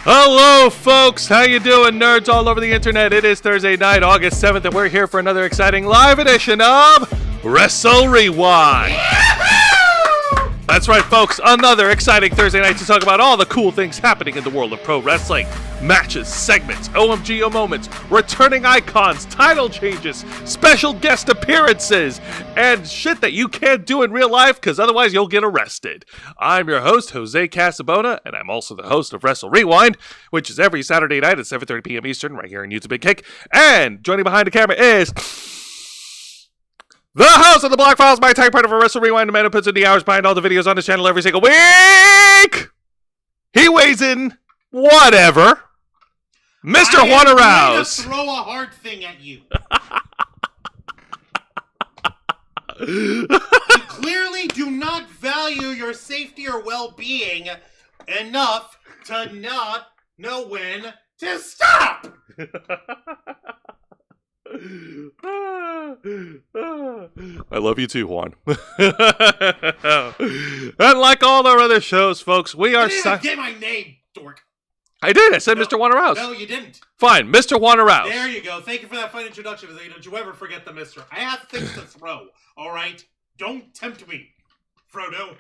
Hello, folks. How you doing, nerds all over the internet? It is Thursday night, August 7th, and we're here for another exciting live edition of Wrestle Rewind. That's right, folks. Another exciting Thursday night to talk about all the cool things happening in the world of pro wrestling. Matches, segments, OMGO moments, returning icons, title changes, special guest appearances, and shit that you can't do in real life because otherwise you'll get arrested. I'm your host, Jose Casabona, and I'm also the host of Wrestle Rewind, which is every Saturday night at 7:30 p.m. Eastern right here on YouTube Big Kick. And joining behind the camera is the host of the Black Files, my tag part of a Wrestle Rewind, the man who puts in the hours behind all the videos on this channel every single week. He weighs in whatever. Mr. Juan Arouse. I'm going to throw a hard thing at you. You clearly do not value your safety or well-being enough to not know when to stop. I love you too, Juan. And like all our other shows, folks, we are... You didn't get my name, dork. I did. I said no, Mr. Juan Arouse. No, you didn't. Fine, Mr. Juan Arouse. There you go. Thank you for that fine introduction. Don't you ever forget the Mr. I have things to throw, all right? Don't tempt me, Frodo.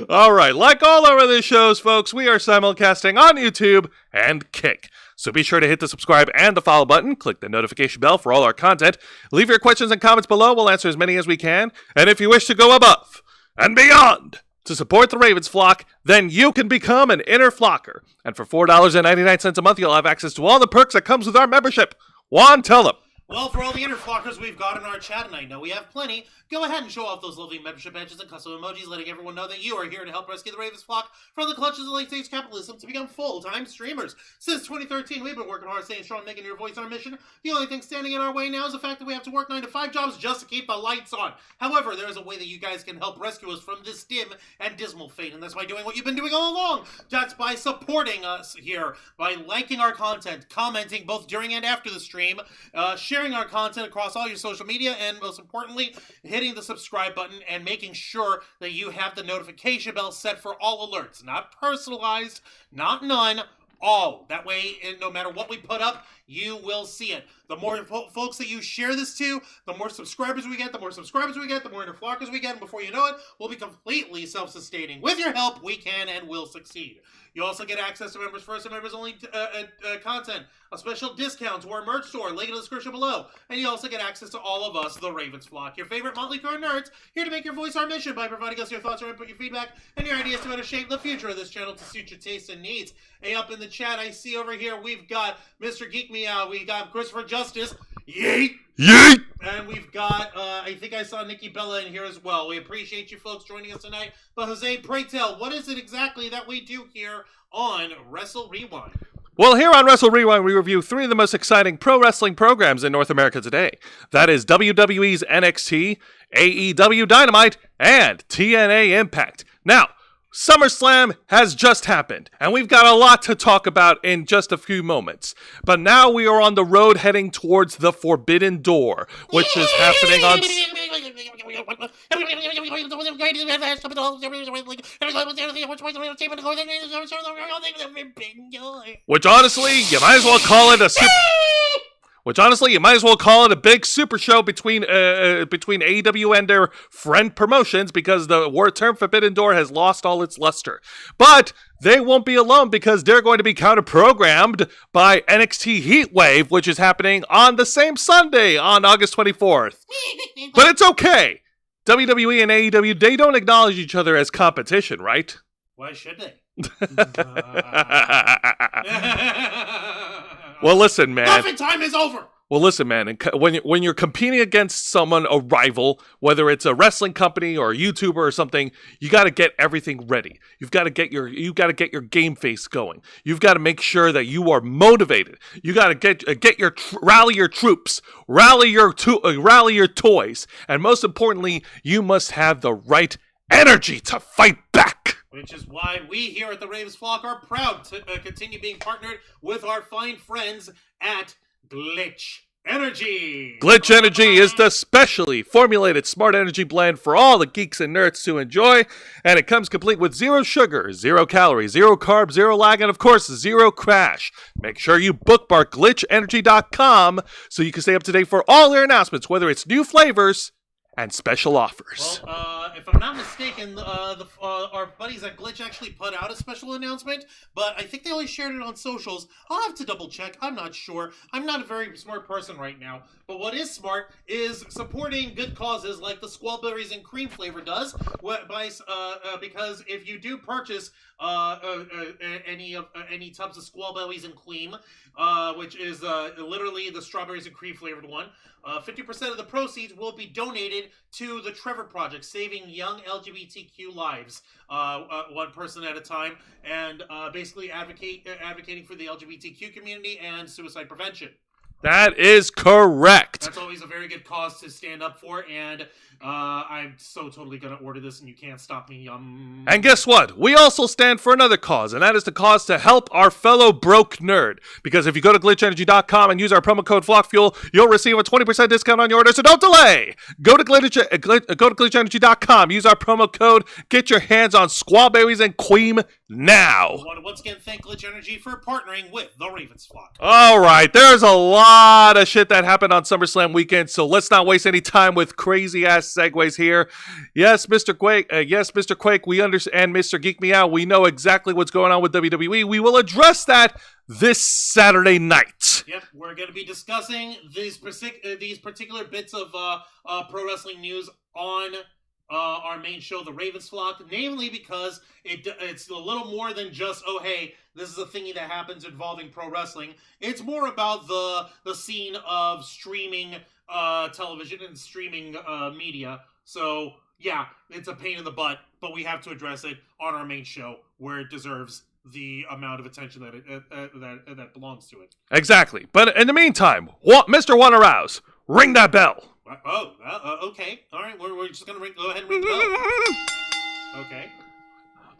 All right, like all our other shows, folks, we are simulcasting on YouTube and Kick. So be sure to hit the subscribe and the follow button, click the notification bell for all our content, leave your questions and comments below, we'll answer as many as we can, and if you wish to go above and beyond to support the Ravens flock, then you can become an inner flocker. And for $4.99 a month, you'll have access to all the perks that comes with our membership. Juan, tell them. Well, for all the inner flockers we've got in our chat, and I know we have plenty, go ahead and show off those lovely membership badges and custom emojis, letting everyone know that you are here to help rescue the Ravens flock from the clutches of late-stage capitalism to become full-time streamers. Since 2013, we've been working hard, staying strong, making your voice our mission. The only thing standing in our way now is the fact that we have to work 9-to-5 jobs just to keep the lights on. However, there is a way that you guys can help rescue us from this dim and dismal fate, and that's by doing what you've been doing all along. That's by supporting us here, by liking our content, commenting both during and after the stream, sharing our content across all your social media, and most importantly, hitting the subscribe button and making sure that you have the notification bell set for all alerts. Not personalized, not none, all. That way, no matter what we put up, you will see it. The more folks that you share this to, the more subscribers we get, the more subscribers we get, the more interflockers we get, and before you know it, we'll be completely self-sustaining. With your help, we can and will succeed. You also get access to members first and members only content, a special discount to our merch store, link in the description below, and you also get access to all of us, the Ravens flock, your favorite Motley Crue nerds, here to make your voice our mission by providing us your thoughts, your input, your feedback, and your ideas to better shape the future of this channel to suit your tastes and needs. Hey, up in the chat, I see over here, we've got Mr. Geek Me Out, we got Christopher Justice, yeet! Yeet! And we've got, I think I saw Nikki Bella in here as well. We appreciate you folks joining us tonight. But Jose, pray tell, what is it exactly that we do here on Wrestle Rewind? Well, here on Wrestle Rewind, we review three of the most exciting pro wrestling programs in North America today. That is WWE's NXT, AEW Dynamite, and TNA Impact. Now, SummerSlam has just happened, and we've got a lot to talk about in just a few moments. But now we are on the road heading towards the Forbidden Door, which is happening on... Which honestly, you might as well call it a big super show between AEW and their friend promotions, because the word term Forbidden Door has lost all its luster. But they won't be alone, because they're going to be counter-programmed by NXT Heatwave, which is happening on the same Sunday on August 24th. But it's okay. WWE and AEW, they don't acknowledge each other as competition, right? Why should they? Well, listen, man. Muffin time is over! Well, listen, man, and when you're competing against someone, a rival, whether it's a wrestling company or a YouTuber or something, you got to get everything ready. You got to get your game face going. You've got to make sure that you are motivated. You got to rally your troops, rally your toys, and most importantly, you must have the right energy to fight back. Which is why we here at the Ravens Flock are proud to continue being partnered with our fine friends at Glitch Energy! Glitch Energy is the specially formulated smart energy blend for all the geeks and nerds to enjoy, and it comes complete with 0 sugar, 0 calories, 0 carbs, 0 lag, and of course, 0 crash. Make sure you bookmark glitchenergy.com so you can stay up to date for all their announcements, whether it's new flavors and special offers. Well, if I'm not mistaken, our buddies at Glitch actually put out a special announcement, but I think they only shared it on socials. I'll have to double check. I'm not sure. I'm not a very smart person right now. But what is smart is supporting good causes like the Squallberries and Cream flavor does. Because if you do purchase any tubs of Squallberries and Cream, which is literally the strawberries and cream flavored one, 50% of the proceeds will be donated to the Trevor Project, saving young LGBTQ lives, one person at a time, and basically advocating for the LGBTQ community and suicide prevention. That is correct. That's always a very good cause to stand up for, and I'm so totally going to order this, and you can't stop me. And guess what? We also stand for another cause, and that is the cause to help our fellow broke nerd. Because if you go to glitchenergy.com and use our promo code FlockFuel, you'll receive a 20% discount on your order, so don't delay! Go to glitchenergy.com, use our promo code, get your hands on Squallberries and Cream now! I want to once again thank Glitch Energy for partnering with the Ravens Flock. Alright, there's a lot of shit that happened on SummerSlam weekend, so let's not waste any time with crazy-ass segues here. Yes, Mr. Quake, we understand, Mr. Geek Me Out, we know exactly what's going on with WWE. We will address that this Saturday night. Yep, we're going to be discussing these particular bits of pro wrestling news on our main show, the Ravens Flock, namely because it's a little more than just, oh, hey, this is a thingy that happens involving pro wrestling. It's more about the scene of streaming television and streaming media. So, yeah, it's a pain in the butt, but we have to address it on our main show where it deserves the amount of attention that belongs to it. Exactly. But in the meantime, Mr. Wanna Rouse, ring that bell. Okay. All right, we're just going to go ahead and ring the bell. Okay.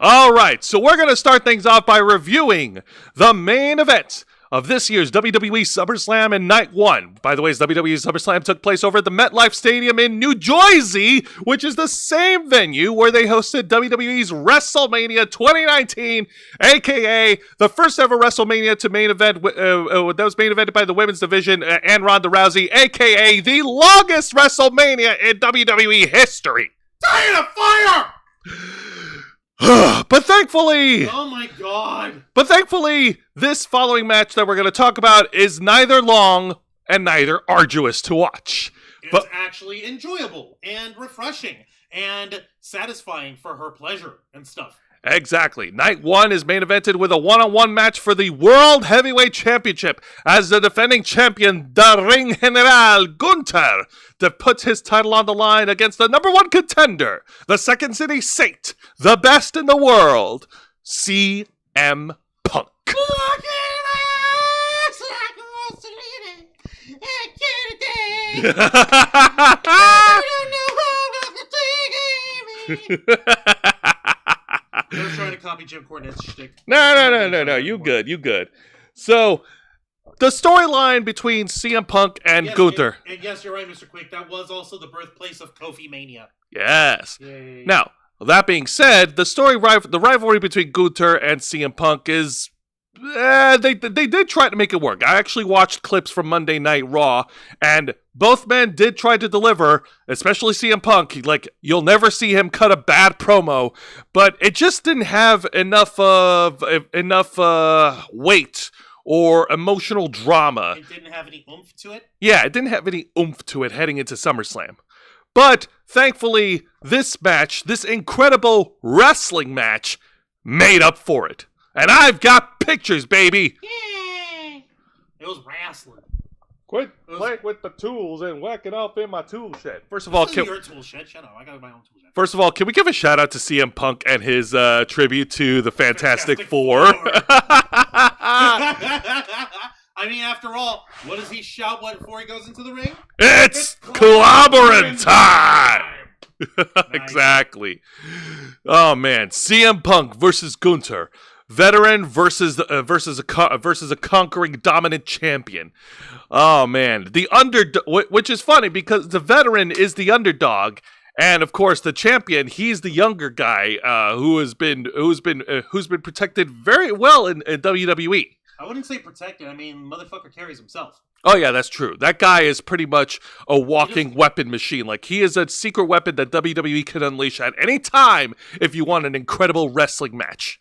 All right, so we're going to start things off by reviewing the main event of this year's WWE Summerslam in Night 1. By the way, WWE Summerslam took place over at the MetLife Stadium in New Jersey, which is the same venue where they hosted WWE's WrestleMania 2019, a.k.a. the first ever WrestleMania to main event, that was main evented by the women's division and Ronda Rousey, a.k.a. the longest WrestleMania in WWE history. Tired of fire! But thankfully... Oh my god! But thankfully, this following match that we're going to talk about is neither long and neither arduous to watch. It's actually enjoyable and refreshing and satisfying for her pleasure and stuff. Exactly. Night 1 is main evented with a one-on-one match for the World Heavyweight Championship as the defending champion, the Ring General Gunther, that puts his title on the line against the number 1 contender, the Second City Saint, the best in the world, CM Punk. I was trying to copy Jim Cornette's shtick. No. You good. So, the storyline between CM Punk and Gunther. And yes, you're right, Mr. Quick. That was also the birthplace of Kofi Mania. Yes. Yay. Now, that being said, the rivalry between Gunther and CM Punk is... they did try to make it work. I actually watched clips from Monday Night Raw, and both men did try to deliver, especially CM Punk. You'll never see him cut a bad promo, but it just didn't have enough weight or emotional drama. It didn't have any oomph to it? Yeah, it didn't have any oomph to it heading into SummerSlam. But, thankfully, this match, this incredible wrestling match, made up for it. And I've got pictures, baby! Yay! It was wrestling. Quit playing with the tools and whacking off in my tool shed. First of all, your tool shed. Shut up. I got my own tool shed. First of all, can we give a shout out to CM Punk and his tribute to the Fantastic Four? I mean, after all, what does he shout before he goes into the ring? It's clobbering time! Exactly. Oh man, CM Punk versus Gunther. veteran versus a conquering dominant champion. Oh man, the which is funny because the veteran is the underdog, and of course the champion, he's the younger guy who's been protected very well in WWE. I wouldn't say protected. I mean, motherfucker carries himself. Oh yeah, that's true. That guy is pretty much a walking weapon machine. Like, he is a secret weapon that WWE can unleash at any time if you want an incredible wrestling match.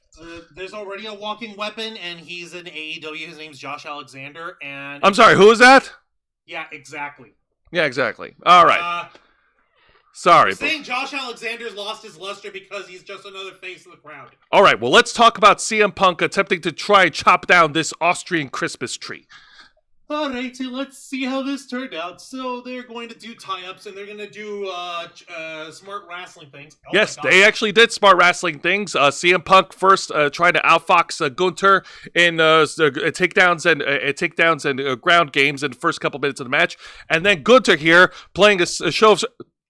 There's already a walking weapon, and he's in AEW. His name's Josh Alexander, and... I'm sorry, who is that? Yeah, exactly. Yeah, exactly. All right. Sorry. Saying Josh Alexander's lost his luster because he's just another face of the crowd. All right, well, let's talk about CM Punk attempting to try and chop down this Austrian Christmas tree. Alright, so let's see how this turned out. So they're going to do tie-ups, and they're going to do smart wrestling things. Oh yes, they actually did smart wrestling things. CM Punk first trying to outfox Gunther in takedowns and ground games in the first couple minutes of the match. And then Gunther here playing a show of...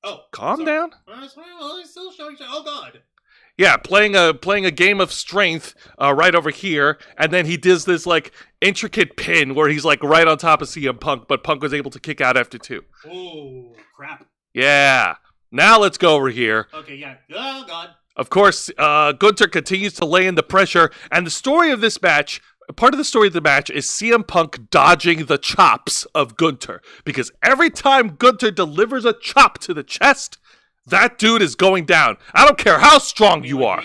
Oh, calm down. Well, he's still showing... Oh, God. Yeah, playing a game of strength right over here, and then he does this like intricate pin where he's like right on top of CM Punk, but Punk was able to kick out after 2. Oh, crap. Yeah. Now let's go over here. Okay, yeah. Oh, God. Of course, Gunther continues to lay in the pressure, and the story of this match, part of the story of the match is CM Punk dodging the chops of Gunther, because every time Gunther delivers a chop to the chest, that dude is going down. I don't care how strong you are.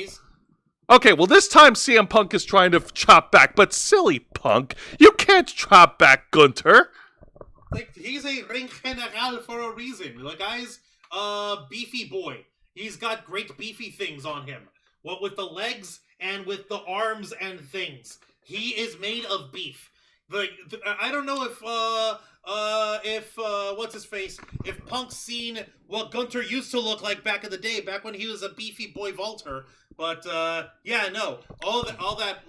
Okay, well, this time CM Punk is trying to chop back, but silly Punk, you can't chop back Gunther. Like, he's a ring general for a reason. The guy's a beefy boy. He's got great beefy things on him. What with the legs and with the arms and things. He is made of beef. I don't know if what's his face? If Punk's seen what Gunther used to look like back in the day, back when he was a beefy boy vaulter. But yeah, no, all that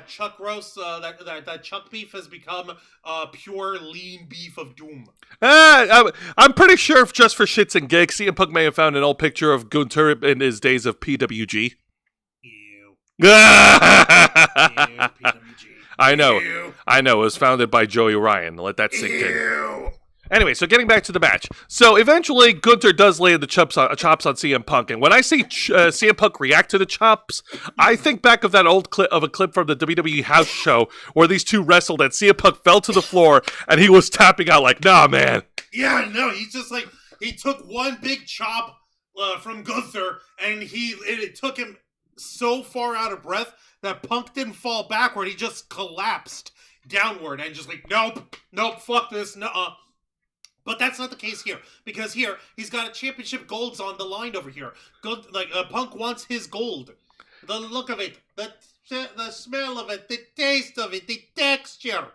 chuck roast, that chuck beef has become pure lean beef of doom. I'm pretty sure, just for shits and gigs, CM Punk may have found an old picture of Gunther in his days of PWG. I know. It was founded by Joey Ryan. Let that sink in. Anyway, so getting back to the match. So eventually, Gunther does lay the chops on CM Punk, and when I see CM Punk react to the chops, I think back of that old clip from the WWE house show where these two wrestled, and CM Punk fell to the floor, and he was tapping out like, "Nah, man." Yeah, no, he's just like, he took one big chop from Gunther, and it took him so far out of breath that Punk didn't fall backward. He just collapsed downward and just like, nope, fuck this, nuh-uh. But that's not the case here, because here he's got a championship golds on the line over here. Punk wants his gold. The look of it, the smell of it, the taste of it, the texture.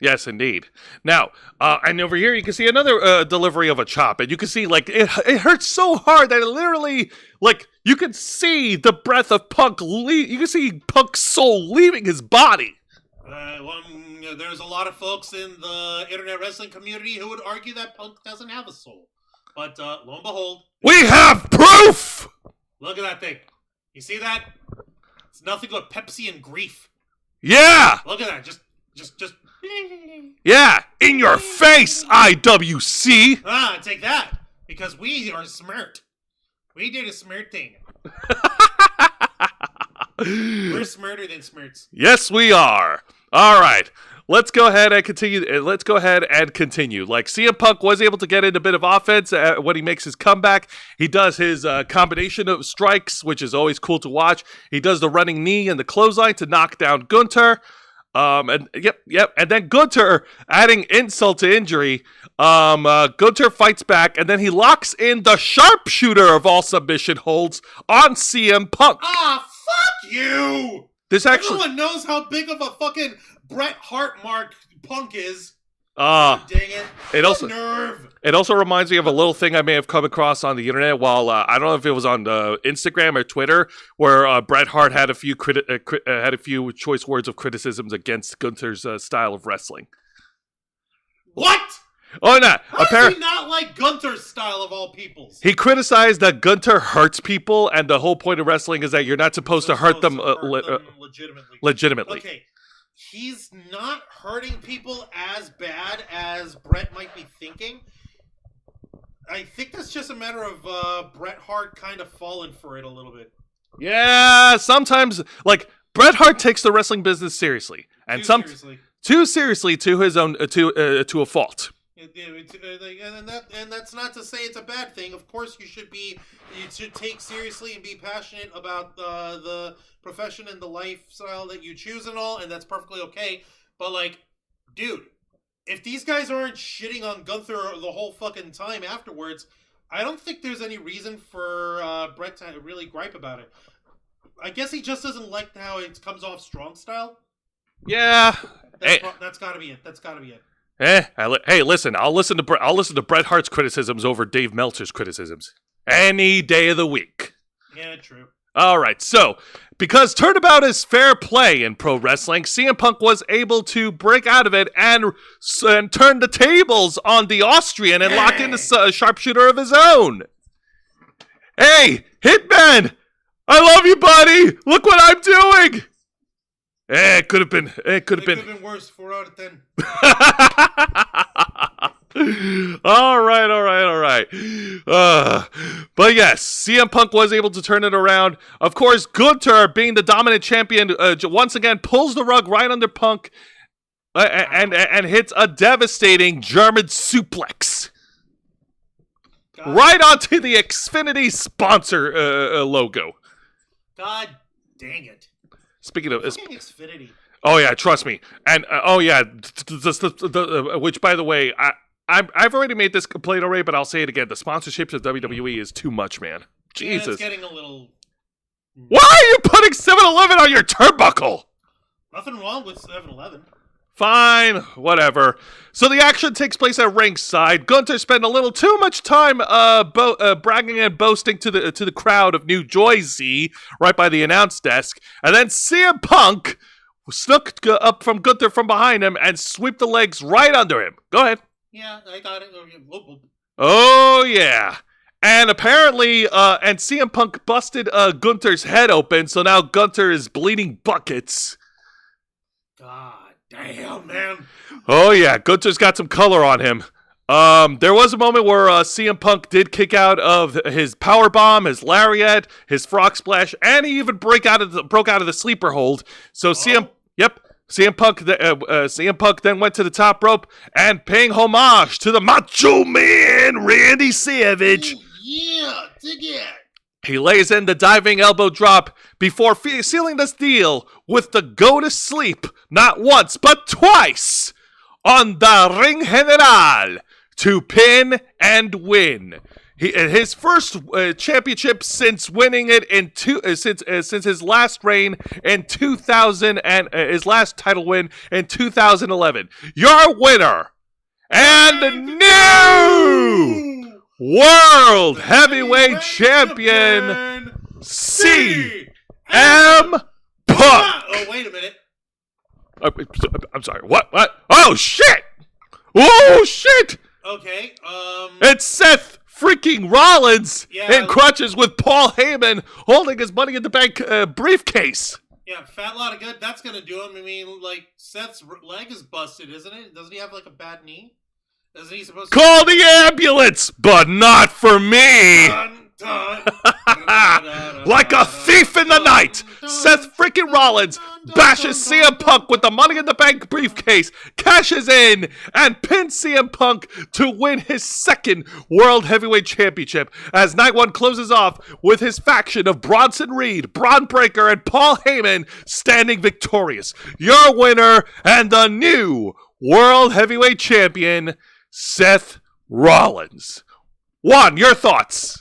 Yes, indeed. Now, and over here you can see another delivery of a chop, and you can see, like, it hurts so hard that it literally, like, you can see the breath of Punk, you can see Punk's soul leaving his body. There's a lot of folks in the internet wrestling community who would argue that Punk doesn't have a soul. But, lo and behold... We have proof! Look at that thing. You see that? It's nothing but Pepsi and grief. Yeah! Look at that, just... Yeah, in your face, IWC! Take that! Because we are smart. We did a smart thing. We're smarter than smarts. Yes, we are. All right. Let's go ahead and continue. Like, CM Punk was able to get in a bit of offense when he makes his comeback. He does his combination of strikes, which is always cool to watch. He does the running knee and the clothesline to knock down Gunther. And then Gunther, adding insult to injury, Gunther fights back, and then he locks in the sharpshooter of all submission holds on CM Punk. Fuck you! Everyone knows how big of a fucking Bret Hart mark Punk is. Dang it. It also reminds me of a little thing I may have come across on the internet while, I don't know if it was on Instagram or Twitter, where Bret Hart had a few choice words of criticisms against Gunther's style of wrestling. What? Oh, no. How does he not like Gunther's style of all peoples? He criticized that Gunther hurts people, and the whole point of wrestling is that you're not supposed to hurt them, legitimately. Okay, he's not hurting people as bad as Bret might be thinking. I think that's just a matter of Bret Hart kind of falling for it a little bit. Yeah, sometimes, like, Bret Hart takes the wrestling business seriously. And too seriously to his own, to a fault. And that's not to say it's a bad thing. Of course, you should take seriously and be passionate about the profession and the lifestyle that you choose and all, and that's perfectly okay. But, like, dude, if these guys aren't shitting on Gunther the whole fucking time afterwards, I don't think there's any reason for Bret to really gripe about it. I guess he just doesn't like how it comes off strong style. Yeah, that's gotta be it. That's gotta be it. Hey, listen. I'll listen to Bret Hart's criticisms over Dave Meltzer's criticisms any day of the week. Yeah, true. All right, so because turnabout is fair play in pro wrestling, CM Punk was able to break out of it and turn the tables on the Austrian and lock in a sharpshooter of his own. Hey, Hitman, I love you, buddy. Look what I'm doing. It could have been worse. 4 out of 10. All right. But yes, CM Punk was able to turn it around. Of course, Gunther, being the dominant champion, once again pulls the rug right under Punk and hits a devastating German suplex right onto the Xfinity sponsor logo. God dang it. Speaking of Xfinity. Oh yeah, trust me. And which, by the way, I've already made this complaint already, but I'll say it again. The sponsorships of WWE is too much, man. Jesus. Yeah, it's getting a little... Why are you putting 7-Eleven on your turnbuckle? Nothing wrong with 7-Eleven. Fine, whatever. So the action takes place at ringside. Gunther spent a little too much time bragging and boasting to the crowd of New Jersey right by the announce desk, and then CM Punk snuck up from Gunther from behind him and swept the legs right under him. Go ahead. Yeah, I got it. Oh yeah. And apparently, and CM Punk busted Gunther's head open, so now Gunther is bleeding buckets. God damn, man. Oh yeah, Gunther's got some color on him. There was a moment where CM Punk did kick out of his powerbomb, his lariat, his frog splash, and he even broke out of the sleeper hold. So CM Punk then went to the top rope and paying homage to the Macho Man Randy Savage. Yeah, dig it. He lays in the diving elbow drop before sealing this deal with the go to sleep not once but twice on the Ring General to pin and win. His first championship since winning it since his last reign in 2000 and his last title win in 2011. Your winner and new World Heavyweight Champion CM Punk. Oh, wait a minute. I'm sorry. What? Oh shit! Oh shit! Okay. It's Seth freaking Rollins in crutches with Paul Heyman holding his Money in the Bank briefcase. Yeah, fat lot of good. That's gonna do him. I mean, like, Seth's leg is busted, isn't it? Doesn't he have like a bad knee? Isn't he supposed to call the ambulance, but not for me? Like a thief in the night, Seth freaking Rollins bashes CM Punk with the Money in the Bank briefcase, cashes in, and pins CM Punk to win his second World Heavyweight Championship as Night 1 closes off with his faction of Bronson Reed, Braun Breaker, and Paul Heyman standing victorious. Your winner and the new World Heavyweight Champion, Seth Rollins. Juan, your thoughts?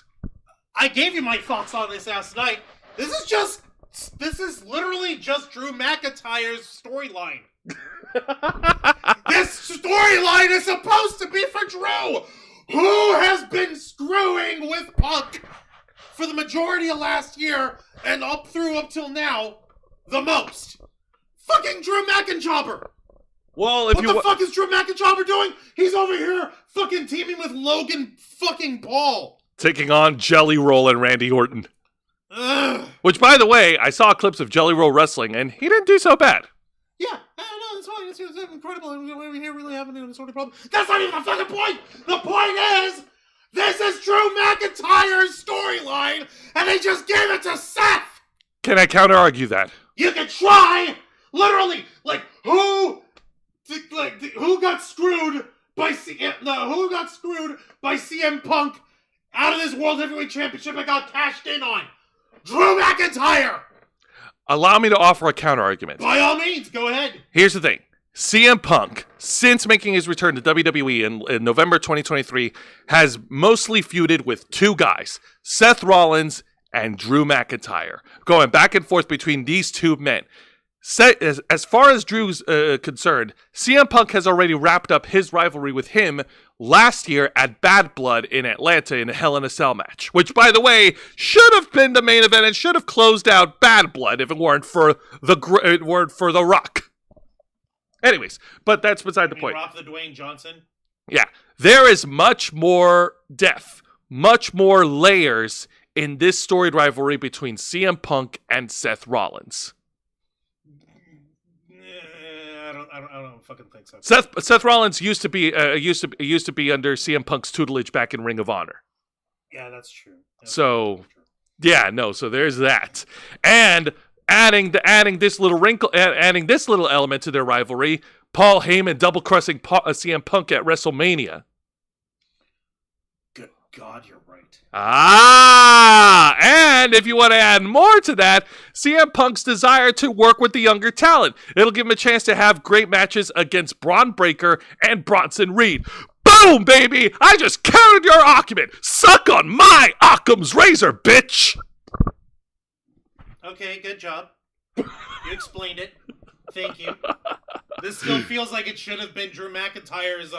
I gave you my thoughts on this last night. This is literally just Drew McIntyre's storyline. This storyline is supposed to be for Drew, who has been screwing with Punk for the majority of last year and up till now the most. Fucking Drew McIntyre. Well, if what the fuck is Drew McIntyre doing? He's over here fucking teaming with Logan fucking Paul. Taking on Jelly Roll and Randy Orton. Ugh. Which, by the way, I saw clips of Jelly Roll wrestling, and he didn't do so bad. Yeah, I know, that's fine. It's incredible. We're here really having any sort of problem. That's not even the fucking point! The point is, this is Drew McIntyre's storyline, and they just gave it to Seth! Can I counter-argue that? You can try! Literally, who got screwed by who got screwed by CM Punk out of this World Heavyweight Championship and got cashed in on? Drew McIntyre! Allow me to offer a counter-argument. By all means, go ahead. Here's the thing. CM Punk, since making his return to WWE in November 2023, has mostly feuded with two guys, Seth Rollins and Drew McIntyre, going back and forth between these two men. As far as Drew's concerned, CM Punk has already wrapped up his rivalry with him last year at Bad Blood in Atlanta in a Hell in a Cell match, which, by the way, should have been the main event and should have closed out Bad Blood if it weren't for the Rock. Anyways, but that's beside the point. Rock the Dwayne Johnson? Yeah, there is much more depth, much more layers in this storied rivalry between CM Punk and Seth Rollins. I don't fucking think so. Seth Rollins used to be under CM Punk's tutelage back in Ring of Honor. Yeah, that's true. So there's that. And adding this little wrinkle, adding this little element to their rivalry, Paul Heyman double-crossing CM Punk at WrestleMania. Good God, you're right. And if you want to add more to that, CM Punk's desire to work with the younger talent. It'll give him a chance to have great matches against Braun Breaker and Bronson Reed. Boom, baby! I just countered your argument. Suck on my Occam's razor, bitch! Okay, good job. You explained it. Thank you. This still feels like it should have been Drew McIntyre's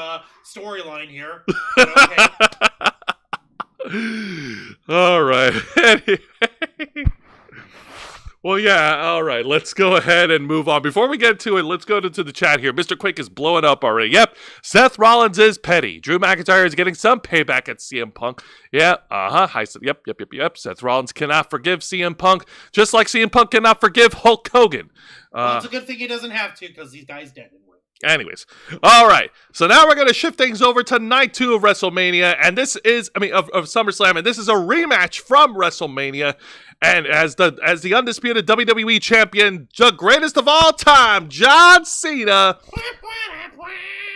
storyline here. But okay. All right. Anyway. Well, yeah, all right. Let's go ahead and move on. Before we get to it, let's go to the chat here. Mr. Quick is blowing up already. Yep. Seth Rollins is petty. Drew McIntyre is getting some payback at CM Punk. Yeah, Yep. Seth Rollins cannot forgive CM Punk, just like CM Punk cannot forgive Hulk Hogan. Well, it's a good thing he doesn't have to, because these guys dead. Anyways, all right. So now we're going to shift things over to night 2 of WrestleMania, and this is, of SummerSlam, and this is a rematch from WrestleMania. And as the undisputed WWE champion, the greatest of all time, John Cena,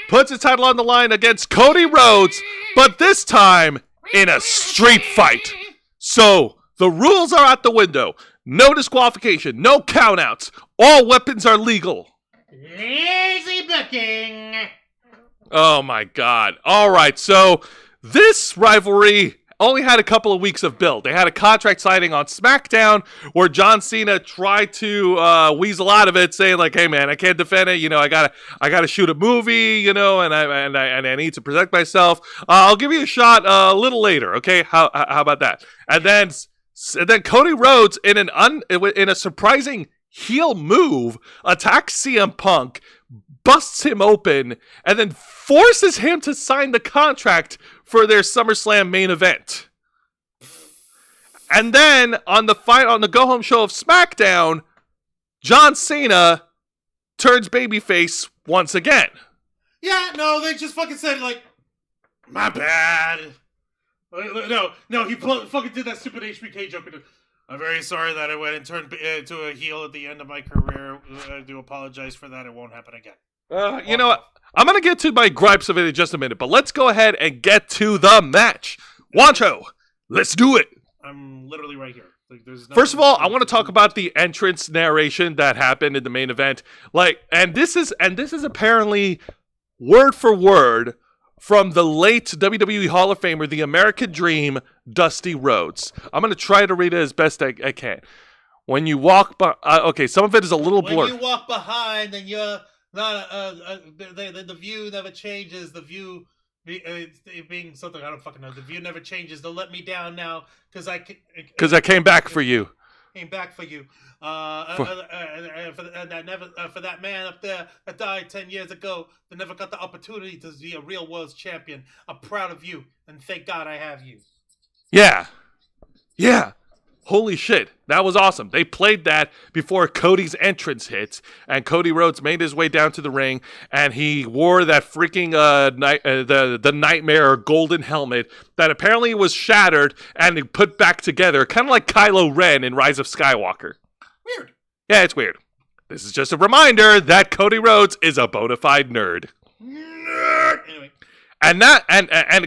puts his title on the line against Cody Rhodes, but this time in a street fight. So the rules are out the window. No disqualification, no countouts. All weapons are legal. Lazy booking. Oh my God. All right, so this rivalry only had a couple of weeks of build. They had a contract signing on SmackDown where John Cena tried to weasel out of it, saying like, "Hey man, I can't defend it. I gotta shoot a movie, and I need to protect myself. I'll give you a shot a little later, okay? How about that?" And then Cody Rhodes in a surprising heel move attacks CM Punk, busts him open, and then forces him to sign the contract for their SummerSlam main event. And then on the go-home show of SmackDown, John Cena turns babyface once again. Yeah, no, they just fucking said like, "My bad." No, he fucking did that stupid HBK joke. "I'm very sorry that I went and turned into a heel at the end of my career. I do apologize for that. It won't happen again." You know what? I'm going to get to my gripes of it in just a minute, but let's go ahead and get to the match. Wancho, let's do it. I'm literally right here. First of all, I want to talk about the entrance narration that happened in the main event. And this is apparently word for word from the late WWE Hall of Famer, the American Dream, Dusty Rhodes. I'm going to try to read it as best I can. When you walk by, okay, some of it is a little blurred. When you walk behind, and you're not the view never changes. The view being something I don't fucking know. The view never changes. They'll let me down now because I came back for you. came back for you. For that man up there that died 10 years ago that never got the opportunity to be a real world champion. I'm proud of you, and thank God I have you. Yeah. Holy shit, that was awesome. They played that before Cody's entrance hit, and Cody Rhodes made his way down to the ring, and he wore that freaking the Nightmare golden helmet that apparently was shattered and put back together, kind of like Kylo Ren in Rise of Skywalker. Weird. Yeah, it's weird. This is just a reminder that Cody Rhodes is a bona fide nerd. Anyway. And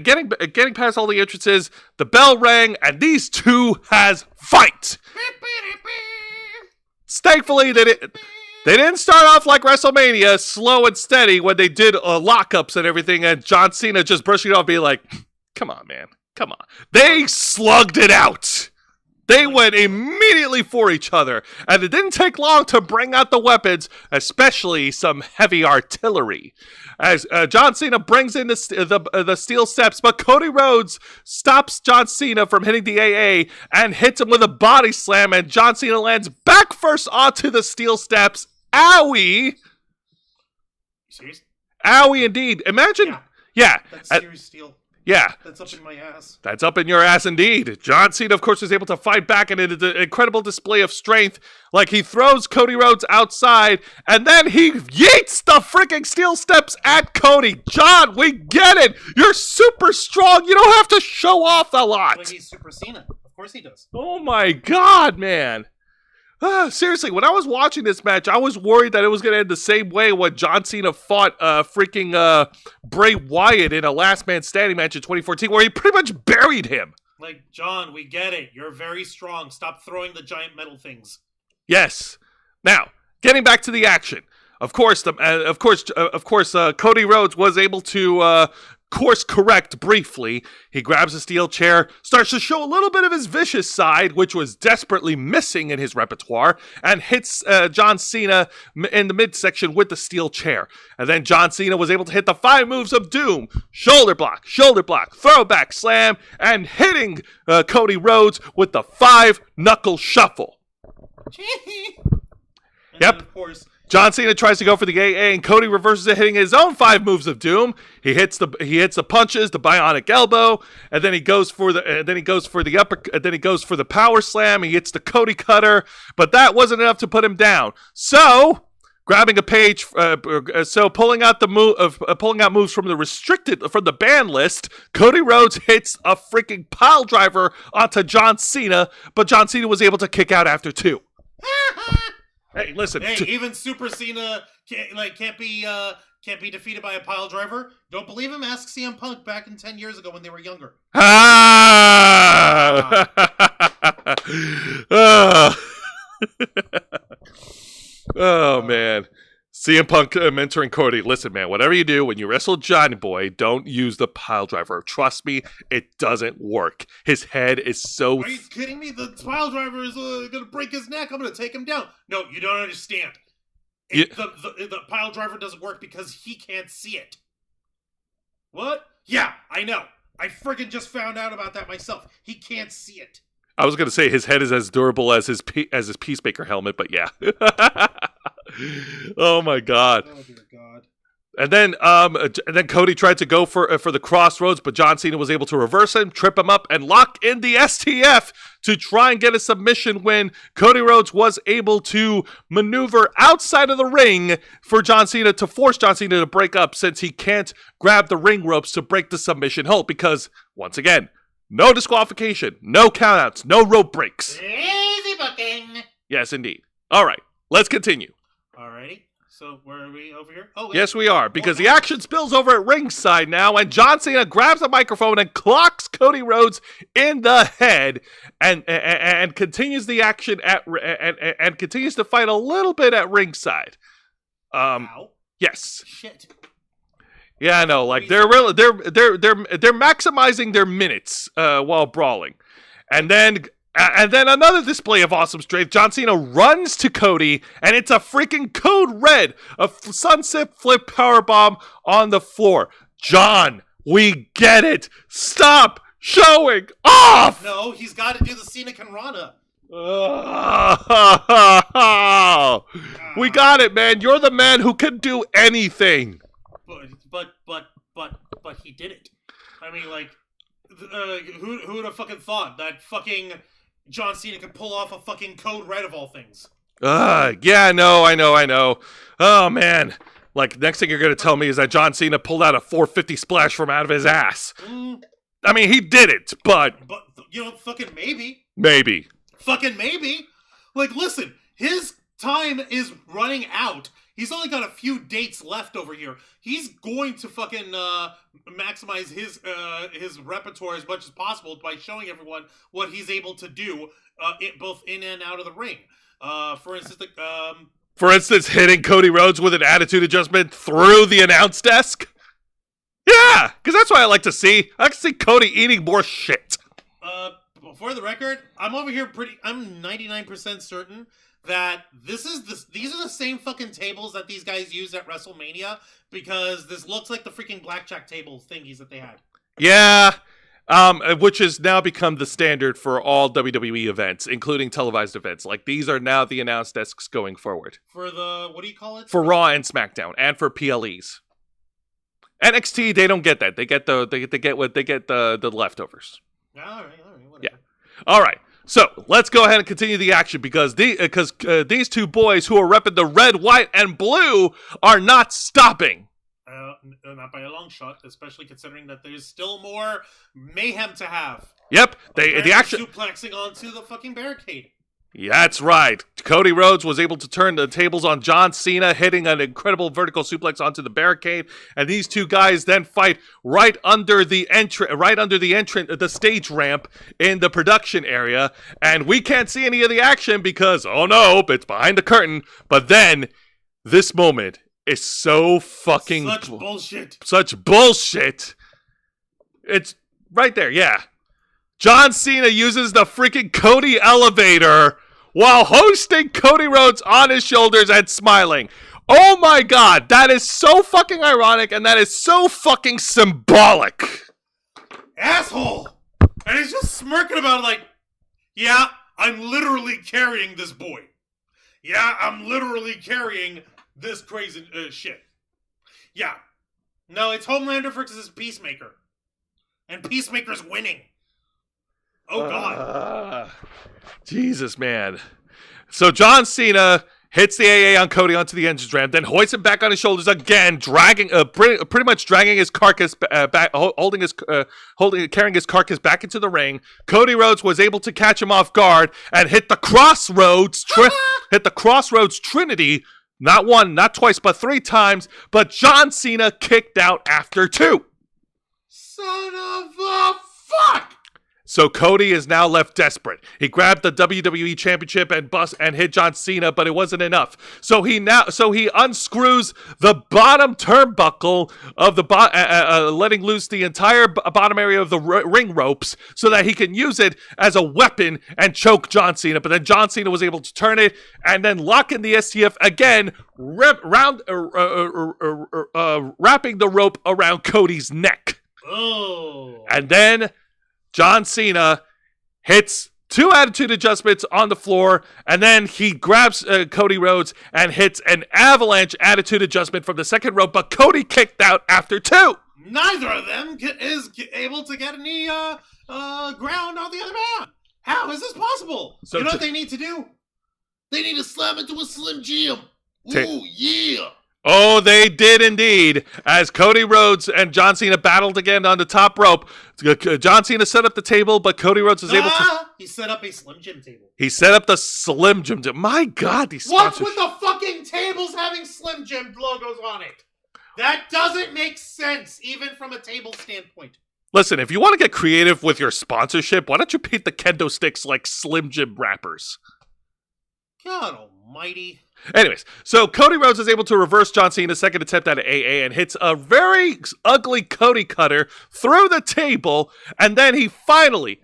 getting past all the entrances, the bell rang, and these two has fight. Thankfully, they didn't start off like WrestleMania, slow and steady, when they did lockups and everything, and John Cena just brushing it off, being like, "Come on, man, come on." They slugged it out. They went immediately for each other, and it didn't take long to bring out the weapons, especially some heavy artillery. As John Cena brings in the steel steps, but Cody Rhodes stops John Cena from hitting the AA and hits him with a body slam, and John Cena lands back first onto the steel steps. Owie! Serious? Owie indeed. Imagine. Yeah. That's serious steel. Yeah. That's up in my ass. That's up in your ass indeed. John Cena, of course, was able to fight back in an incredible display of strength. Like, he throws Cody Rhodes outside, and then he yeets the freaking steel steps at Cody. John, we get it. You're super strong. You don't have to show off a lot. But he's Super Cena. Of course he does. Oh, my God, man. Seriously, when I was watching this match, I was worried that it was going to end the same way when John Cena fought Bray Wyatt in a Last Man Standing match in 2014, where he pretty much buried him. Like, John, we get it. You're very strong. Stop throwing the giant metal things. Yes. Now, getting back to the action. Of course, Cody Rhodes was able to course correct briefly. He grabs a steel chair, starts to show a little bit of his vicious side, which was desperately missing in his repertoire, and hits John Cena in the midsection with the steel chair. And then John Cena was able to hit the 5 moves of doom: shoulder block, throwback slam, and hitting Cody Rhodes with the 5-knuckle shuffle. Yep. Of course, John Cena tries to go for the AA, and Cody reverses it, hitting his own 5 moves of doom. He hits the punches, the bionic elbow, and then he goes for the power slam. He hits the Cody cutter, but that wasn't enough to put him down. So, grabbing a page, pulling out moves from the ban list, Cody Rhodes hits a freaking pile driver onto John Cena, but John Cena was able to kick out after 2. Hey, listen. Hey, even Super Cena can't be defeated by a pile driver. Don't believe him? Ask CM Punk back in 10 years ago when they were younger. Oh man. CM Punk mentoring Cody. Listen, man, whatever you do when you wrestle Johnny Boy, don't use the pile driver. Trust me, it doesn't work. His head is so... Are you kidding me? The pile driver is going to break his neck. I'm going to take him down. No, you don't understand. The pile driver doesn't work because he can't see it. What? Yeah, I know. I friggin' just found out about that myself. He can't see it. I was going to say his head is as durable as his Peacemaker helmet, but yeah. Oh my God. Oh dear God. And then Cody tried to go for the crossroads, but John Cena was able to reverse him, trip him up, and lock in the STF to try and get a submission win. Cody Rhodes was able to maneuver outside of the ring for John Cena to force John Cena to break up, since he can't grab the ring ropes to break the submission hold, because, once again, no disqualification, no countouts, no rope breaks. Easy booking. Yes, indeed. All right, let's continue. Alrighty. So, where are we over here? Oh, wait. Yes, we are, because the action spills over at ringside now, and John Cena grabs the microphone and clocks Cody Rhodes in the head, and continues the action and continues to fight a little bit at ringside. Ow. Yes. Shit. Yeah, I know. Like, they're maximizing their minutes while brawling, and then another display of awesome strength. John Cena runs to Cody, and it's a freaking code red, a sunset flip powerbomb on the floor. John, we get it. Stop showing off. No, he's got to do the Cena Conrana. Oh, we got it, man. You're the man who can do anything. But he did it. I mean, like, who would have fucking thought that fucking John Cena could pull off a fucking code red of all things? Yeah, I know. Oh, man. Like, next thing you're going to tell me is that John Cena pulled out a 450 splash from out of his ass. I mean, he did it, but... But, you know, fucking maybe. Maybe. Fucking maybe. Like, listen, his time is running out. He's only got a few dates left over here. He's going to fucking maximize his repertoire as much as possible by showing everyone what he's able to do, both in and out of the ring. For instance, hitting Cody Rhodes with an attitude adjustment through the announce desk. Yeah, because that's what I like to see. I like to see Cody eating more shit. For the record, I'm over here I'm 99% certain that these are the same fucking tables that these guys used at WrestleMania, because this looks like the freaking blackjack table thingies that they had. Yeah, which has now become the standard for all WWE events, including televised events. Like, these are now the announce desks going forward. For the, what do you call it? For Raw and SmackDown, and for PLEs. NXT, they don't get that. They get the leftovers. All right, whatever. Yeah. All right. So let's go ahead and continue the action, because these two boys who are repping the red, white, and blue are not stopping. Not by a long shot, especially considering that there's still more mayhem to have. Yep. The action suplexing onto the fucking barricade. Yeah, that's right. Cody Rhodes was able to turn the tables on John Cena, hitting an incredible vertical suplex onto the barricade, and these two guys then fight right under the stage ramp in the production area, and we can't see any of the action because, oh no, it's behind the curtain. But then this moment is so fucking such bullshit. It's right there, yeah. John Cena uses the freaking Cody elevator while hosting Cody Rhodes on his shoulders and smiling. Oh my god, that is so fucking ironic, and that is so fucking symbolic. Asshole! And he's just smirking about it like, yeah, I'm literally carrying this boy. Yeah, I'm literally carrying this crazy shit. Yeah. No, it's Homelander versus Peacemaker. And Peacemaker's winning. Oh, God. Jesus, man. So John Cena hits the AA on Cody onto the entrance ramp, then hoists him back on his shoulders again, dragging, pretty much dragging his carcass back, carrying his carcass back into the ring. Cody Rhodes was able to catch him off guard and hit the Crossroads Trinity, not one, not twice, but 3 times. But John Cena kicked out after 2. Son of a fuck! So Cody is now left desperate. He grabbed the WWE Championship and hit John Cena, but it wasn't enough. So he unscrews the bottom turnbuckle of the letting loose the entire bottom area of the ring ropes so that he can use it as a weapon and choke John Cena. But then John Cena was able to turn it and then lock in the STF again, wrapping the rope around Cody's neck. Oh. And then John Cena hits 2 attitude adjustments on the floor, and then he grabs Cody Rhodes and hits an avalanche attitude adjustment from the second rope, but Cody kicked out after 2. Neither of them is able to get any ground on the other man. How is this possible? So you know what they need to do? They need to slam into a Slim Jim. Ooh, yeah. Oh, they did indeed. As Cody Rhodes and John Cena battled again on the top rope, John Cena set up the table, but Cody Rhodes was able to... He set up a Slim Jim table. He set up the Slim Jim. My God, these What's with the fucking tables having Slim Jim logos on it? That doesn't make sense, even from a table standpoint. Listen, if you want to get creative with your sponsorship, why don't you paint the kendo sticks like Slim Jim wrappers? God almighty. Anyways, so Cody Rhodes is able to reverse John Cena's second attempt at an AA and hits a very ugly Cody cutter through the table, and then he finally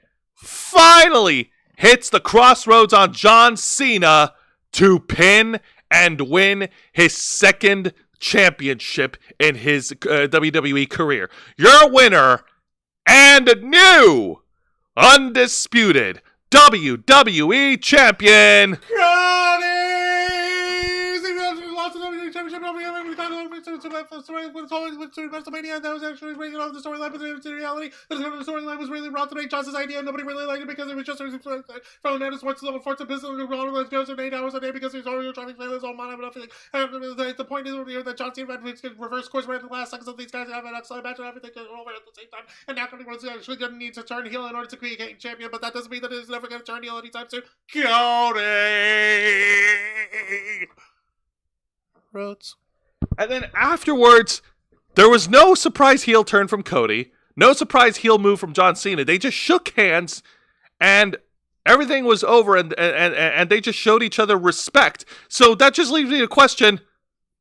hits the Crossroads on John Cena to pin and win his second championship in his WWE career. Your winner and new, undisputed WWE Champion. WrestleMania, that was actually breaking off the storyline, but the reality, the storyline was really raw to make John's idea. Nobody really liked it because it was just from Nana Sports level force of business and goes in 8 hours a day because he's already trying to play his own mind. The point is that John Cena reverse course right at the last seconds of these guys have an excellent match and everything over at the same time. And now Cody Rhodes actually going to need to turn heel in order to create a champion, but that doesn't mean that he's never going to turn heel anytime soon. Cody Rhodes. And then afterwards, there was no surprise heel turn from Cody, no surprise heel move from John Cena. They just shook hands, and everything was over, and they just showed each other respect. So that just leaves me to question,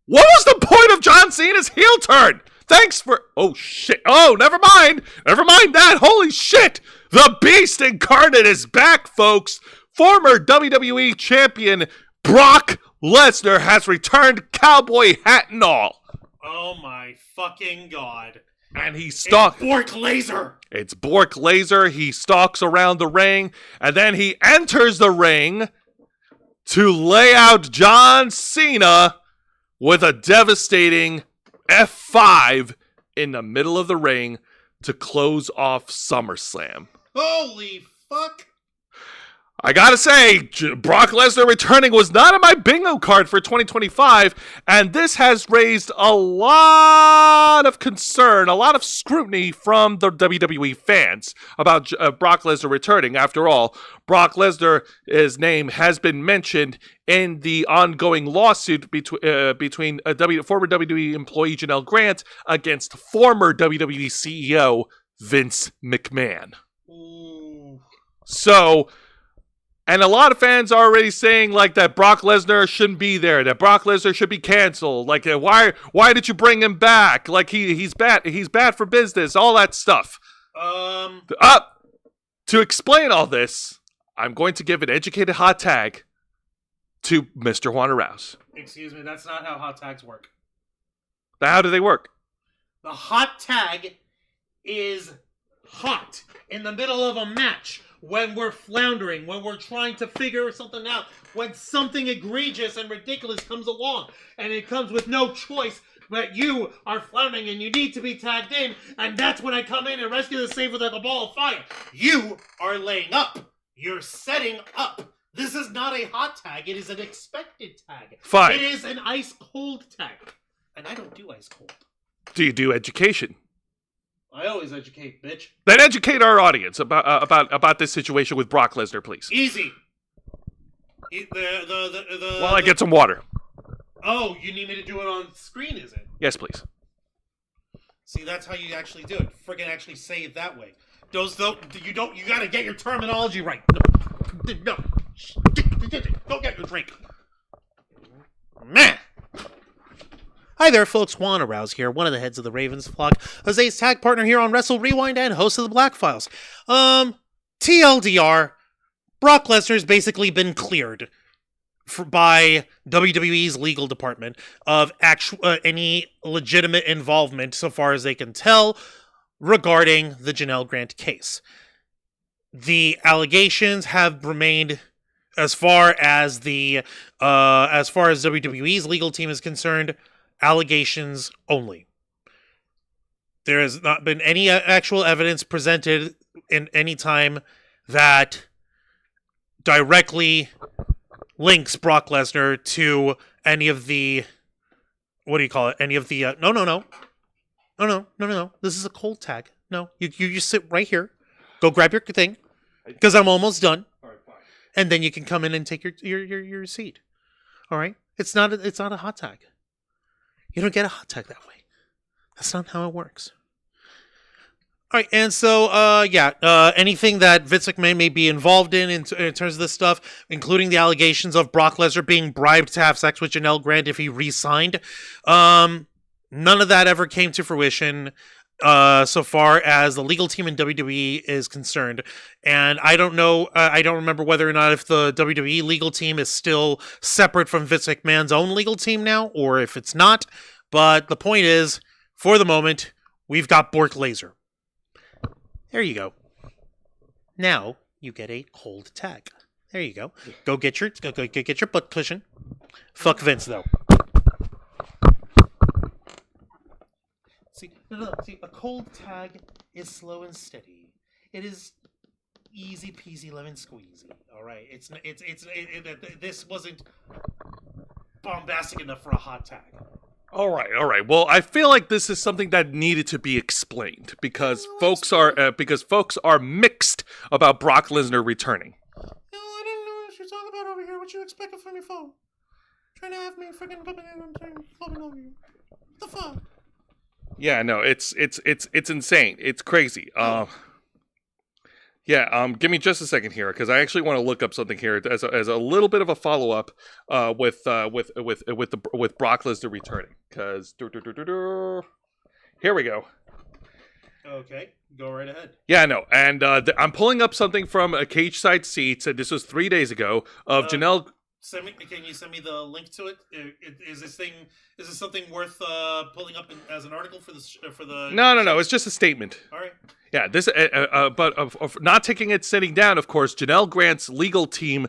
what was the point of John Cena's heel turn? Thanks for... Oh, shit. Oh, never mind. Never mind that. Holy shit. The Beast Incarnate is back, folks. Former WWE Champion Brock Lesnar has returned, cowboy hat and all. Oh my fucking god. And he stalks... It's Bork Laser! It's Bork Laser. He stalks around the ring, and then he enters the ring to lay out John Cena with a devastating F5 in the middle of the ring to close off SummerSlam. Holy fuck. I gotta say, Brock Lesnar returning was not on my bingo card for 2025, and this has raised a lot of concern, a lot of scrutiny from the WWE fans about Brock Lesnar returning. After all, Brock Lesnar's name has been mentioned in the ongoing lawsuit between former WWE employee Janelle Grant against former WWE CEO Vince McMahon. Ooh. So... And a lot of fans are already saying, like, that Brock Lesnar shouldn't be there, that Brock Lesnar should be canceled. Like, why did you bring him back? Like, he's bad for business, all that stuff. To explain all this, I'm going to give an educated hot tag to Mr. Juan Rouse. Excuse me, that's not how hot tags work. How do they work? The hot tag is hot in the middle of a match. When we're floundering, when we're trying to figure something out, when something egregious and ridiculous comes along, and it comes with no choice, but you are floundering and you need to be tagged in, and that's when I come in and rescue the save with like a ball of fire. You are laying up. You're setting up. This is not a hot tag. It is an expected tag. Fine. It is an ice cold tag. And I don't do ice cold. Do you do education? I always educate, bitch. Then educate our audience about this situation with Brock Lesnar, please. Easy. While I get some water. Oh, you need me to do it on screen, is it? Yes, please. See, that's how you actually do it. Friggin' actually say it that way. You gotta get your terminology right. No. Go get your drink. Man. Hi there, folks. Juan Rouse here, one of the heads of the Ravens flock, Jose's tag partner here on Wrestle Rewind and host of the Black Files. TLDR, Brock Lesnar's basically been cleared by WWE's legal department of any legitimate involvement, so far as they can tell, regarding the Janelle Grant case. The allegations have remained, as far as WWE's legal team is concerned, allegations only. There has not been any actual evidence presented in any time that directly links Brock Lesnar to any of the, what do you call it? Any of the, no. This is a cold tag. No, you just sit right here. Go grab your thing, because I'm almost done. All right, fine. And then you can come in and take your seat. All right? It's not a hot tag. You don't get a hot tag that way. That's not how it works. All right, and so, anything that Vince McMahon may be involved in terms of this stuff, including the allegations of Brock Lesnar being bribed to have sex with Janelle Grant if he re-signed, none of that ever came to fruition so far as the legal team in WWE is concerned. And I don't know, I don't remember whether or not if the WWE legal team is still separate from Vince McMahon's own legal team now, or if it's not. But the point is, for the moment, we've got Bork Laser. There you go. Now, you get a cold tag. There you go. Go get your butt cushion. Fuck Vince though. See, a cold tag is slow and steady. It is easy peasy lemon squeezy. All right, this wasn't bombastic enough for a hot tag. All right. Well, I feel like this is something that needed to be explained because folks are mixed about Brock Lesnar returning. No, I didn't know what you're talking about over here. What you expecting from your phone? Trying to have me freaking coming in and coming over you. What the fuck? Yeah, no, it's insane. It's crazy. Give me just a second here because I actually want to look up something here as a little bit of a follow up with Brock Lesnar returning. Because here we go. Okay, go right ahead. Yeah, no, and I'm pulling up something from a Cage Side Seats, and this was 3 days ago of Janelle. Can you send me the link to it? Is this something worth pulling up as an article for the? No. It's just a statement. All right. Yeah, this. But of not taking it sitting down, of course, Janelle Grant's legal team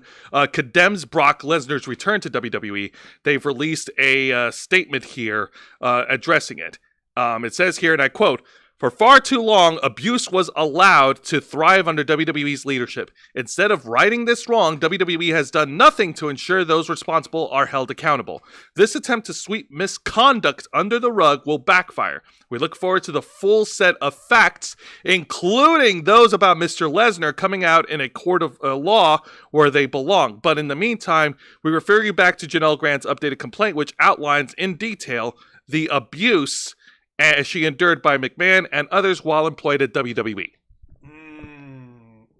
condemns Brock Lesnar's return to WWE. They've released a statement here addressing it. It says here, and I quote. For far too long, abuse was allowed to thrive under WWE's leadership. Instead of righting this wrong, WWE has done nothing to ensure those responsible are held accountable. This attempt to sweep misconduct under the rug will backfire. We look forward to the full set of facts, including those about Mr. Lesnar coming out in a court of law where they belong. But in the meantime, we refer you back to Janelle Grant's updated complaint, which outlines in detail the abuse as she endured by McMahon and others while employed at WWE.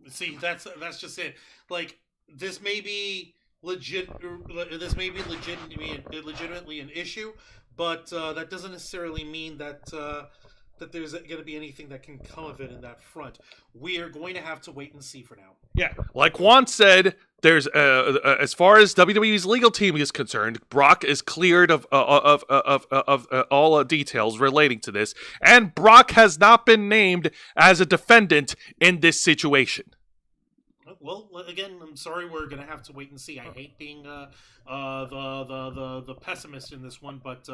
See, that's just it. Like, this may be legitimately an issue, but that doesn't necessarily mean that there's going to be anything that can come of it in that front. We are going to have to wait and see for now. Yeah, like Juan said, there's as far as WWE's legal team is concerned, Brock is cleared of all details relating to this, and Brock has not been named as a defendant in this situation. Well, again, I'm sorry. We're gonna have to wait and see. I hate being the pessimist in this one, but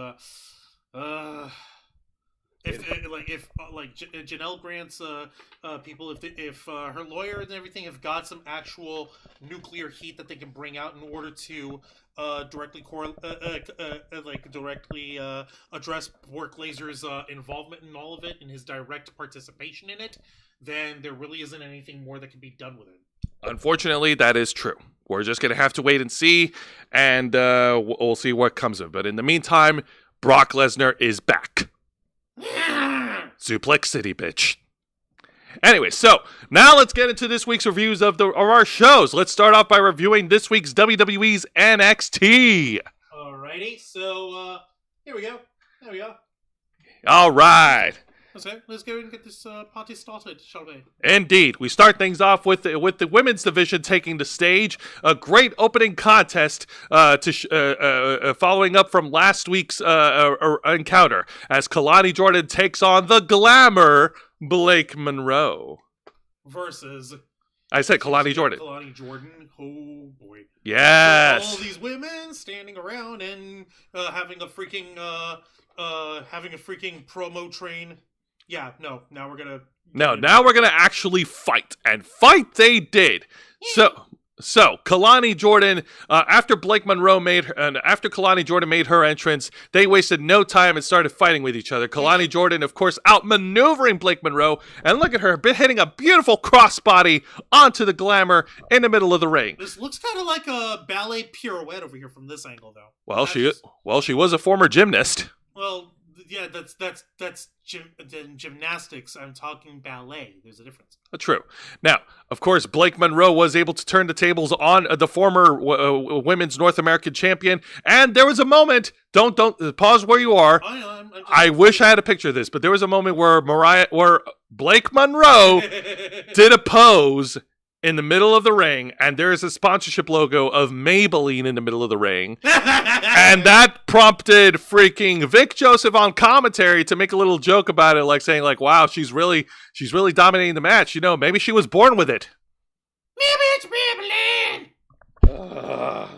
if Janelle Grant's people, if her lawyer and everything have got some actual nuclear heat that they can bring out in order to directly address Brock Lesnar's involvement in all of it and his direct participation in it, then there really isn't anything more that can be done with it. Unfortunately, that is true. We're just going to have to wait and see, and we'll see what comes of it. But in the meantime, Brock Lesnar is back. Suplex City, bitch. Anyway, so now let's get into this week's reviews of our shows. Let's start off by reviewing this week's WWE's NXT. Alrighty, so here we go. There we go. All right. Okay, let's go and get this party started, shall we? Indeed. We start things off with the women's division taking the stage. A great opening contest following up from last week's encounter as Kalani Jordan takes on the Glamour Blake Monroe. Versus... I said Kalani Jordan. Kalani Jordan. Oh, boy. Yes. All these women standing around and having a freaking promo train. Yeah, no, now we're gonna... No, now we're gonna actually fight. And fight they did. So Kalani Jordan, after Kalani Jordan made her entrance, they wasted no time and started fighting with each other. Kalani Jordan, of course, outmaneuvering Blake Monroe. And look at her, hitting a beautiful crossbody onto the Glamour in the middle of the ring. This looks kind of like a ballet pirouette over here from this angle, though. Well, she was a former gymnast. Well, yeah, that's gymnastics. I'm talking ballet. There's a difference. True. Now, of course, Blake Monroe was able to turn the tables on the former women's North American champion, and there was a moment. Don't pause where you are. I wish I had a picture of this, but there was a moment where Blake Monroe did a pose in the middle of the ring, and there is a sponsorship logo of Maybelline in the middle of the ring. And that prompted freaking Vic Joseph on commentary to make a little joke about it, like saying, like, wow, she's really dominating the match. You know, maybe she was born with it.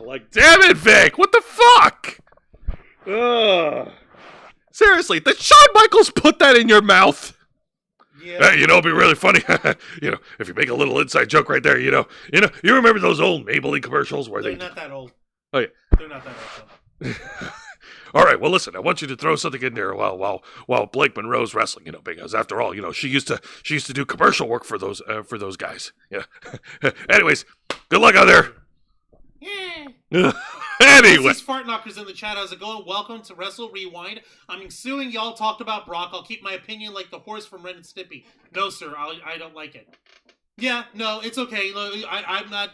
Like, damn it, Vic! What the fuck? Seriously, did Shawn Michaels put that in your mouth? Yeah. Hey, it'd be really funny, if you make a little inside joke right there, you remember those old Maybelline commercials where They're not that old. Oh, yeah. They're not that old, though. All right, well, listen, I want you to throw something in there while Blake Monroe's wrestling, because after all, she used to do commercial work for those guys. Yeah. Anyways, good luck out there. Yeah. Anyway. This is Fart Knockers in the chat. How's it going? Welcome to Wrestle Rewind. I'm assuming y'all talked about Brock. I'll keep my opinion like the horse from Ren and Stimpy. No, sir, I don't like it. Yeah, no, it's okay. I'm not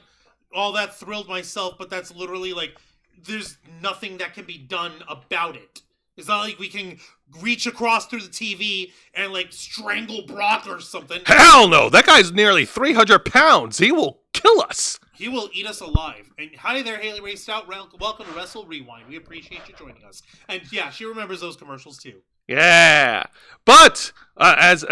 all that thrilled myself, but that's literally like, there's nothing that can be done about it. It's not like we can reach across through the TV and like strangle Brock or something. Hell no! That guy's nearly 300 pounds. He will kill us. He will eat us alive. And hi there, Haley Ray Stout. Welcome to Wrestle Rewind. We appreciate you joining us. And yeah, she remembers those commercials too. Yeah, but as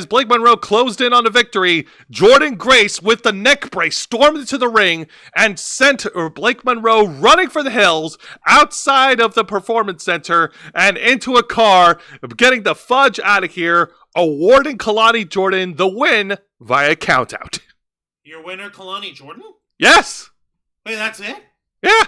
Blake Monroe closed in on the victory, Jordynne Grace with the neck brace stormed into the ring and sent Blake Monroe running for the hills outside of the performance center and into a car, getting the fudge out of here, awarding Kalani Jordan the win via countout. Your winner, Kalani Jordan? Yes. Wait, that's it? Yeah.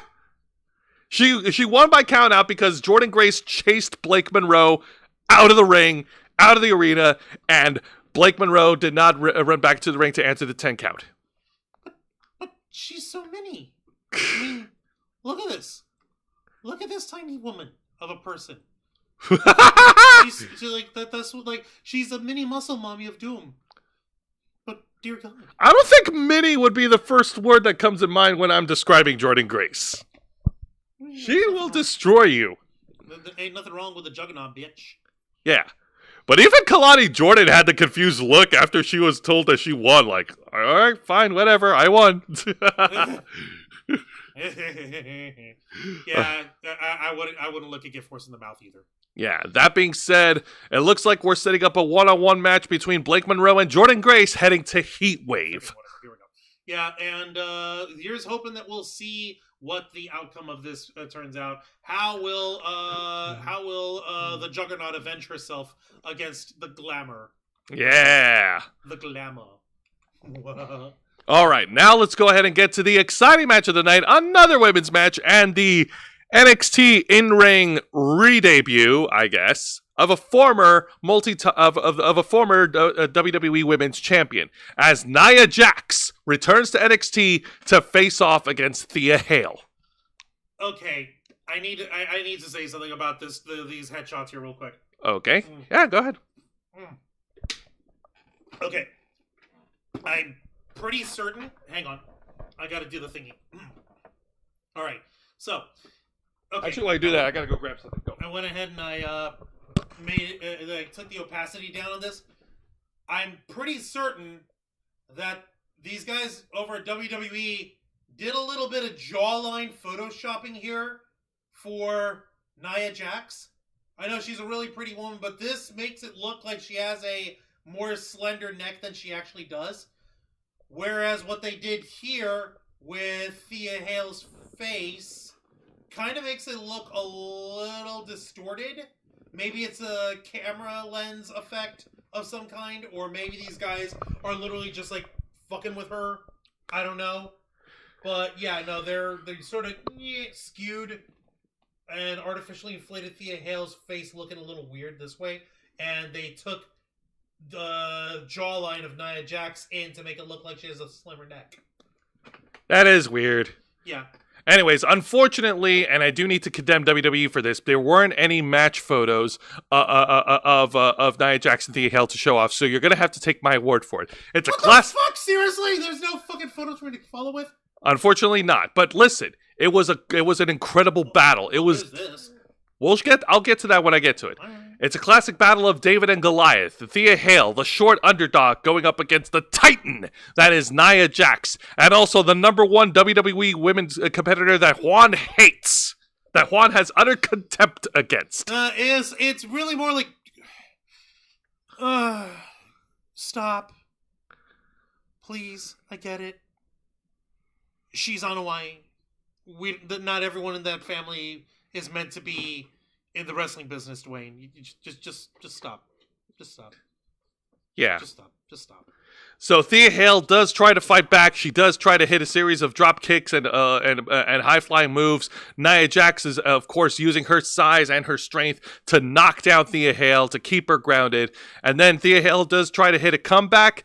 She won by countout because Jordynne Grace chased Blake Monroe out of the ring, out of the arena, and Blake Monroe did not run back to the ring to answer the 10 count. But she's so mini. I mean, look at this. Look at this tiny woman of a person. She's a mini muscle mommy of doom. But dear God, I don't think mini would be the first word that comes in mind when I'm describing Jordynne Grace. She will destroy you. There ain't nothing wrong with the juggernaut, bitch. Yeah. But even Kalani Jordan had the confused look after she was told that she won. Like, all right, fine, whatever, I won. Yeah, I wouldn't look a gift horse in the mouth either. Yeah, that being said, it looks like we're setting up a one-on-one match between Blake Monroe and Jordynne Grace heading to Heat Wave. Here we go. Yeah, and here's hoping that we'll see what the outcome of this turns out. How will the Juggernaut avenge herself against the Glamour? Yeah. The Glamour. All right, now let's go ahead and get to the exciting match of the night, another women's match, and the NXT in-ring re-debut, I guess, of a former WWE Women's Champion, as Nia Jax returns to NXT to face off against Thea Hale. Okay, I need to say something about these headshots here real quick. Okay, yeah, go ahead. Okay, I'm pretty certain. Hang on, I got to do the thingy. All right, so. Okay. Actually, while I do that, I gotta go grab something. Go. I went ahead and I took the opacity down on this. I'm pretty certain that these guys over at WWE did a little bit of jawline photoshopping here for Nia Jax. I know she's a really pretty woman, but this makes it look like she has a more slender neck than she actually does. Whereas what they did here with Thea Hale's face kind of makes it look a little distorted. Maybe it's a camera lens effect of some kind, or maybe these guys are literally just like fucking with her. I don't know. But yeah, no, they're sort of skewed and artificially inflated Thea Hale's face looking a little weird this way, and they took the jawline of Nia Jax in to make it look like she has a slimmer neck. That is weird. Yeah. Anyways, unfortunately, and I do need to condemn WWE for this, there weren't any match photos of Nia Jax and Thea Hale to show off, so you're gonna have to take my word for it. It's what a class. The fuck? Seriously? There's no fucking photos for me to follow with? Unfortunately, not. But listen, it was an incredible battle. It was. What is this? I'll get to that when I get to it. It's a classic battle of David and Goliath. Thea Hale, the short underdog, going up against the Titan that is Nia Jax, and also the #1 WWE women's competitor that Juan hates, that Juan has utter contempt against. It's really more like, stop, Please, I get it. She's on Hawaii. Not everyone in that family is meant to be in the wrestling business, Dwayne. You just stop. Just stop. Yeah. Just stop. So Thea Hale does try to fight back. She does try to hit a series of drop kicks and high flying moves. Nia Jax is, of course, using her size and her strength to knock down Thea Hale to keep her grounded. And then Thea Hale does try to hit a comeback.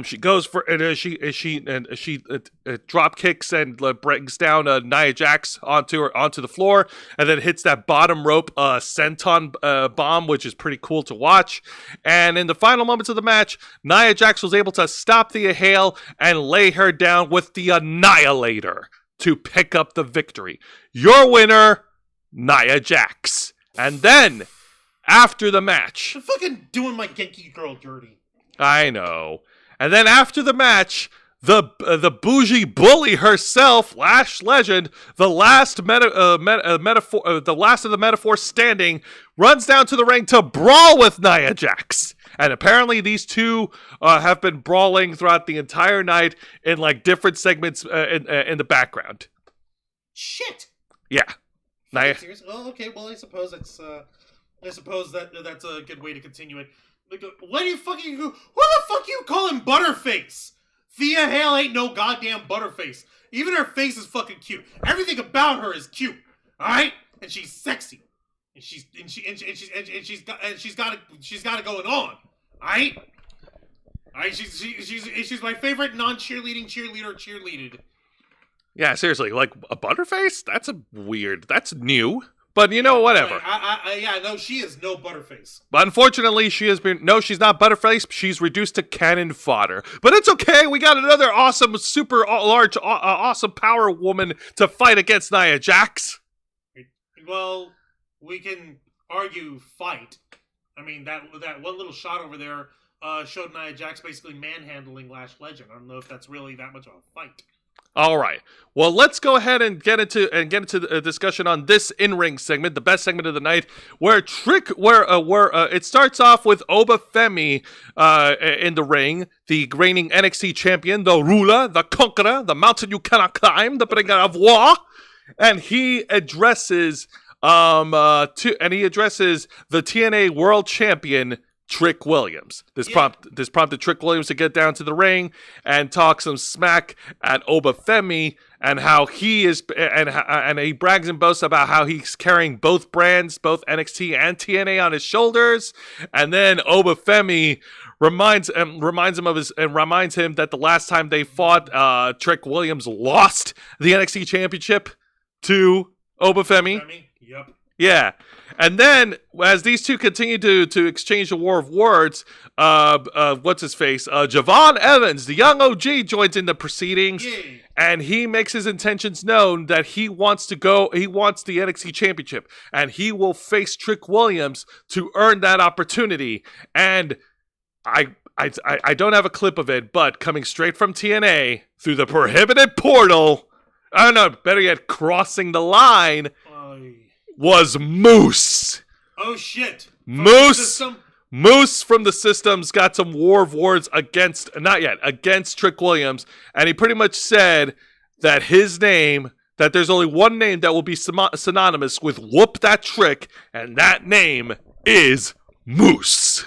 She goes for she drop kicks and brings down Nia Jax onto the floor, and then hits that bottom rope senton bomb, which is pretty cool to watch. And in the final moments of the match, Nia Jax was able to stop Thea Hale and lay her down with the Annihilator to pick up the victory. Your winner, Nia Jax. And then, after the match... I'm fucking doing my Genki girl dirty. I know. And then after the match, the bougie bully herself, Lash Legend, the last of the metaphor standing, runs down to the ring to brawl with Nia Jax. And apparently these two have been brawling throughout the entire night in like different segments in the background. Shit. Yeah. Nia. Serious? Oh, okay. Well, I suppose that's a good way to continue it. Like, what do you fucking? Who the fuck you calling Butterface? Thea Hale ain't no goddamn Butterface. Even her face is fucking cute. Everything about her is cute. All right, and she's sexy. And she's got it going on. Alright? Alright, she's my favorite cheerleader. Yeah, seriously, like a Butterface? That's new. But you know, whatever. No, she is no Butterface. But unfortunately, she's not Butterface. She's reduced to cannon fodder. But it's okay. We got another awesome, super large, awesome power woman to fight against Nia Jax. Well, we can argue fight. I mean, that one little shot over there showed Nia Jax basically manhandling Lash Legend. I don't know if that's really that much of a fight. All right. Well, let's go ahead and get into a discussion on this in-ring segment, the best segment of the night, where it starts off with Obafemi in the ring, the reigning NXT champion, the ruler, the conqueror, the mountain you cannot climb, the bringer of war, and he addresses the TNA World Champion Trick Williams. This prompted Trick Williams to get down to the ring and talk some smack at Obafemi and how he is and he brags and boasts about how he's carrying both brands, both NXT and TNA, on his shoulders. And then Obafemi reminds him that the last time they fought, Trick Williams lost the NXT championship to Obafemi. Yep. Yeah. And then, as these two continue to exchange a war of words, what's-his-face? Javon Evans, the young OG, joins in the proceedings, and he makes his intentions known that he wants the NXT championship, and he will face Trick Williams to earn that opportunity. And I don't have a clip of it, but coming straight from TNA, through the prohibited portal, better yet, crossing the line, was Moose. Oh shit! Moose from the System's got some war of words against Trick Williams, and he pretty much said that that there's only one name that will be synonymous with whoop that trick, and that name is Moose.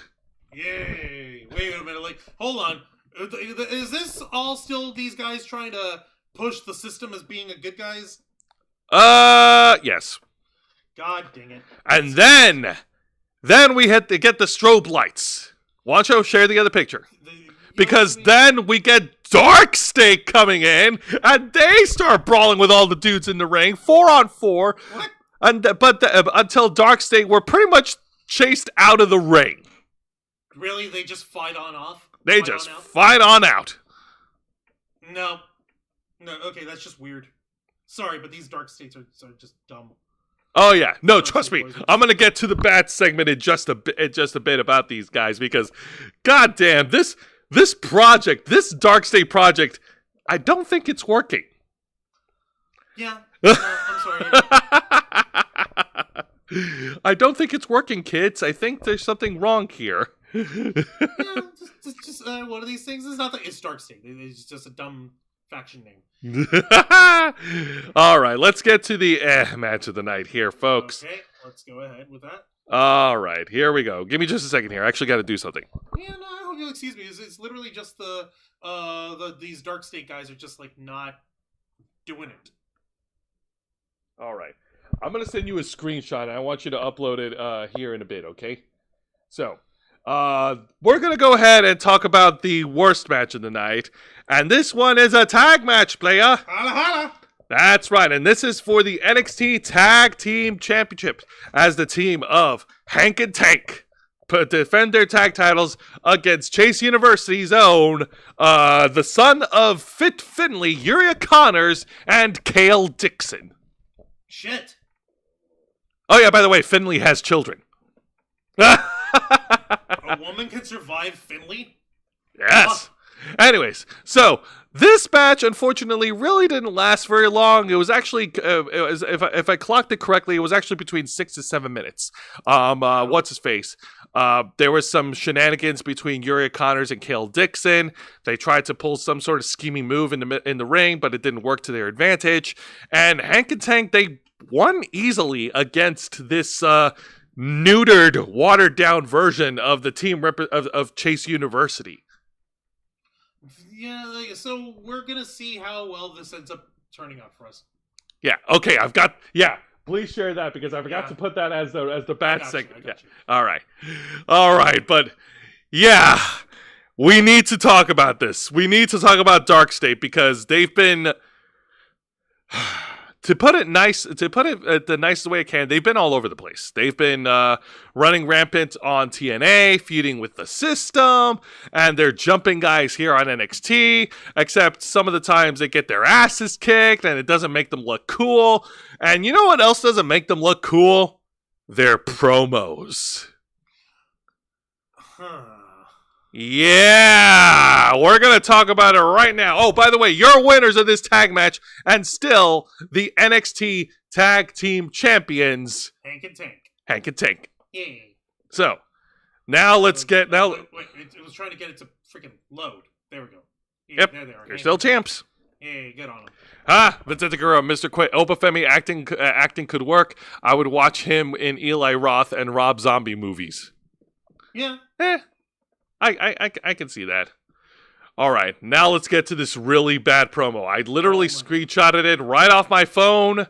Yay! Wait a minute, hold on. Is this all still these guys trying to push the System as being a good guys? Yes. God dang it. And then we had to get the strobe lights. Wancho, share the other picture. Because then we get Dark State coming in, and they start brawling with all the dudes in the ring, 4-on-4. What? Until Dark State were pretty much chased out of the ring. Really? They just fight on off? They just fight on out. No, okay, that's just weird. Sorry, but these Dark States are just dumb. Oh yeah, no, trust me. I'm gonna get to the bad segment in just a bit about these guys, because, goddamn, this project, this Dark State project, I don't think it's working. Yeah, I'm sorry. I don't think it's working, kids. I think there's something wrong here. Yeah, just one of these things. It's not that it's Dark State. It's just a dumb faction name. All right, let's get to the match of the night here, folks. Okay, let's go ahead with that. All right, here we go. Give me just a second here. I actually got to do something. Yeah, no, I hope you'll excuse me. It's literally just these Dark State guys are just like not doing it. All right, I'm gonna send you a screenshot, and I want you to upload it here in a bit, okay? So, we're gonna go ahead and talk about the worst match of the night, and this one is a tag match, player. Holla holla! That's right, and this is for the NXT Tag Team Championship as the team of Hank and Tank defend their tag titles against Chase University's own, the son of Fit Finley, Uriah Connors, and Cale Dixon. Shit. Oh yeah, by the way, Finley has children. A woman can survive Finley? Yes. Anyways, so this match, unfortunately, really didn't last very long. It was actually, if I clocked it correctly, it was actually between 6 to 7 minutes. What's his face? There was some shenanigans between Uriah Connors and Cale Dixon. They tried to pull some sort of scheming move in the ring, but it didn't work to their advantage. And Hank and Tank, they won easily against this neutered, watered-down version of the team of Chase University. Yeah, so we're gonna see how well this ends up turning out for us. Yeah. Okay. Please share that because I forgot to put that as the bad segment. Yeah. All right. But yeah, we need to talk about this. We need to talk about Dark State because they've been, to put it the nicest way I can, they've been all over the place. They've been running rampant on TNA, feuding with the system, and they're jumping guys here on NXT, except some of the times they get their asses kicked, and it doesn't make them look cool. And you know what else doesn't make them look cool? Their promos. Yeah, we're going to talk about it right now. Oh, by the way, you're winners of this tag match and still the NXT Tag Team Champions. Hank and Tank. Yeah. So, now let's get... Now. Wait, it was trying to get it to freaking load. There we go. Yeah, yep, there they are. You're still champs. Hey, get on them. Vincent Guerrero, Mr. Obafemi acting could work. I would watch him in Eli Roth and Rob Zombie movies. Yeah. I can see that. All right, now let's get to this really bad promo. I literally screenshotted it right off my phone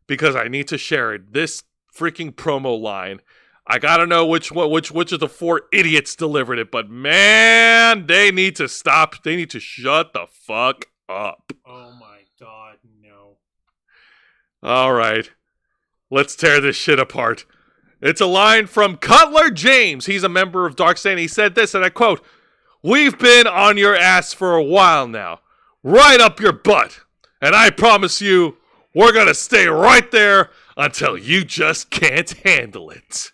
because I need to share it. This freaking promo line. I gotta know which of the four idiots delivered it, but man, they need to stop. They need to shut the fuck up. Oh my god, no. All right, let's tear this shit apart. It's a line from Cutler James. He's a member of Dark State. He said this, and I quote, "We've been on your ass for a while now. Right up your butt. And I promise you, we're going to stay right there until you just can't handle it."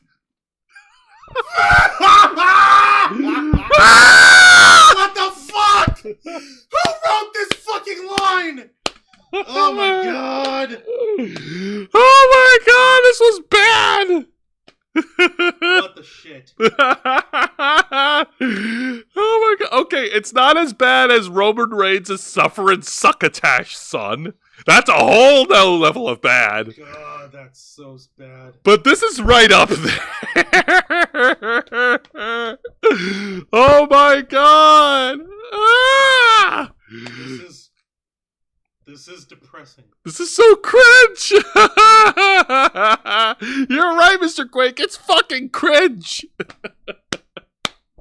What the fuck? Who wrote this fucking line? Oh my god. Oh my god, this was bad. What the shit? Oh my god. Okay, it's not as bad as Roman Reigns' suffering succotash son. That's a whole no level of bad. God, that's so bad. But this is right up there. Oh my god. Ah! This is depressing. This is so cringe. You're right, Mr. Quake. It's fucking cringe.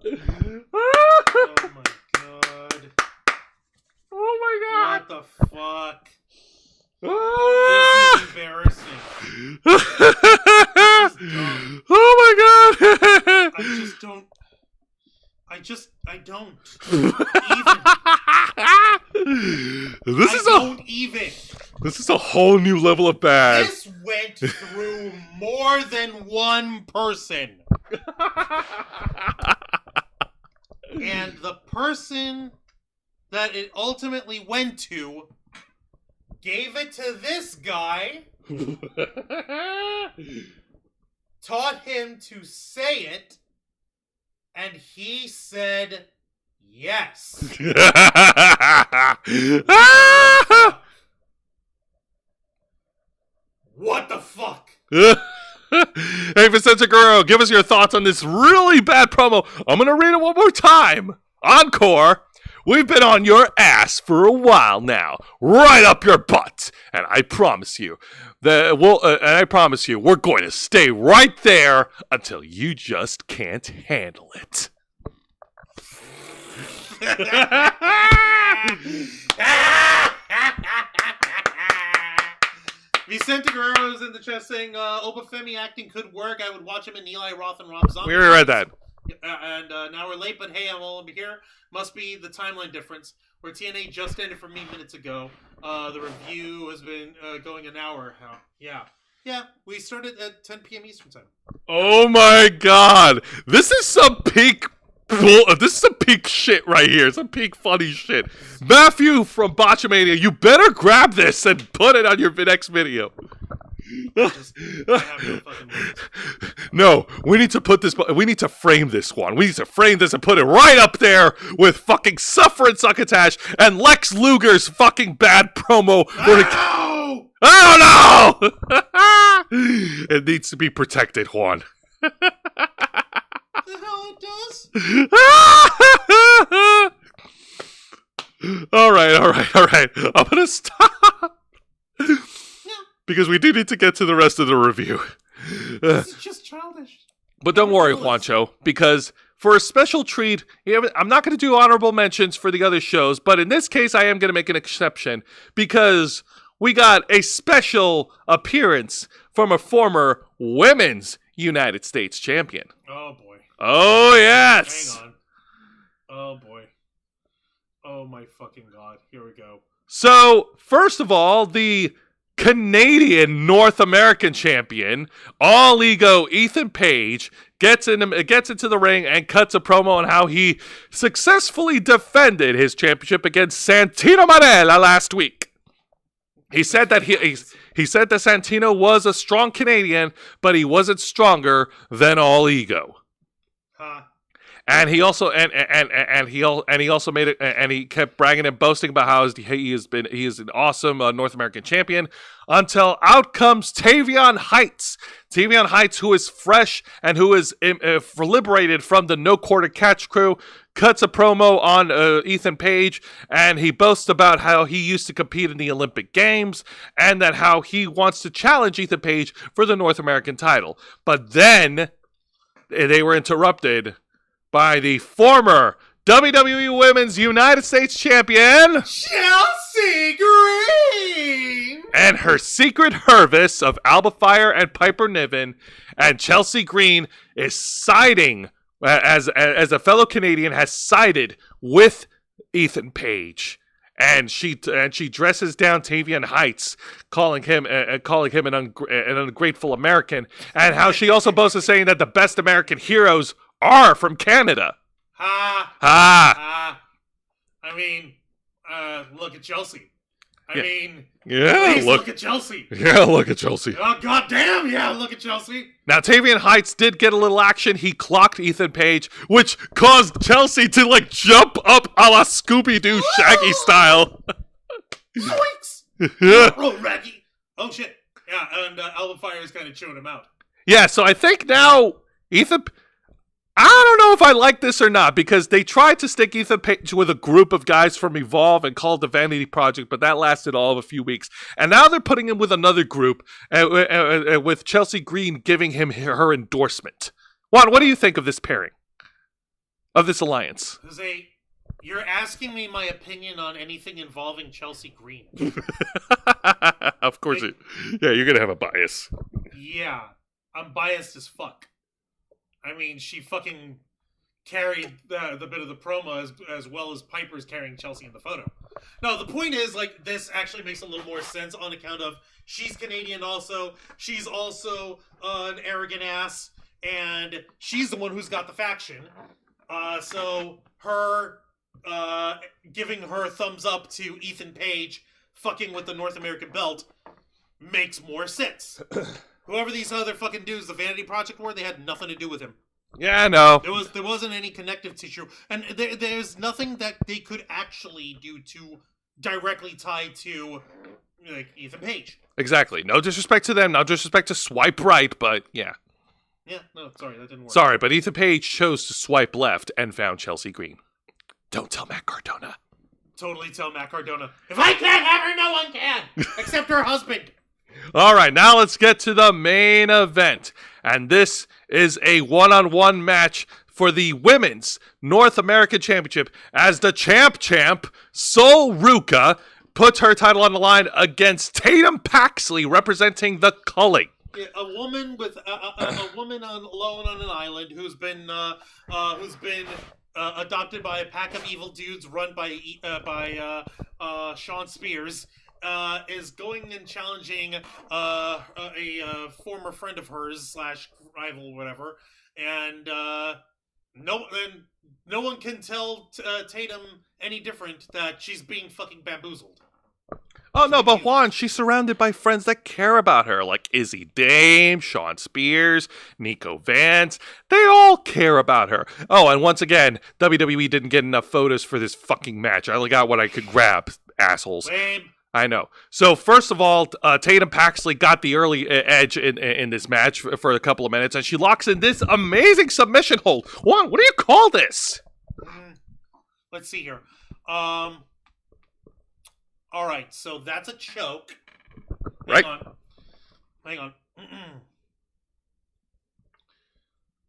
Oh my god. Oh my god. What the fuck? This is embarrassing. Oh my god. I don't. This is a whole new level of bad. This went through more than one person. And the person that it ultimately went to gave it to this guy, taught him to say it, And he said yes. What the fuck? Hey, Vicente Guerrero, give us your thoughts on this really bad promo. I'm going to read it one more time. Encore. We've been on your ass for a while now, right up your butt, and I promise you, we're going to stay right there until you just can't handle it. Vicente Guerrero is in the chat saying Obafemi acting could work. I would watch him in Eli Roth and Rob Zombie. We already read that. And now we're late, but hey, I'm all over here. Must be the timeline difference, where TNA just ended for me minutes ago. The review has been going an hour. Yeah, we started at 10 p.m. Eastern time. Oh my god. This is some peak shit right here. Some peak funny shit. Matthew from Botchamania, you better grab this and put it on your next video. I have no fucking words. No, we need to frame this one. We need to frame this and put it right up there with fucking Suffer and Succotash and Lex Luger's fucking bad promo. Oh! Oh no! It needs to be protected, Juan. The hell it does? All right. I'm gonna stop. Because we do need to get to the rest of the review. This is just childish. But don't worry, Juancho, because for a special treat, I'm not going to do honorable mentions for the other shows, but in this case, I am going to make an exception because we got a special appearance from a former Women's United States champion. Oh, boy. Oh, yes. Hang on. Oh, boy. Oh, my fucking God. Here we go. So, first of all, the Canadian North American champion, All Ego Ethan Page, gets into the ring and cuts a promo on how he successfully defended his championship against Santino Marella last week. He said that he said that Santino was a strong Canadian, but he wasn't stronger than All Ego. And he also he also made it, and he kept bragging and boasting about how he is an awesome North American champion until out comes Tavion Heights. Tavion Heights, who is fresh and who is liberated from the No Quarter Catch crew, cuts a promo on Ethan Page, and he boasts about how he used to compete in the Olympic Games and that how he wants to challenge Ethan Page for the North American title. But then they were interrupted by the former WWE Women's United States Champion, Chelsea Green! And her secret Hervis of Alba Fire and Piper Niven. And Chelsea Green is siding, as a fellow Canadian, has sided with Ethan Page. And she dresses down Tavion Heights, calling him an ungrateful American, and how she also boasts of saying that the best American heroes are from Canada. I mean, look at Chelsea. Look at Chelsea. Yeah, look at Chelsea. Oh, goddamn, yeah, look at Chelsea. Now, Tavion Heights did get a little action. He clocked Ethan Page, which caused Chelsea to, jump up a la Scooby-Doo Shaggy style. Zoinks! Oh, Raggy. Oh, shit. Yeah, and Alba Fire is kind of chewing him out. Yeah, so I think now Ethan... I don't know if I like this or not, because they tried to stick Ethan Page with a group of guys from Evolve and called the Vanity Project, but that lasted all of a few weeks. And now they're putting him with another group, with Chelsea Green giving him her endorsement. Juan, what do you think of this pairing? Of this alliance? Jose, you're asking me my opinion on anything involving Chelsea Green. Of course. You're going to have a bias. Yeah, I'm biased as fuck. I mean, she fucking carried the bit of the promo as well as Piper's carrying Chelsea in the photo. No, the point is, this actually makes a little more sense on account of she's Canadian also. She's also an arrogant ass, and she's the one who's got the faction. So her giving her thumbs up to Ethan Page fucking with the North American belt makes more sense. Whoever these other fucking dudes, the Vanity Project were, they had nothing to do with him. Yeah, no. There wasn't any connective tissue, and there's nothing that they could actually do to directly tie to like Ethan Page. Exactly. No disrespect to them, no disrespect to Swipe Right, but yeah. Yeah, no, sorry, that didn't work. Sorry, but Ethan Page chose to swipe left and found Chelsea Green. Don't tell Matt Cardona. Totally tell Matt Cardona. If I can't have her, no one can, except her husband. All right, now let's get to the main event. And this is a one-on-one match for the Women's North American Championship as the champ, Sol Ruka, puts her title on the line against Tatum Paxley, representing the Culling. Yeah, a woman with a woman alone on an island who's been adopted by a pack of evil dudes run by Sean Spears. Is going and challenging a former friend of hers / rival, whatever, and no one can tell Tatum any different that she's being fucking bamboozled. Oh no, but Juan, she's surrounded by friends that care about her, like Izzy Dame, Sean Spears, Nico Vance. They all care about her. Oh, and once again, WWE didn't get enough photos for this fucking match. I only got what I could grab, assholes. Lame. I know. So first of all, Tatum Paxley got the early edge in this match for a couple of minutes, and she locks in this amazing submission hold. Juan, what do you call this? Let's see here. All right, so that's a choke. Hang on.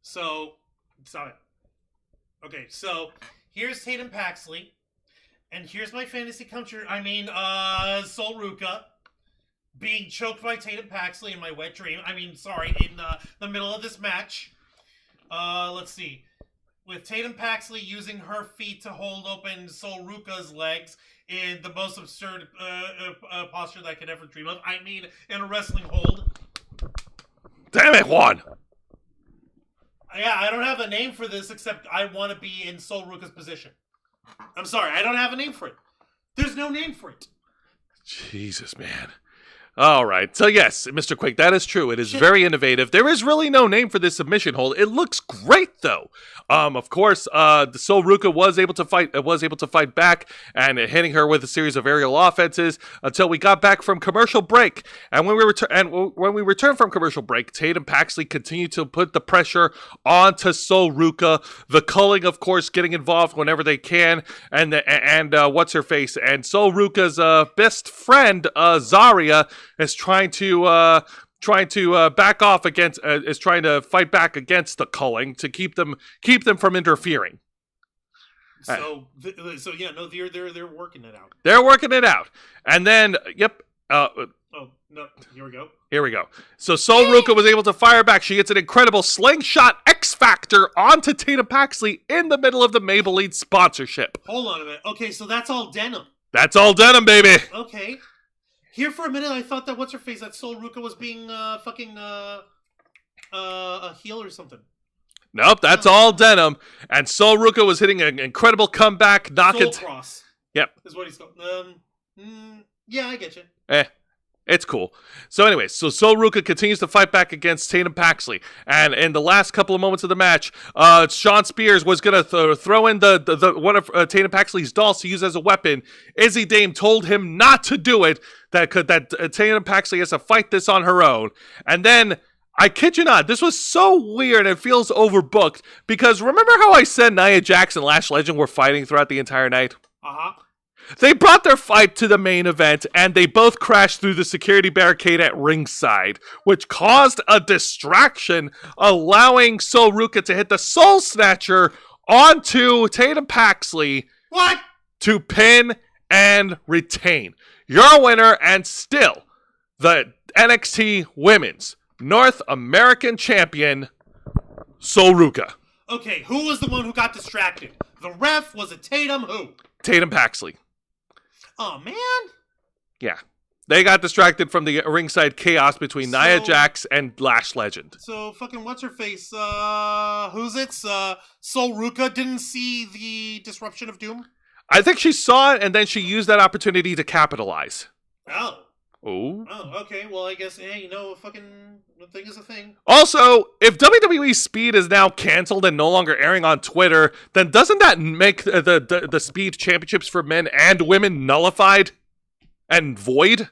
So, stop it. Okay, so here's Tatum Paxley. And here's my fantasy counter. Sol Ruka being choked by Tatum Paxley in my wet dream. In the middle of this match. Let's see. With Tatum Paxley using her feet to hold open Sol Ruka's legs in the most absurd posture that I could ever dream of. In a wrestling hold. Damn it, Juan! Yeah, I don't have a name for this except I want to be in Sol Ruka's position. I'm sorry, I don't have a name for it. There's no name for it. Jesus, man. All right. So, yes, Mr. Quake, that is true. It is very innovative. There is really no name for this submission hold. It looks great, though. Of course, the Sol Ruka was able to fight back and hitting her with a series of aerial offenses until we got back from commercial break. And when we returned from commercial break, Tatum Paxley continued to put the pressure onto Sol Ruka. The Culling, of course, getting involved whenever they can, and what's her face, and Sol Ruka's best friend Zarya is trying to back off against is trying to fight back against the Culling to keep them from interfering. They're working it out. They're working it out, and then Here we go. So Sol Ruka was able to fire back. She gets an incredible slingshot X Factor onto Tatum Paxley in the middle of the Maybelline sponsorship. Hold on a minute. Okay, so that's all denim. That's all denim, baby. Okay. Here for a minute, I thought that that Sol Ruka was being a heel or something. Nope, that's all denim. And Sol Ruka was hitting an incredible comeback, knocking. Soul Cross. Yep. Is what he's called. Yeah, I get you. It's cool. So anyways, Sol Ruka continues to fight back against Tatum Paxley. And in the last couple of moments of the match, Sean Spears was going to throw in the one of Tatum Paxley's dolls to use as a weapon. Izzy Dame told him not to do it, that Tatum Paxley has to fight this on her own. And then, I kid you not, this was so weird and feels overbooked, because remember how I said Nia Jax and Lash Legend were fighting throughout the entire night? Uh-huh. They brought their fight to the main event, and they both crashed through the security barricade at ringside, which caused a distraction, allowing Sol Ruka to hit the Soul Snatcher onto Tatum Paxley. What? To pin and retain. Your winner, and still the NXT Women's North American Champion, Sol Ruka. Okay, who was the one who got distracted? The ref? Was it Tatum? Who? Tatum Paxley. Oh, man. Yeah. They got distracted from the ringside chaos between Nia Jax and Lash Legend. So, fucking what's-her-face, who's it? Sol Ruka didn't see the disruption of doom? I think she saw it, and then she used that opportunity to capitalize. Oh. Oh. Oh, okay. Well, I guess, hey, a fucking thing is a thing. Also, if WWE Speed is now canceled and no longer airing on Twitter, then doesn't that make the Speed Championships for men and women nullified and void?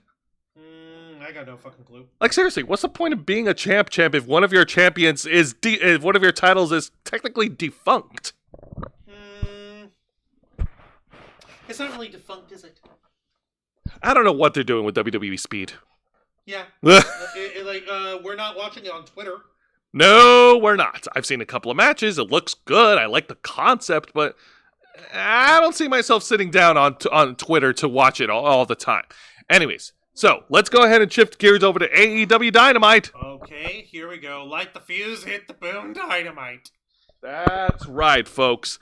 I got no fucking clue. Like, seriously, what's the point of being a champ if one of your champions is if one of your titles is technically defunct? It's not really defunct, is it? I don't know what they're doing with WWE Speed. Yeah. We're not watching it on Twitter. No, we're not. I've seen a couple of matches. It looks good. I like the concept, but I don't see myself sitting down on Twitter to watch it all the time. Anyways, so let's go ahead and shift gears over to AEW Dynamite. Okay, here we go. Light the fuse, hit the boom, Dynamite. That's right, folks.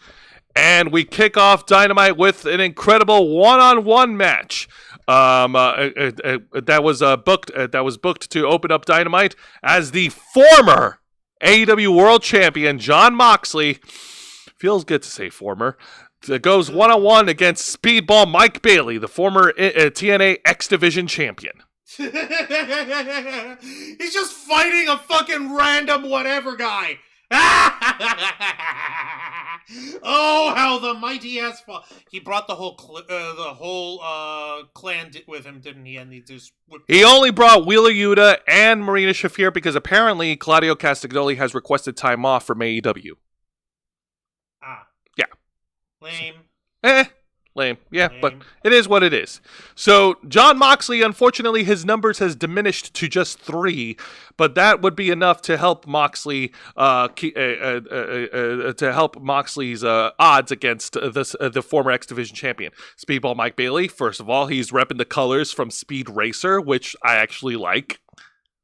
And we kick off Dynamite with an incredible one-on-one match. That was booked to open up Dynamite as the former AEW World Champion Jon Moxley, feels good to say former, goes one-on-one against Speedball Mike Bailey, the former TNA X Division champion. He's just fighting a fucking random whatever guy. Oh, how the mighty has fought. He brought the whole clan with him, didn't he? And he only brought Wheeler Yuta and Marina Shafir because apparently Claudio Castagnoli has requested time off from AEW. Yeah. Lame. Lame. Yeah, Lame. But it is what it is. So, Jon Moxley, unfortunately, his numbers has diminished to just 3, but that would be enough to help Moxley to help Moxley's odds against the former X Division champion, Speedball Mike Bailey. First of all, he's repping the colors from Speed Racer, which I actually like.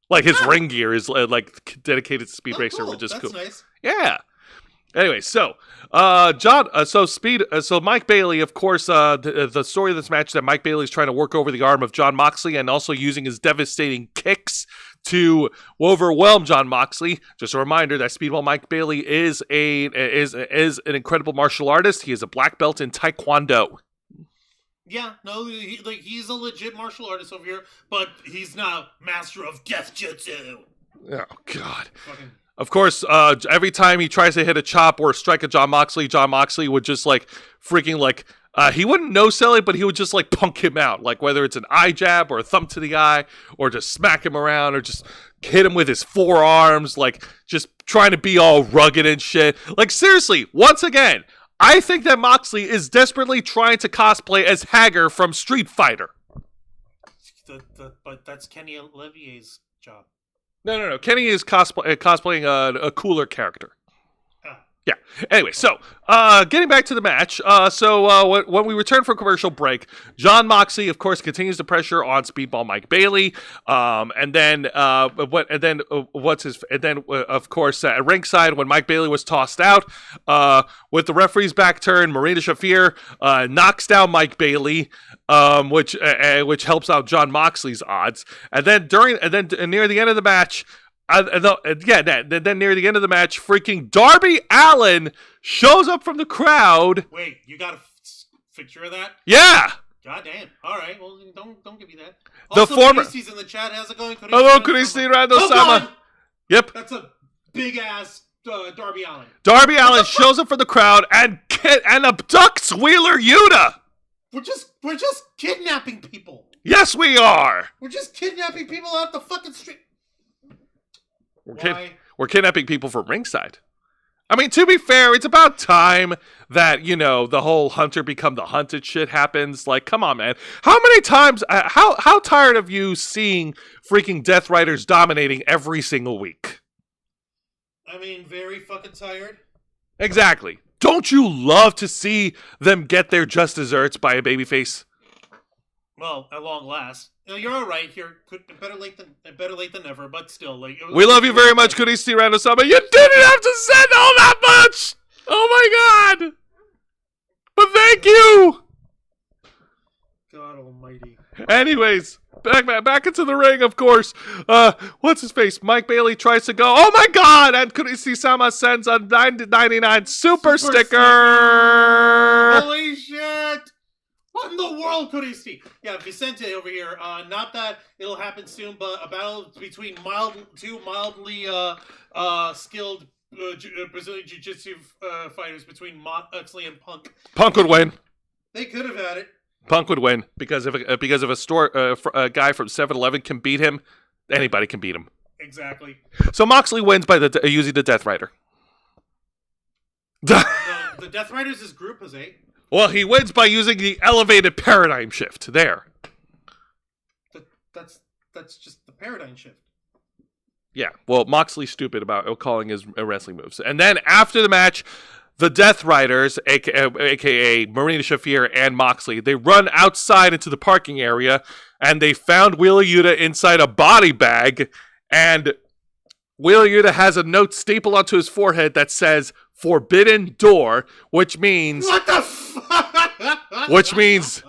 Like his ring gear is dedicated to Speed Racer, cool. which is That's cool. Nice. Yeah. Anyway, so Mike Bailey, of course, the story of this match that Mike Bailey is trying to work over the arm of Jon Moxley and also using his devastating kicks to overwhelm Jon Moxley. Just a reminder that Speedball Mike Bailey is an incredible martial artist. He is a black belt in Taekwondo. Yeah, no, he's a legit martial artist over here, but he's not master of death jutsu. Oh God. Fucking. Of course, every time he tries to hit a chop or strike at Jon Moxley would just he wouldn't no-sell it, but he would just punk him out. Like whether it's an eye jab or a thumb to the eye or just smack him around or just hit him with his forearms, just trying to be all rugged and shit. Seriously, once again, I think that Moxley is desperately trying to cosplay as Hager from Street Fighter. But that's Kenny Olivier's job. No. Kenny is cosplaying a cooler character. Yeah. Anyway, so getting back to the match. When we return from commercial break, Jon Moxley, of course, continues the pressure on Speedball Mike Bailey. Of course, at ringside, when Mike Bailey was tossed out, with the referee's back turned, Marina Shafir knocks down Mike Bailey, which helps out Jon Moxley's odds. And then near the end of the match. Then near the end of the match, freaking Darby Allin shows up from the crowd. Wait, you got a picture of that? Yeah. God damn. All right. Well, don't give me that. The Also, former. Christy's in the chat. How's it going? Hello, Christy Randall-Sama. Yep. That's a big ass Darby Allin. Darby Allin shows up from the crowd and abducts Wheeler Yuta. We're just kidnapping people. Yes, we are. We're just kidnapping people out the fucking street. We're kidnapping people from ringside. I mean, to be fair, it's about time that, the whole hunter become the hunted shit happens. Come on, man. How many times, how tired of you seeing freaking Death Riders dominating every single week? I mean, very fucking tired. Exactly. Don't you love to see them get their just desserts by a babyface? Well, at long last. You're all right here. Better late than never, but still. We love you very much, Kuristi Randall-sama. You didn't have to send all that much! Oh my God! But thank you! God almighty. Anyways, back into the ring, of course. What's his face? Mike Bailey tries to go. Oh my God! And Kuristi-sama sends a 9.99 super sticker! Holy shit! What in the world could he see? Yeah, Vicente over here. Not that it'll happen soon, but a battle between two mildly skilled Brazilian Jiu-Jitsu fighters between Moxley and Punk. Punk would win. They could have had it. Punk would win because if a guy from 7-Eleven can beat him, anybody can beat him. Exactly. So Moxley wins by using the Death Rider. The Death Riders is group, Jose. Well, he wins by using the elevated paradigm shift. There. That's just the paradigm shift. Yeah. Well, Moxley's stupid about calling his wrestling moves. And then after the match, the Death Riders, aka Marina Shafir and Moxley, they run outside into the parking area, and they found Wheeler Yuta inside a body bag, and Wheeler Yuta has a note stapled onto his forehead that says "Forbidden Door," which means what the fuck? Which means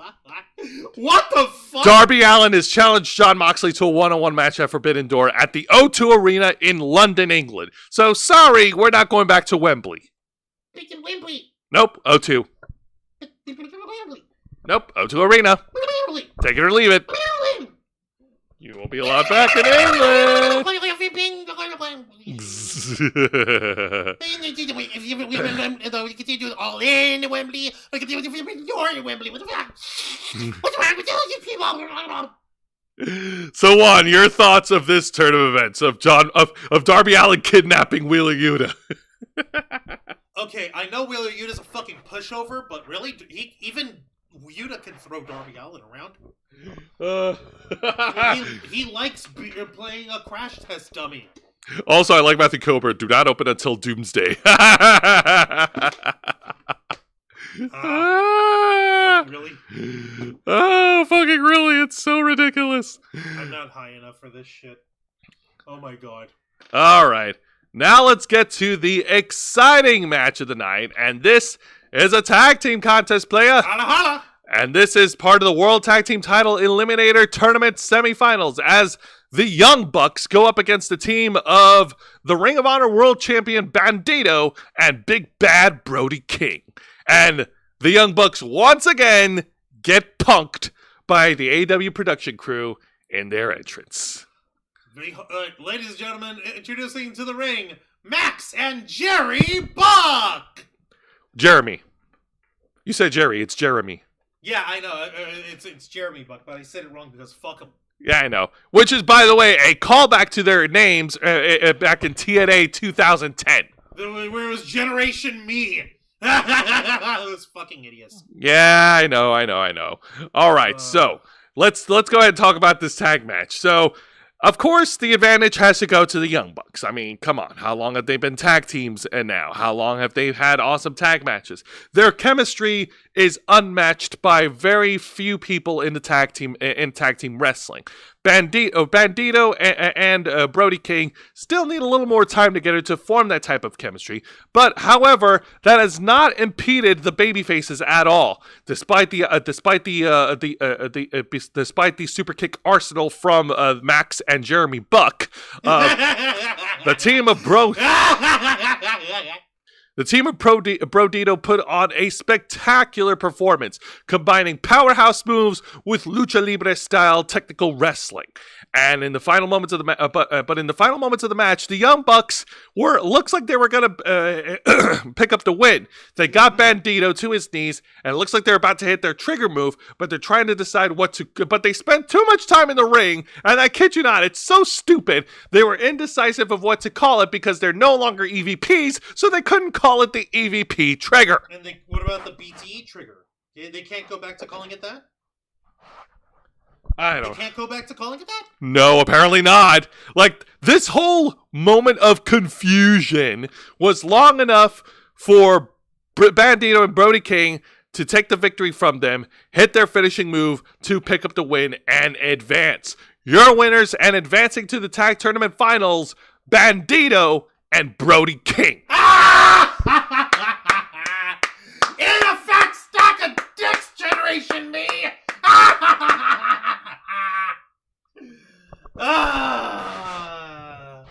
what the fuck? Darby Allin has challenged Jon Moxley to a one-on-one match at Forbidden Door at the O2 Arena in London, England. So sorry, we're not going back to Wembley. Wembley. Nope, O2. Nope, O2 Arena. Take it or leave it. You won't be allowed back in England. If you continue to do it all in Wembley, or continue to do it in Wembley. What the fuck? What's wrong with you people? So, Juan, your thoughts of this turn of events of Darby Allin kidnapping Wheeler Yuta? Okay, I know Wheeler Yuta's a fucking pushover, but really, even Yuta can throw Darby Allin around. He likes playing a crash test dummy. Also, I like Matthew Cobra. Do not open until Doomsday. Really? Oh, fucking really. It's so ridiculous. I'm not high enough for this shit. Oh my god. All right. Now let's get to the exciting match of the night. And this is a tag team contest, playa. Holla holla! And this is part of the World Tag Team Title Eliminator Tournament semifinals as the Young Bucks go up against the team of the Ring of Honor World Champion Bandito and Big Bad Brody King. And the Young Bucks once again get punked by the AEW production crew in their entrance. Ladies and gentlemen, introducing to the ring, Max and Jerry Buck! Jeremy. You said Jerry, it's Jeremy. Yeah, I know. It's Jeremy Buck, but I said it wrong because fuck him. Yeah, I know. Which is, by the way, a callback to their names back in TNA 2010. Where it was Generation Me. Those fucking idiots. Yeah, I know. All right, so let's go ahead and talk about this tag match. So, of course, the advantage has to go to the Young Bucks. I mean, come on. How long have they been tag teams now? How long have they had awesome tag matches? Their chemistry is unmatched by very few people in the tag team wrestling. Bandito and Brody King still need a little more time together to form that type of chemistry. But, however, that has not impeded the babyfaces at all. Despite the super kick arsenal from Max and Jeremy Buck, the team of Brodito put on a spectacular performance, combining powerhouse moves with lucha libre style technical wrestling. And in the final moments of the match, the Young Bucks looks like they were gonna pick up the win. They got Bandito to his knees, and it looks like they're about to hit their trigger move, but they're trying to decide what to. But they spent too much time in the ring, and I kid you not, it's so stupid. They were indecisive of what to call it because they're no longer EVPs, so they couldn't call it the EVP trigger. And what about the BTE trigger? They can't go back to calling it that? They can't go back to calling it that? No, apparently not. Like, this whole moment of confusion was long enough for Bandito and Brody King to take the victory from them, hit their finishing move to pick up the win and advance. Your winners and advancing to the tag tournament finals, Bandito and Brody King. In a fat stack of dicks, Generation Me!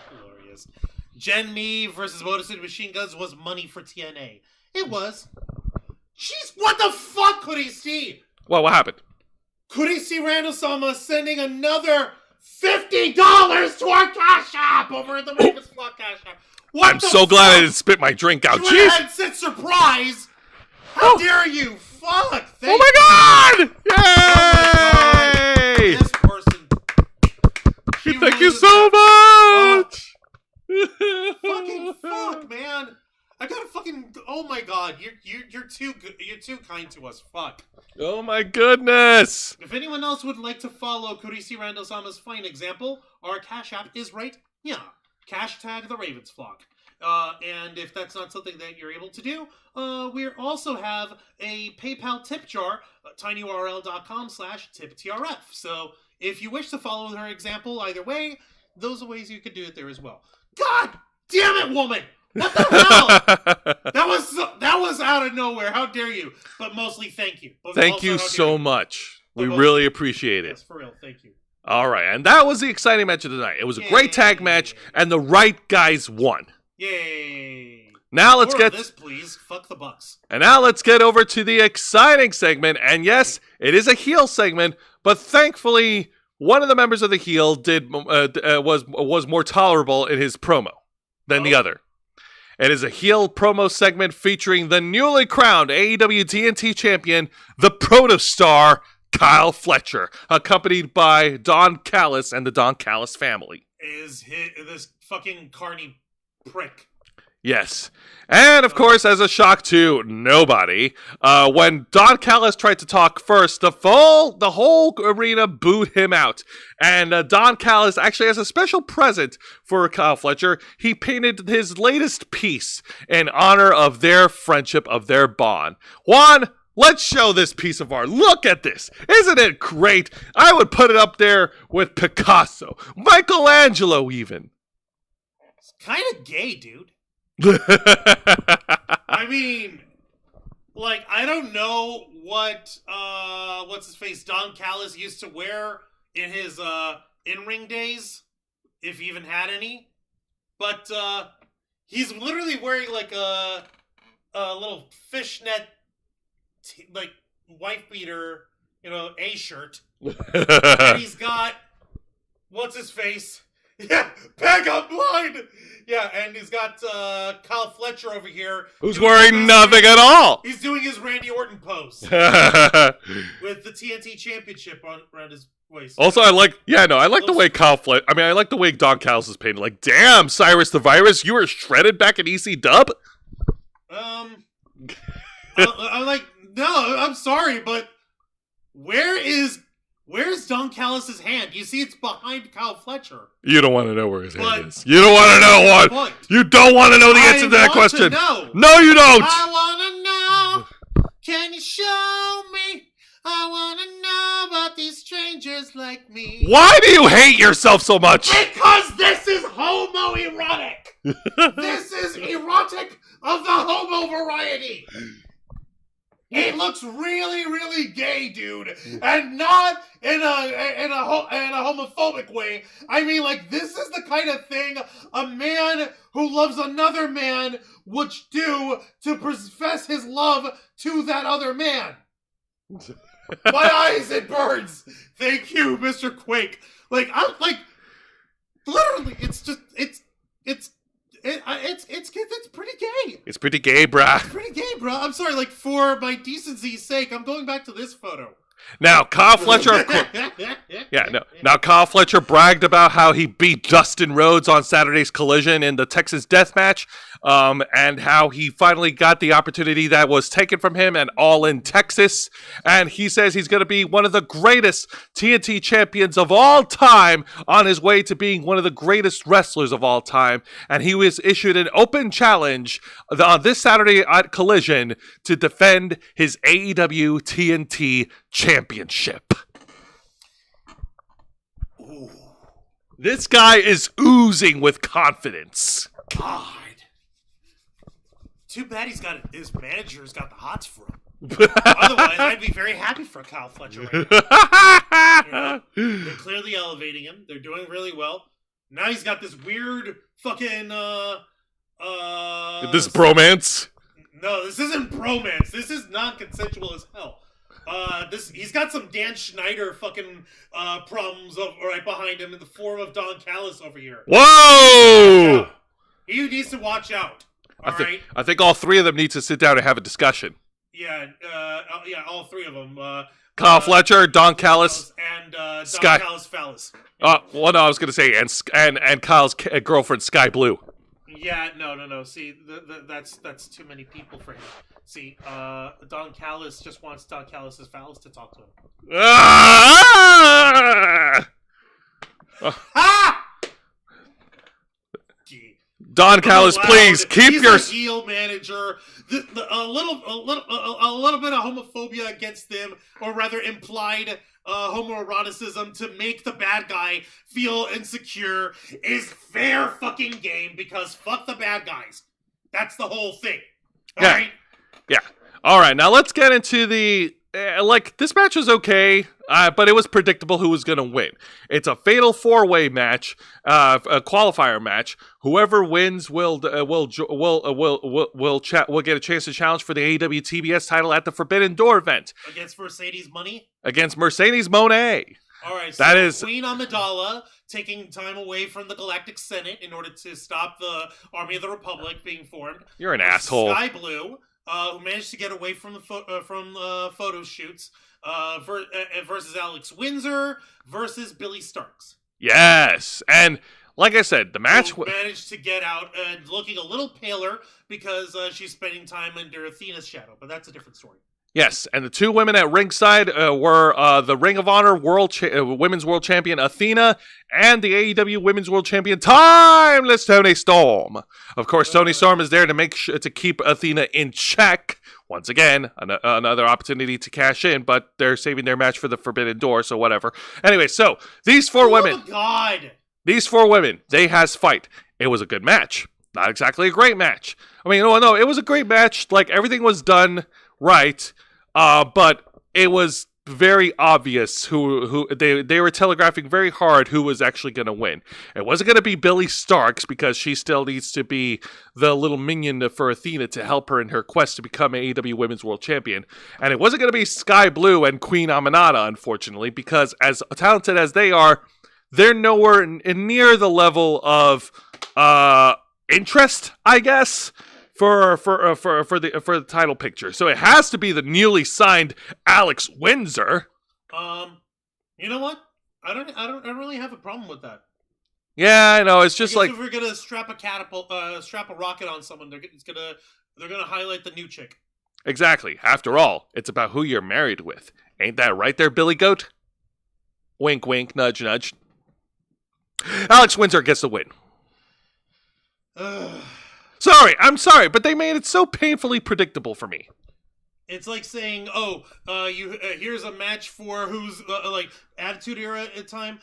Glorious. Gen Me versus Motor City Machine Guns was money for TNA. It was. Jeez, what the fuck could he see? Well, what happened? Cody Randall-sama sending another $50 to our Cash App over at the Ravens Flock Cash App. I'm so glad I didn't spit my drink out. You Jeez. had said surprise. How dare you? Fuck. Oh my god! Yay! This person. Thank you so much! Fucking fuck, man. I gotta fucking. Oh my god, you're too good. You're too kind to us. Fuck. Oh my goodness! If anyone else would like to follow Cody Randall-sama's fine example, our Cash App is right here. Hashtag the Ravens Flock. And if that's not something that you're able to do, we also have a PayPal tip jar, tinyurl.com/tiptrf. So if you wish to follow her example either way, those are ways you could do it there as well. God damn it, woman! What the hell? That was out of nowhere. How dare you? But mostly thank you. Thank you so much. We really appreciate it. Yes, for real. Thank you. All right, and that was the exciting match of the night. It was a great tag match, and the right guys won. Yay! Now let's get this, please. Fuck the Bucks. And now let's get over to the exciting segment. And yes, it is a heel segment, but thankfully, one of the members of the heel was more tolerable in his promo than the other. It is a heel promo segment featuring the newly crowned AEW TNT champion, the Protostar, Kyle Fletcher, accompanied by Don Callis and the Don Callis family. Is this fucking carny prick. Yes. And, of course, as a shock to nobody, when Don Callis tried to talk first, the whole arena booed him out. And Don Callis actually has a special present for Kyle Fletcher. He painted his latest piece in honor of their friendship, of their bond. Juan, let's show this piece of art. Look at this. Isn't it great? I would put it up there with Picasso, Michelangelo even. It's kind of gay, dude. I mean, like, I don't know what's his face Don Callis used to wear in his in-ring days, if he even had any. But he's literally wearing like a little fishnet like wife beater, A shirt. And he's got what's his face? Yeah, Peg, I'm blind! Yeah, and he's got Kyle Fletcher over here. Who's wearing nothing at all. He's doing his Randy Orton pose. With the TNT Championship around his waist. Also, I like the way I like the way Don Callis is painted. Like, damn, Cyrus the Virus, you were shredded back in EC Dub? I'm like, no, I'm sorry, but where's Don Callis' hand? You see, it's behind Kyle Fletcher. You don't want to know where his hand is. You don't want to know what. You don't want to know the answer to that question. No, you don't. I want to know. Can you show me? I want to know about these strangers like me. Why do you hate yourself so much? Because this is homoerotic. This is erotic of the homo variety. It looks really, really gay, dude, and not in a homophobic way. I mean, like, this is the kind of thing a man who loves another man would do to profess his love to that other man. My eyes, it burns. Thank you, Mr. Quake. Like, I'm like, literally, it's pretty gay. It's pretty gay, bruh. It's pretty gay, bruh. I'm sorry, like, for my decency's sake, I'm going back to this photo. Now, Kyle Fletcher, Now, Kyle Fletcher bragged about how he beat Dustin Rhodes on Saturday's Collision in the Texas Death Match, and how he finally got the opportunity that was taken from him and All in Texas. And he says he's going to be one of the greatest TNT champions of all time on his way to being one of the greatest wrestlers of all time. And he was issued an open challenge on this Saturday at Collision to defend his AEW TNT championship. Ooh. This guy is oozing with confidence. God. Too bad his manager's got the hots for him. Otherwise, I'd be very happy for Kyle Fletcher right now. They're clearly elevating him. They're doing really well. Now he's got this weird fucking this bromance? No, this isn't bromance. This is non-consensual as hell. He's got some Dan Schneider fucking problems right behind him in the form of Don Callis over here. Whoa! He needs to watch out. Alright? I think all three of them need to sit down and have a discussion. Yeah, all three of them. Kyle Fletcher, Don Callis, and Don Sky. Callis Phallus. Well, no, I was going to say, and Kyle's girlfriend, Sky Blue. Yeah, no. See, that's too many people for him. See, Don Callis just wants Don Callis' Phallus to talk to him. Ha! Don Callis, please keep He's your a heel manager. A little bit of homophobia against them, or rather implied homoeroticism to make the bad guy feel insecure is fair fucking game, because fuck the bad guys. That's the whole thing. All right? Yeah. All right. Now let's get into the this match was okay, but it was predictable who was going to win. It's a fatal four-way match, a qualifier match. Whoever wins will get a chance to challenge for the AEW TBS title at the Forbidden Door event against Mercedes Money. Against Mercedes Moné. All right, so that is Queen Amidala taking time away from the Galactic Senate in order to stop the Army of the Republic being formed. You're an asshole. Sky Blue, who managed to get away from the photo shoots, versus Alex Windsor versus Billy Starks. Yes, and like I said, the match managed to get out looking a little paler because she's spending time under Athena's shadow, but that's a different story. Yes, and the two women at ringside were the Ring of Honor Women's World Champion Athena and the AEW Women's World Champion Timeless Toni Storm. Of course, Toni Storm is there to make sure to keep Athena in check. Once again, another opportunity to cash in, but they're saving their match for the Forbidden Door, so whatever. Anyway, so these four women. Oh God! These four women, they has fight. It was a good match. Not exactly a great match. I mean, no, it was a great match. Like, everything was done right. But it was very obvious who they were telegraphing very hard who was actually going to win. It wasn't going to be Billy Starks because she still needs to be the little minion for Athena to help her in her quest to become AEW Women's World Champion. And it wasn't going to be Sky Blue and Queen Aminata, unfortunately, because as talented as they are, they're nowhere near the level of interest, I guess, for the title picture. So it has to be the newly signed Alex Windsor. You know what? I don't really have a problem with that. Yeah, I know. It's just like if we're gonna strap a rocket on someone, they're gonna highlight the new chick. Exactly. After all, it's about who you're married with. Ain't that right there, Billy Goat? Wink, wink, nudge, nudge. Alex Windsor gets the win. I'm sorry, but they made it so painfully predictable for me. It's like saying, here's a match for who's like Attitude Era at time.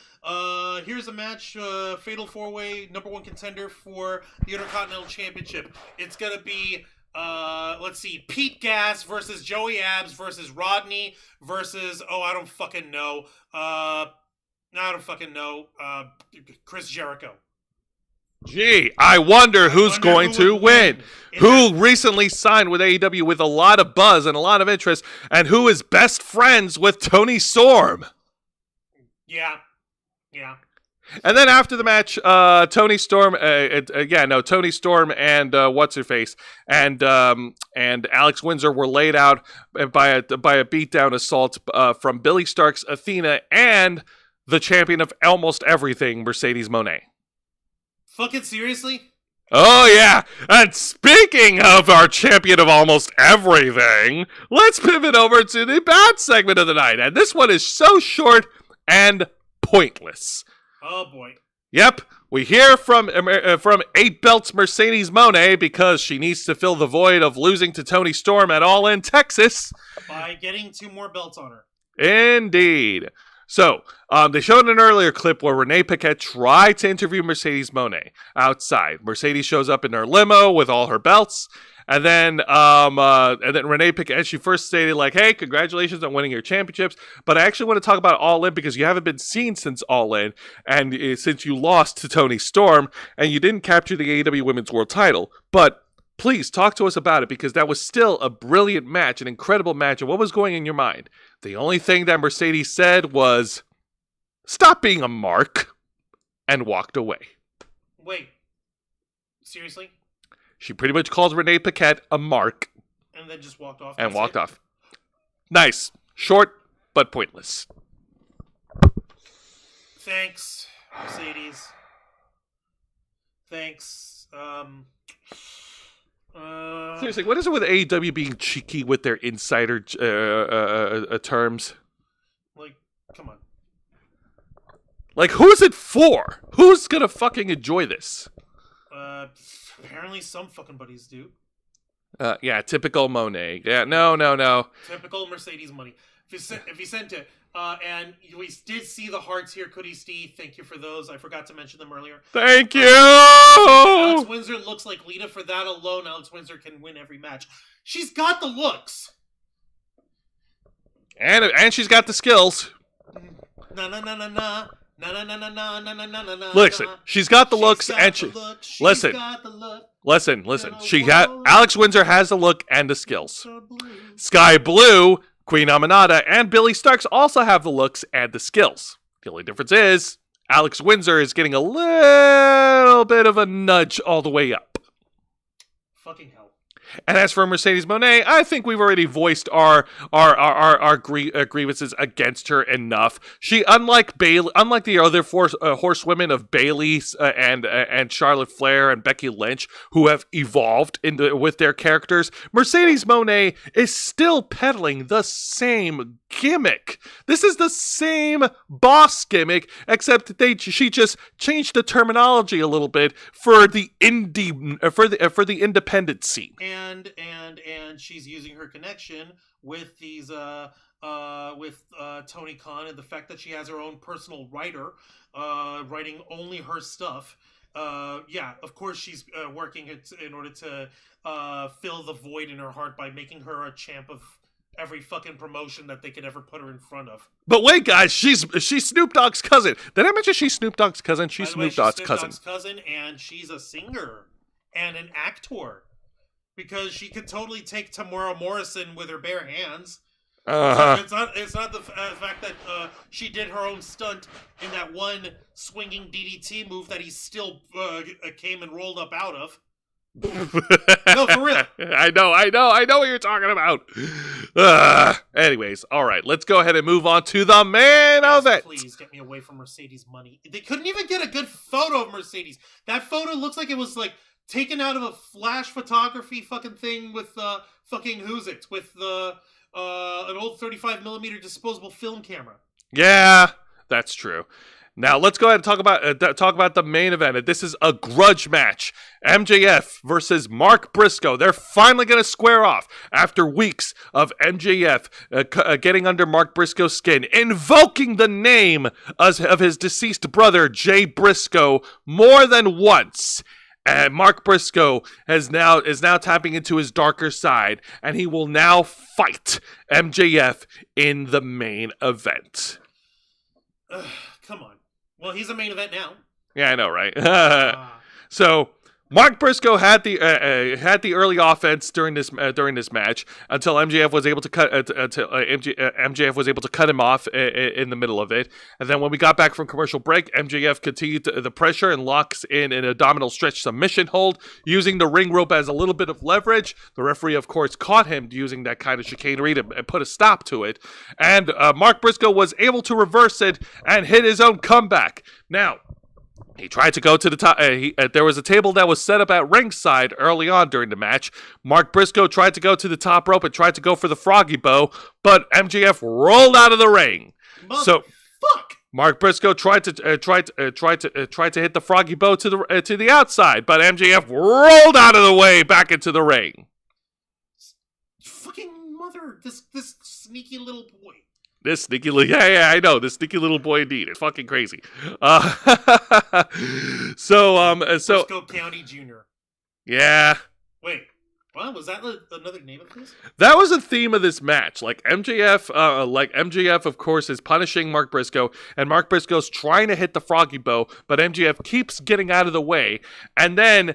Here's a match, Fatal 4-Way, #1 contender for the Intercontinental Championship. It's gonna be, let's see, Pete Gas versus Joey Abs versus Rodney versus I don't fucking know. Chris Jericho. Gee, I wonder who's going to win. Who recently signed with AEW with a lot of buzz and a lot of interest, and who is best friends with Toni Storm. Yeah. And then after the match, Toni Storm, Toni Storm and what's-her-face and Alex Windsor were laid out by a beatdown assault from Billy Starks, Athena, and the champion of almost everything, Mercedes Moné. Fucking seriously? Oh, yeah. And speaking of our champion of almost everything, let's pivot over to the bad segment of the night. And this one is so short and pointless. Oh, boy. Yep. We hear from 8 Belts Mercedes Moné because she needs to fill the void of losing to Toni Storm at All In Texas. By getting 2 more belts on her. Indeed. So, they showed an earlier clip where Renee Paquette tried to interview Mercedes Moné outside. Mercedes shows up in her limo with all her belts, and then Renee Paquette, she first stated like, "Hey, congratulations on winning your championships, but I actually want to talk about All In because you haven't been seen since All In, and since you lost to Toni Storm, and you didn't capture the AEW Women's World Title, but Please talk to us about it, because that was still a brilliant match, an incredible match. And what was going in your mind? The only thing that Mercedes said was, "Stop being a mark," and walked away. Wait. Seriously? She pretty much called Renee Paquette a mark. And then just walked off. And walked off. Nice. Short, but pointless. Thanks, Mercedes. Thanks. Seriously, what is it with AEW being cheeky with their insider terms? Like, come on. Like, who's it for? Who's gonna fucking enjoy this? Apparently some fucking buddies do. Yeah, typical Monet. Yeah, no. Typical Mercedes money. If you sent it, and we did see the hearts here, Cody Steve. Thank you for those. I forgot to mention them earlier. Thank you! Alex Windsor looks like Lita. For that alone, Alex Windsor can win every match. She's got the looks. And she's got the skills. Na. Listen, she's got the looks, and listen. Alex Windsor has the look and the skills. Sky Blue, Queen Aminata, and Billy Starks also have the looks and the skills. The only difference is Alex Windsor is getting a little bit of a nudge all the way up. Fucking hell. And as for Mercedes Moné, I think we've already voiced our grievances against her enough. She, unlike the other four horsewomen of Bayley and Charlotte Flair and Becky Lynch, who have evolved with their characters, Mercedes Moné is still peddling the same gimmick. This is the same boss gimmick, except she just changed the terminology a little bit for the independent scene. And she's using her connection with these Tony Khan, and the fact that she has her own personal writer writing only her stuff. Yeah, of course she's working in order to fill the void in her heart by making her a champ of every fucking promotion that they could ever put her in front of. But wait, guys, she's Snoop Dogg's cousin. Did I mention she's Snoop Dogg's cousin? She's Snoop Dogg's cousin, and she's a singer and an actor. Because she could totally take Tamora Morrison with her bare hands. It's not the fact that she did her own stunt in that one swinging DDT move that he still came and rolled up out of. No, for real. I know what you're talking about. Anyways, all right, let's go ahead and move on to the main event. Please get me away from Mercedes money. They couldn't even get a good photo of Mercedes. That photo looks like it was like taken out of a flash photography fucking thing with fucking with an old 35mm disposable film camera. Yeah, that's true. Now let's go ahead and talk about the main event. And this is a grudge match. MJF versus Mark Briscoe. They're finally going to square off after weeks of MJF getting under Mark Briscoe's skin, invoking the name of his deceased brother Jay Briscoe more than once. And Mark Briscoe is now tapping into his darker side, and he will now fight MJF in the main event. Come on. Well, he's a main event now. Yeah, I know, right? So Mark Briscoe had the early offense during this match until MJF was able to cut him off in the middle of it, and then when we got back from commercial break, MJF continued the pressure and locks in an abdominal stretch submission hold, using the ring rope as a little bit of leverage. The referee, of course, caught him using that kind of chicanery to put a stop to it, and Mark Briscoe was able to reverse it and hit his own comeback. Now, he tried to go to the top. There was a table that was set up at ringside early on during the match. Mark Briscoe tried to go to the top rope and tried to go for the froggy bow, but MJF rolled out of the ring. Mark Briscoe tried to hit the froggy bow to the outside, but MJF rolled out of the way back into the ring. Fucking mother, this sneaky little boy. This sneaky little, yeah, I know. This sneaky little boy indeed. It's fucking crazy. Briscoe County Jr. Yeah. Wait, well, was that another name of this? That was the theme of this match. Like MJF, of course, is punishing Mark Briscoe, and Mark Briscoe's trying to hit the froggy bow, but MJF keeps getting out of the way, and then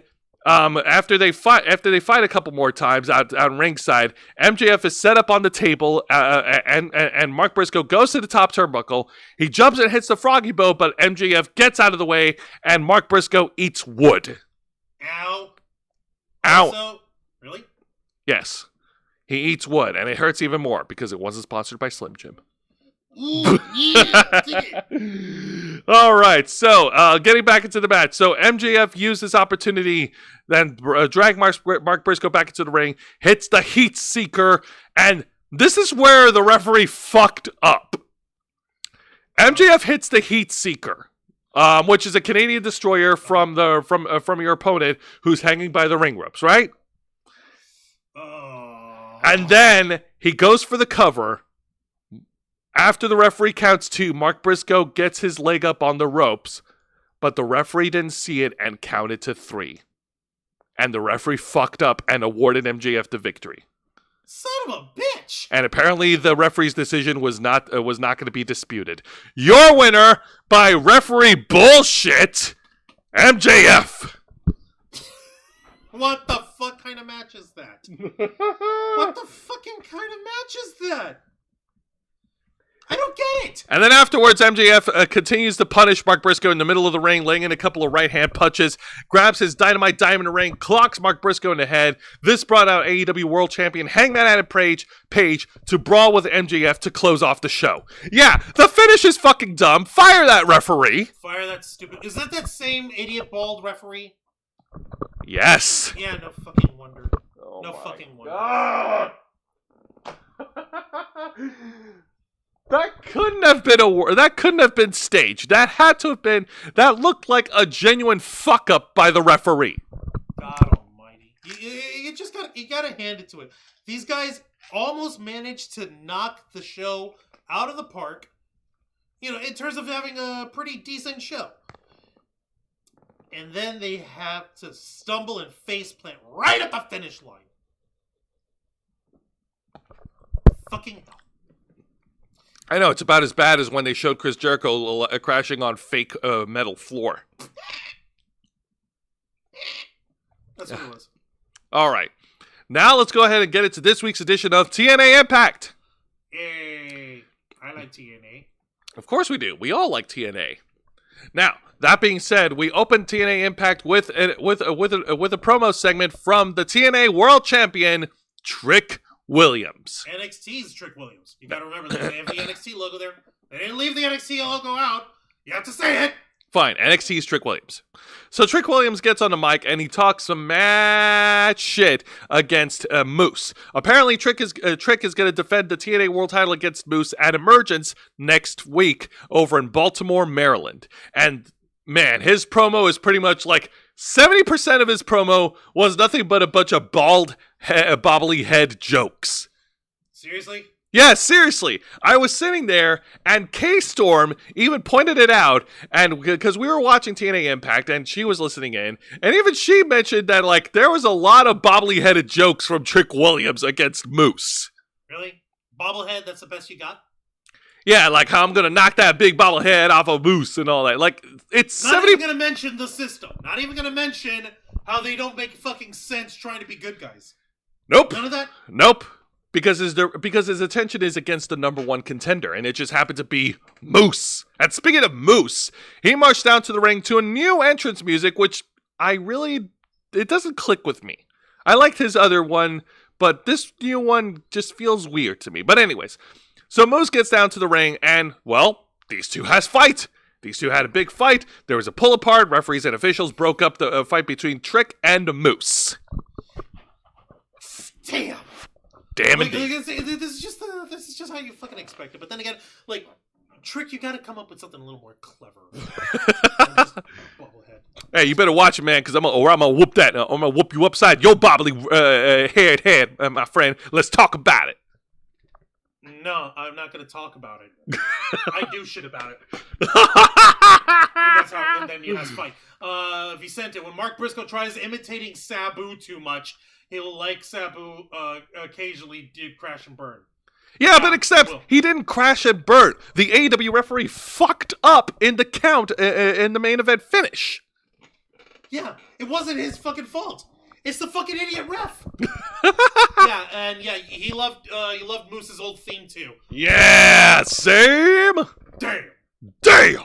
After they fight a couple more times out ringside, MJF is set up on the table, and Mark Briscoe goes to the top turnbuckle. He jumps and hits the froggy boat, but MJF gets out of the way, and Mark Briscoe eats wood. Ow. Ow. So, really? Yes. He eats wood, and it hurts even more because it wasn't sponsored by Slim Jim. Ooh, yeah, dig it. All right, so getting back into the match. So MJF used this opportunity, then drag Mark Briscoe back into the ring, hits the Heat Seeker, and this is where the referee fucked up. MJF hits the Heat Seeker, which is a Canadian destroyer from your opponent who's hanging by the ring ropes, right? And then he goes for the cover. After the referee counts 2, Mark Briscoe gets his leg up on the ropes, but the referee didn't see it and counted to 3. And the referee fucked up and awarded MJF the victory. Son of a bitch! And apparently the referee's decision was not going to be disputed. Your winner by referee bullshit, MJF. What the fuck kind of match is that? What the fucking kind of match is that? I don't get it! And then afterwards, MJF continues to punish Mark Briscoe in the middle of the ring, laying in a couple of right-hand punches, grabs his Dynamite Diamond ring, clocks Mark Briscoe in the head. This brought out AEW World Champion Hangman Adam Page to brawl with MJF to close off the show. Yeah, the finish is fucking dumb. Fire that referee. Fire that stupid... Is that same idiot bald referee? Yes. Yeah, no fucking wonder. Oh no my fucking wonder. God. That couldn't have been that couldn't have been staged. That had to have been. That looked like a genuine fuck up by the referee. God Almighty! You gotta hand it to it. These guys almost managed to knock the show out of the park. You know, in terms of having a pretty decent show, and then they have to stumble and faceplant right at the finish line. Fucking hell. I know, it's about as bad as when they showed Chris Jericho crashing on fake metal floor. That's what it was. All right. Now let's go ahead and get into this week's edition of TNA Impact. Yay. I like TNA. Of course we do. We all like TNA. Now, that being said, we opened TNA Impact with a promo segment from the TNA World Champion, Trick Williams. NXT's Trick Williams. You gotta remember that. They have the NXT logo there. They didn't leave the NXT logo out. You have to say it. Fine, NXT's Trick Williams. So Trick Williams gets on the mic and he talks some mad shit against Moose. Apparently Trick is going to defend the TNA World Title against Moose at Emergence next week over in Baltimore, Maryland. And man, his promo is pretty much like 70% of his promo was nothing but a bunch of bobbly head jokes. Seriously? Yeah, seriously. I was sitting there, and K-Storm even pointed it out, and because we were watching TNA Impact, and she was listening in, and even she mentioned that, like, there was a lot of bobbly-headed jokes from Trick Williams against Moose. Really? Bobblehead, that's the best you got? Yeah, like how I'm going to knock that big bobblehead off of Moose and all that. Like, it's Not 70... even going to mention the system. Not even going to mention how they don't make fucking sense trying to be good guys. Nope. None of that? Nope. Because his attention is against the number one contender, and it just happened to be Moose. And speaking of Moose, he marched down to the ring to a new entrance music, which it doesn't click with me. I liked his other one, but this new one just feels weird to me. But anyways, so Moose gets down to the ring, and, well, these two has fight. These two had a big fight. There was a pull apart. Referees and officials broke up the fight between Trick and Moose. Damn. Damn like, it. This is just how you fucking expect it. But then again, like, Trick, you gotta come up with something a little more clever. Bobblehead. Hey, you better watch it, man, because I'm gonna whoop that. I'm gonna whoop you upside your bobbly head, my friend. Let's talk about it. No, I'm not gonna talk about it. I do shit about it. And then you guys fight. Vicente, when Mark Briscoe tries imitating Sabu too much, he'll like Sabu occasionally did crash and burn. Yeah, but except he didn't crash and burn. The AEW referee fucked up in the count in the main event finish. Yeah, it wasn't his fucking fault. It's the fucking idiot ref. He loved Moose's old theme too. Yeah, same. Damn.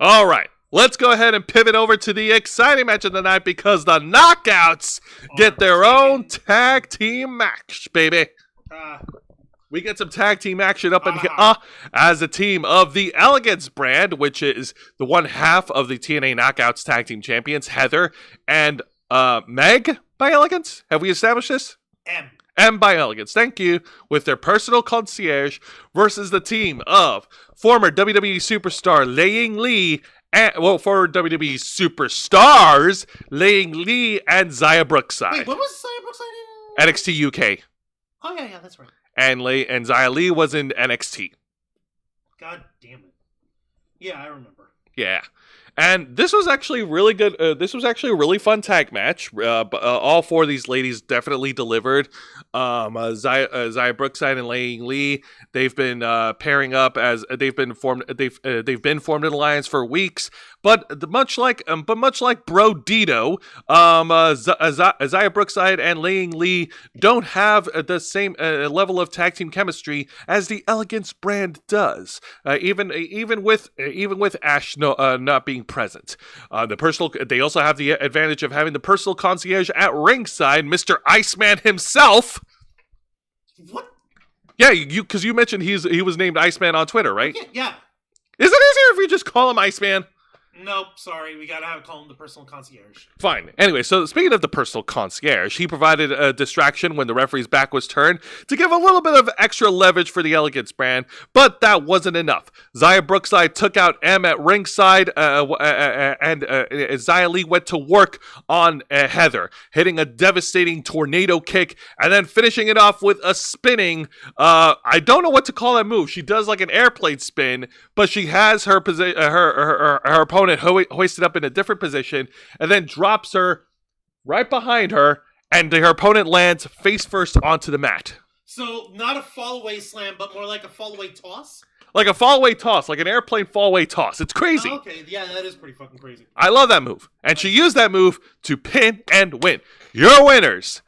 All right, let's go ahead and pivot over to the exciting match of the night because the Knockouts get their own tag team match, baby. We get some tag team action up in here as a team of the Elegance brand, which is the one half of the TNA Knockouts tag team champions, Heather and Meg by Elegance. Have we established this? M by Elegance, thank you, with their personal concierge versus the team of former WWE superstar Laying Lee former WWE superstars Laying Lee and Xia Brookside. Wait, what was Xia Brookside in? NXT UK. Oh yeah, that's right. And Xia Li was in NXT. God damn it. Yeah, I remember. Yeah. And this was actually really good. This was actually a really fun tag match. All four of these ladies definitely delivered. Xia Brookside and Laying Lee, they've been pairing up as they've been formed in alliance for weeks. But much like Bro Dito, Xia Brookside and Laying Lee don't have the same level of tag team chemistry as the Elegance brand does. Even with Ash not being present, they also have the advantage of having the personal concierge at ringside, Mr. Iceman himself. What? Yeah, because you mentioned he was named Iceman on Twitter, right? Yeah. Is it easier if we just call him Iceman? Nope, sorry. We gotta call him the personal concierge. Fine. Anyway, so speaking of the personal concierge, he provided a distraction when the referee's back was turned to give a little bit of extra leverage for the Elegance brand, but that wasn't enough. Xia Brookside took out M at ringside, and Xia Li went to work on Heather, hitting a devastating tornado kick, and then finishing it off with a spinning, I don't know what to call that move. She does like an airplane spin, but she has her opponent hoisted up in a different position and then drops her right behind her, and her opponent lands face first onto the mat. So not a fall away slam, but more like a fall away toss? Like a fall away toss, like an airplane fall away toss. It's crazy. Oh, okay, yeah, that is pretty fucking crazy. I love that move. And she used that move to pin and win. Your winners,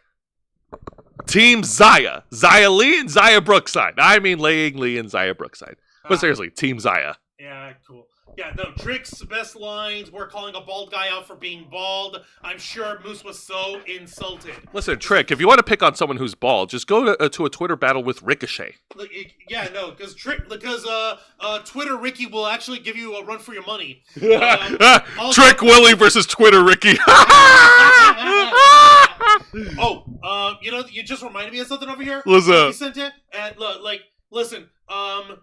Team Xia. Xia Li and Xia Brookside. I mean Laying Lee and Xia Brookside. But seriously, Team Xia. Yeah, cool. Yeah, no, Trick's best lines, we're calling a bald guy out for being bald. I'm sure Moose was so insulted. Listen, Trick, if you want to pick on someone who's bald, just go to a Twitter battle with Ricochet. Yeah, no, because Twitter Ricky will actually give you a run for your money. Trick Willie versus Twitter Ricky. You just reminded me of something over here. What's up? You sent it, and listen, on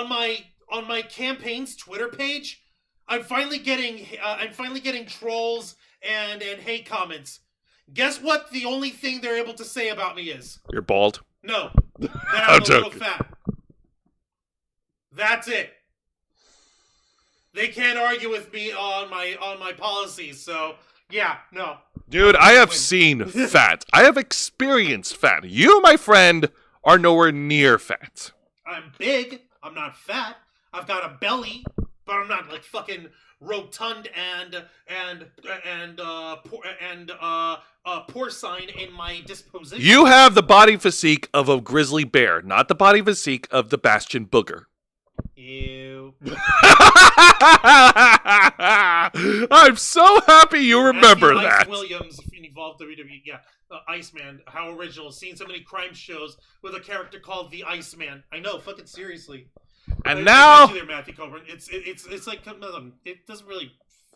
my campaign's Twitter page, I'm finally getting trolls and hate comments. Guess what? The only thing they're able to say about me is you're bald. No, that I'm a little fat. That's it. They can't argue with me on my policies. So yeah, no. Dude, I have seen fat. I have experienced fat. You, my friend, are nowhere near fat. I'm big. I'm not fat. I've got a belly, but I'm not like fucking rotund and porcine in my disposition. You have the body physique of a grizzly bear, not the body physique of the Bastion Booger. Ew. I'm so happy you remember that. Ice Williams in Evolved WWE. Yeah, Iceman. How original. Seen so many crime shows with a character called the Iceman. I know. Fucking seriously. And now, there, Matthew Coburn. It's like it doesn't really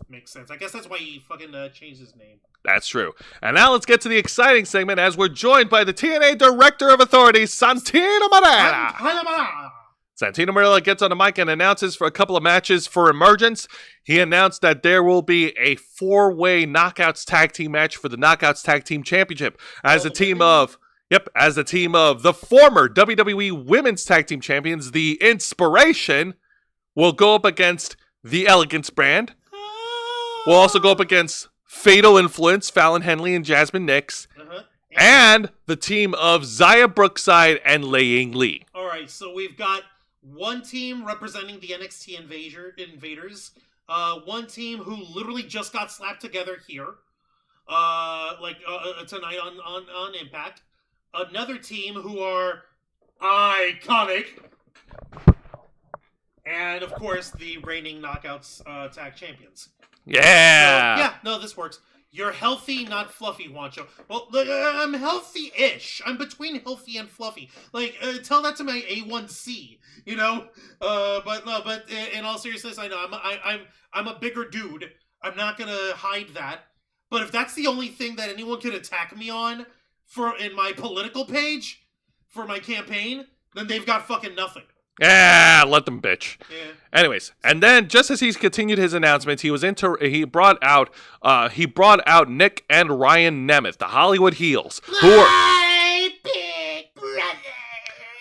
make sense. I guess that's why he fucking changed his name. That's true. And now let's get to the exciting segment as we're joined by the TNA Director of Authority, Santino Marella. Santino Marella gets on the mic and announces for a couple of matches for Emergence. He announced that there will be a 4-way Knockouts Tag Team match for the Knockouts Tag Team Championship as a team of the former WWE Women's Tag Team Champions, The Inspiration, will go up against the Elegance brand. We'll also go up against Fatal Influence, Fallon Henley and Jasmine Nix. And the team of Xia Brookside and Laying Lee. All right, so we've got one team representing the NXT Invaders, One team who literally just got slapped together here, tonight on Impact. Another team who are iconic. And, of course, the reigning Knockouts Tag Champions. Yeah! This works. You're healthy, not fluffy, Wancho. Well, I'm healthy-ish. I'm between healthy and fluffy. Tell that to my A1C, you know? But in all seriousness, I know I'm a bigger dude. I'm not gonna hide that. But if that's the only thing that anyone can attack me on in my political page for my campaign, then they've got fucking nothing. Yeah, let them bitch. Yeah. Anyways, and then just as he's continued his announcements, he brought out Nick and Ryan Nemeth, the Hollywood Heels, who were my big brother.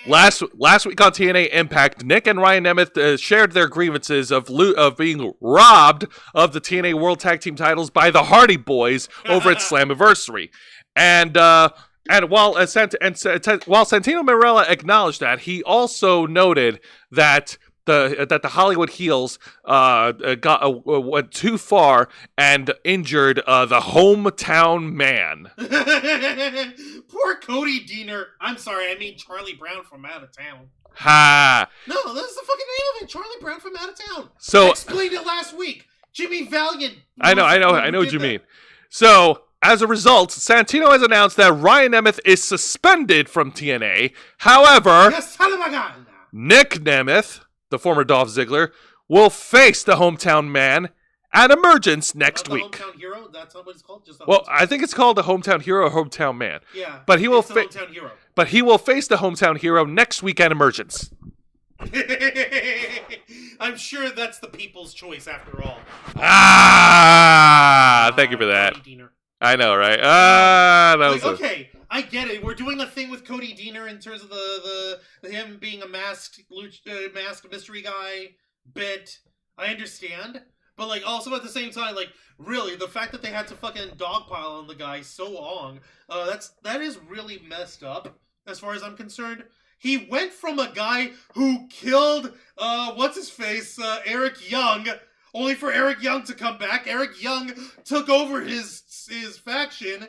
Last week on TNA Impact. Nick and Ryan Nemeth shared their grievances of being robbed of the TNA World Tag Team titles by the Hardy Boys over at Slammiversary, And while Santino Marella acknowledged that, he also noted that the Hollywood Heels went too far and injured the hometown man. Poor Cody Deaner. I'm sorry, I mean Charlie Brown from out of town. Ha! No, that's the fucking name of it. Charlie Brown from out of town. So I explained it last week. Jimmy Valiant. I know what you mean. So, as a result, Santino has announced that Ryan Nemeth is suspended from TNA. However, Yes, son of a gun. Nick Nemeth, the former Dolph Ziggler, will face the hometown man at Emergence next week. Hometown hero? That's not what it's called? Just I think it's called the hometown hero or hometown man. Yeah, but he will hometown hero. But he will face the hometown hero next week at Emergence. I'm sure that's the people's choice after all. Thank you for that. Cody Deaner. I know, right? Okay, I get it. We're doing a thing with Cody Deaner in terms of the him being a masked mystery guy bit. I understand, but also at the same time, really, the fact that they had to fucking dogpile on the guy so long, that is really messed up as far as I'm concerned. He went from a guy who killed Eric Young, only for Eric Young to come back. Eric Young took over his faction,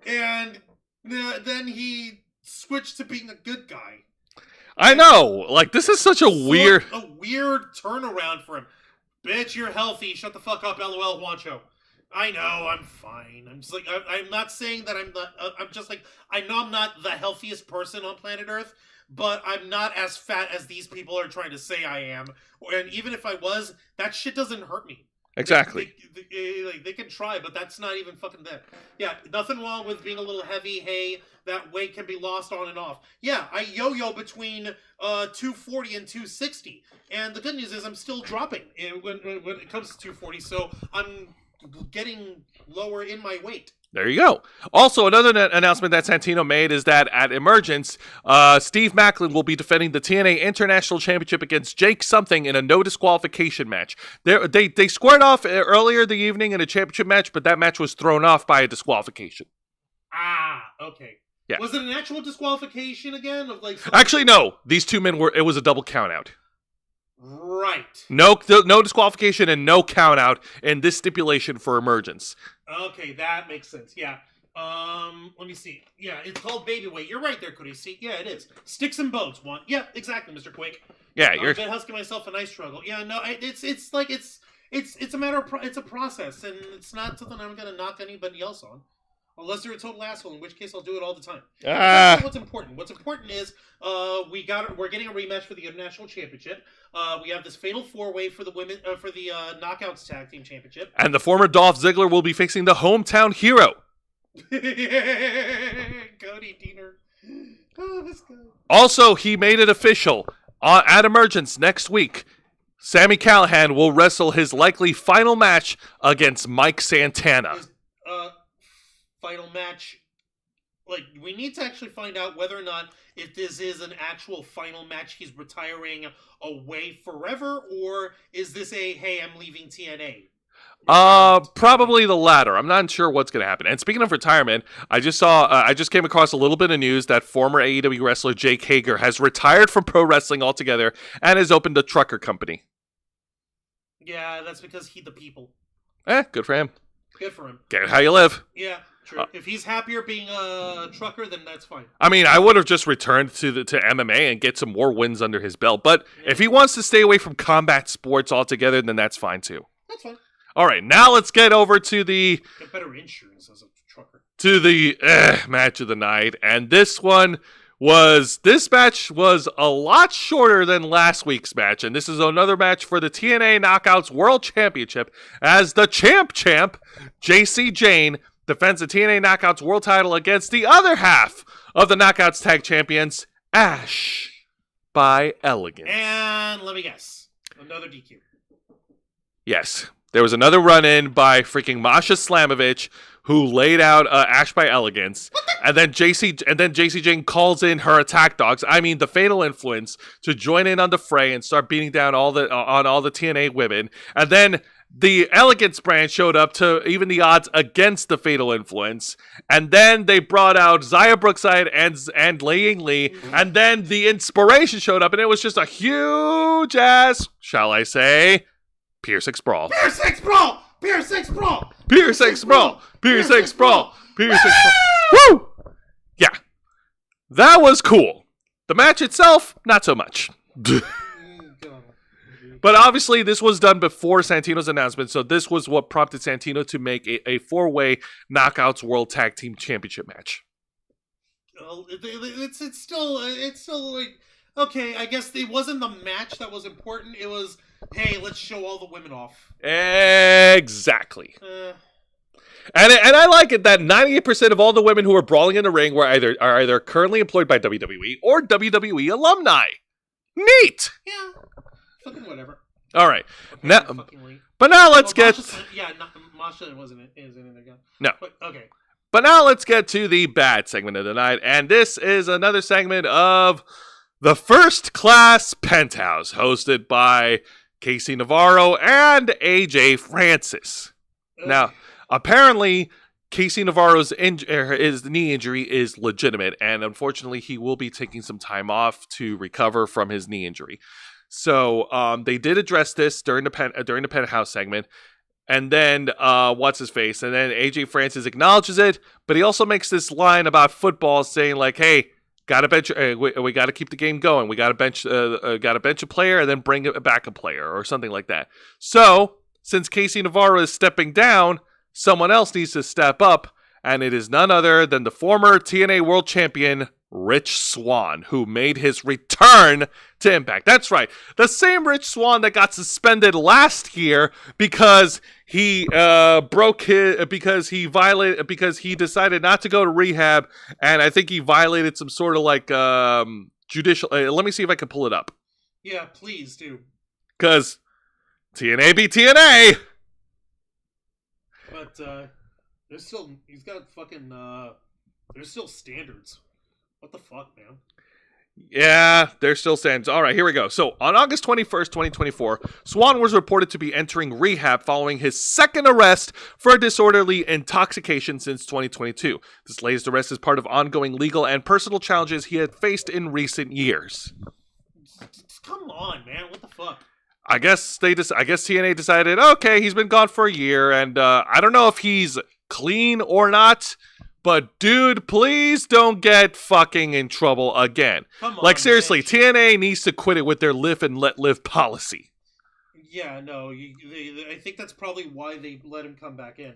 and then he switched to being a good guy. I know. This is such a weird turnaround for him. Bitch, you're healthy. Shut the fuck up, LOL, Wancho. I know, I'm fine. I'm just I'm not saying that I'm not. I'm just I know I'm not the healthiest person on planet Earth, but I'm not as fat as these people are trying to say I am. And even if I was, that shit doesn't hurt me. Exactly. They can try, but that's not even fucking them. Yeah, nothing wrong with being a little heavy. Hey, that weight can be lost on and off. Yeah, I yo-yo between 240 and 260. And the good news is I'm still dropping when it comes to 240, so I'm getting lower in my weight. There you go. Also, another announcement that Santino made is that at Emergence, Steve Maclin will be defending the TNA International Championship against Jake Something in a no disqualification match. They squared off earlier the evening in a championship match, but that match was thrown off by a disqualification. Okay. Yeah. Was it an actual disqualification again? Actually, no. These two men it was a double count out. Right. No disqualification and no count out in this stipulation for Emergence. Okay, that makes sense. Yeah. Let me see. Yeah, it's called Babyweight. You're right there, Cody. See, yeah, it is. Sticks and bones. One. Yeah, exactly, Mr. Quake. Yeah, you're. I've been husking myself a nice struggle. Yeah, no, it's a matter of it's a process, and it's not something I'm gonna knock anybody else on. Unless they're a total asshole, in which case I'll do it all the time. That's not what's important. What's important is we're getting a rematch for the International Championship. We have this fatal 4-way for the women for the Knockouts Tag Team Championship. And the former Dolph Ziggler will be facing the hometown hero. Cody Deaner. Oh, this guy. Also, he made it official. At Emergence next week, Sami Callihan will wrestle his likely final match against Mike Santana. Final match, we need to actually find out whether or not if this is an actual final match he's retiring away forever, or is this a hey, I'm leaving TNA? Probably the latter. I'm not sure what's going to happen. And speaking of retirement, I just came across a little bit of news that former AEW wrestler Jake Hager has retired from pro wrestling altogether and has opened a trucker company. Yeah, that's because he the people. Good for him. Good for him. Get how you live. Yeah, true. If he's happier being a trucker, then that's fine. I mean, I would have just returned to MMA and get some more wins under his belt. But if he wants to stay away from combat sports altogether, then that's fine too. That's fine. All right, now let's get over to the Get better insurance as a trucker. To the match of the night, and this match was a lot shorter than last week's match, and this is another match for the TNA Knockouts World Championship as the champ JC Jane defends the TNA Knockouts World title against the other half of the Knockouts Tag Champions, Ash by Elegance. And let me guess, another DQ. Yes, there was another run-in by freaking Masha Slamovich, who laid out Ash by Elegance, and then JC Jane calls in her attack dogs. I mean, the Fatal Influence, to join in on the fray and start beating down all the TNA women. And then the Elegance brand showed up to even the odds against the Fatal Influence. And then they brought out Xia Brookside and Lei Ying Lee. And then the Inspiration showed up, and it was just a huge ass, shall I say, Pier 6 brawl. Pier 6 brawl! Pier 6 brawl! Pier 6 brawl! Pier 6 brawl! Pier 6 brawl! Woo! Yeah. That was cool. The match itself, not so much. But obviously, this was done before Santino's announcement, so this was what prompted Santino to make a four-way Knockouts World Tag Team Championship match. It's still like, okay, I guess it wasn't the match that was important. It was, hey, let's show all the women off. Exactly. And I like it that 98% of all the women who are brawling in the ring are either currently employed by WWE or WWE alumni. Neat. Yeah. Fucking whatever. All right. Okay, now, but now let's get. Masha isn't in there. No. But, okay. But now let's get to the bad segment of the night, and this is another segment of the First Class Penthouse, hosted by Casey Navarro and AJ Francis. Okay. Now, apparently, Casey Navarro's his knee injury is legitimate, and unfortunately, he will be taking some time off to recover from his knee injury. So they did address this during the penthouse segment, and then what's his face, and then AJ Francis acknowledges it, but he also makes this line about football, saying like, "Hey, gotta bench. We gotta keep the game going. We gotta bench a player and then bring back a player or something like that." So since Casey Navarro is stepping down, someone else needs to step up, and it is none other than the former TNA World Champion, Rich Swann, who made his return to Impact. That's right, the same Rich Swann that got suspended last year because he because he decided not to go to rehab, and I think he violated some sort of like judicial. Let me see if I can pull it up. Yeah, please do. Because TNA be TNA. But he's got fucking there's still standards. What the fuck, man? Yeah, there's still stands. All right, here we go. So, on August 21st, 2024, Swann was reported to be entering rehab following his second arrest for disorderly intoxication since 2022. This latest arrest is part of ongoing legal and personal challenges he had faced in recent years. Come on, man. What the fuck? I guess TNA decided, okay, he's been gone for a year, and I don't know if he's clean or not, but dude, please don't get fucking in trouble again. Come on, like seriously, man. TNA needs to quit it with their live and let live policy. Yeah, no, I think that's probably why they let him come back in.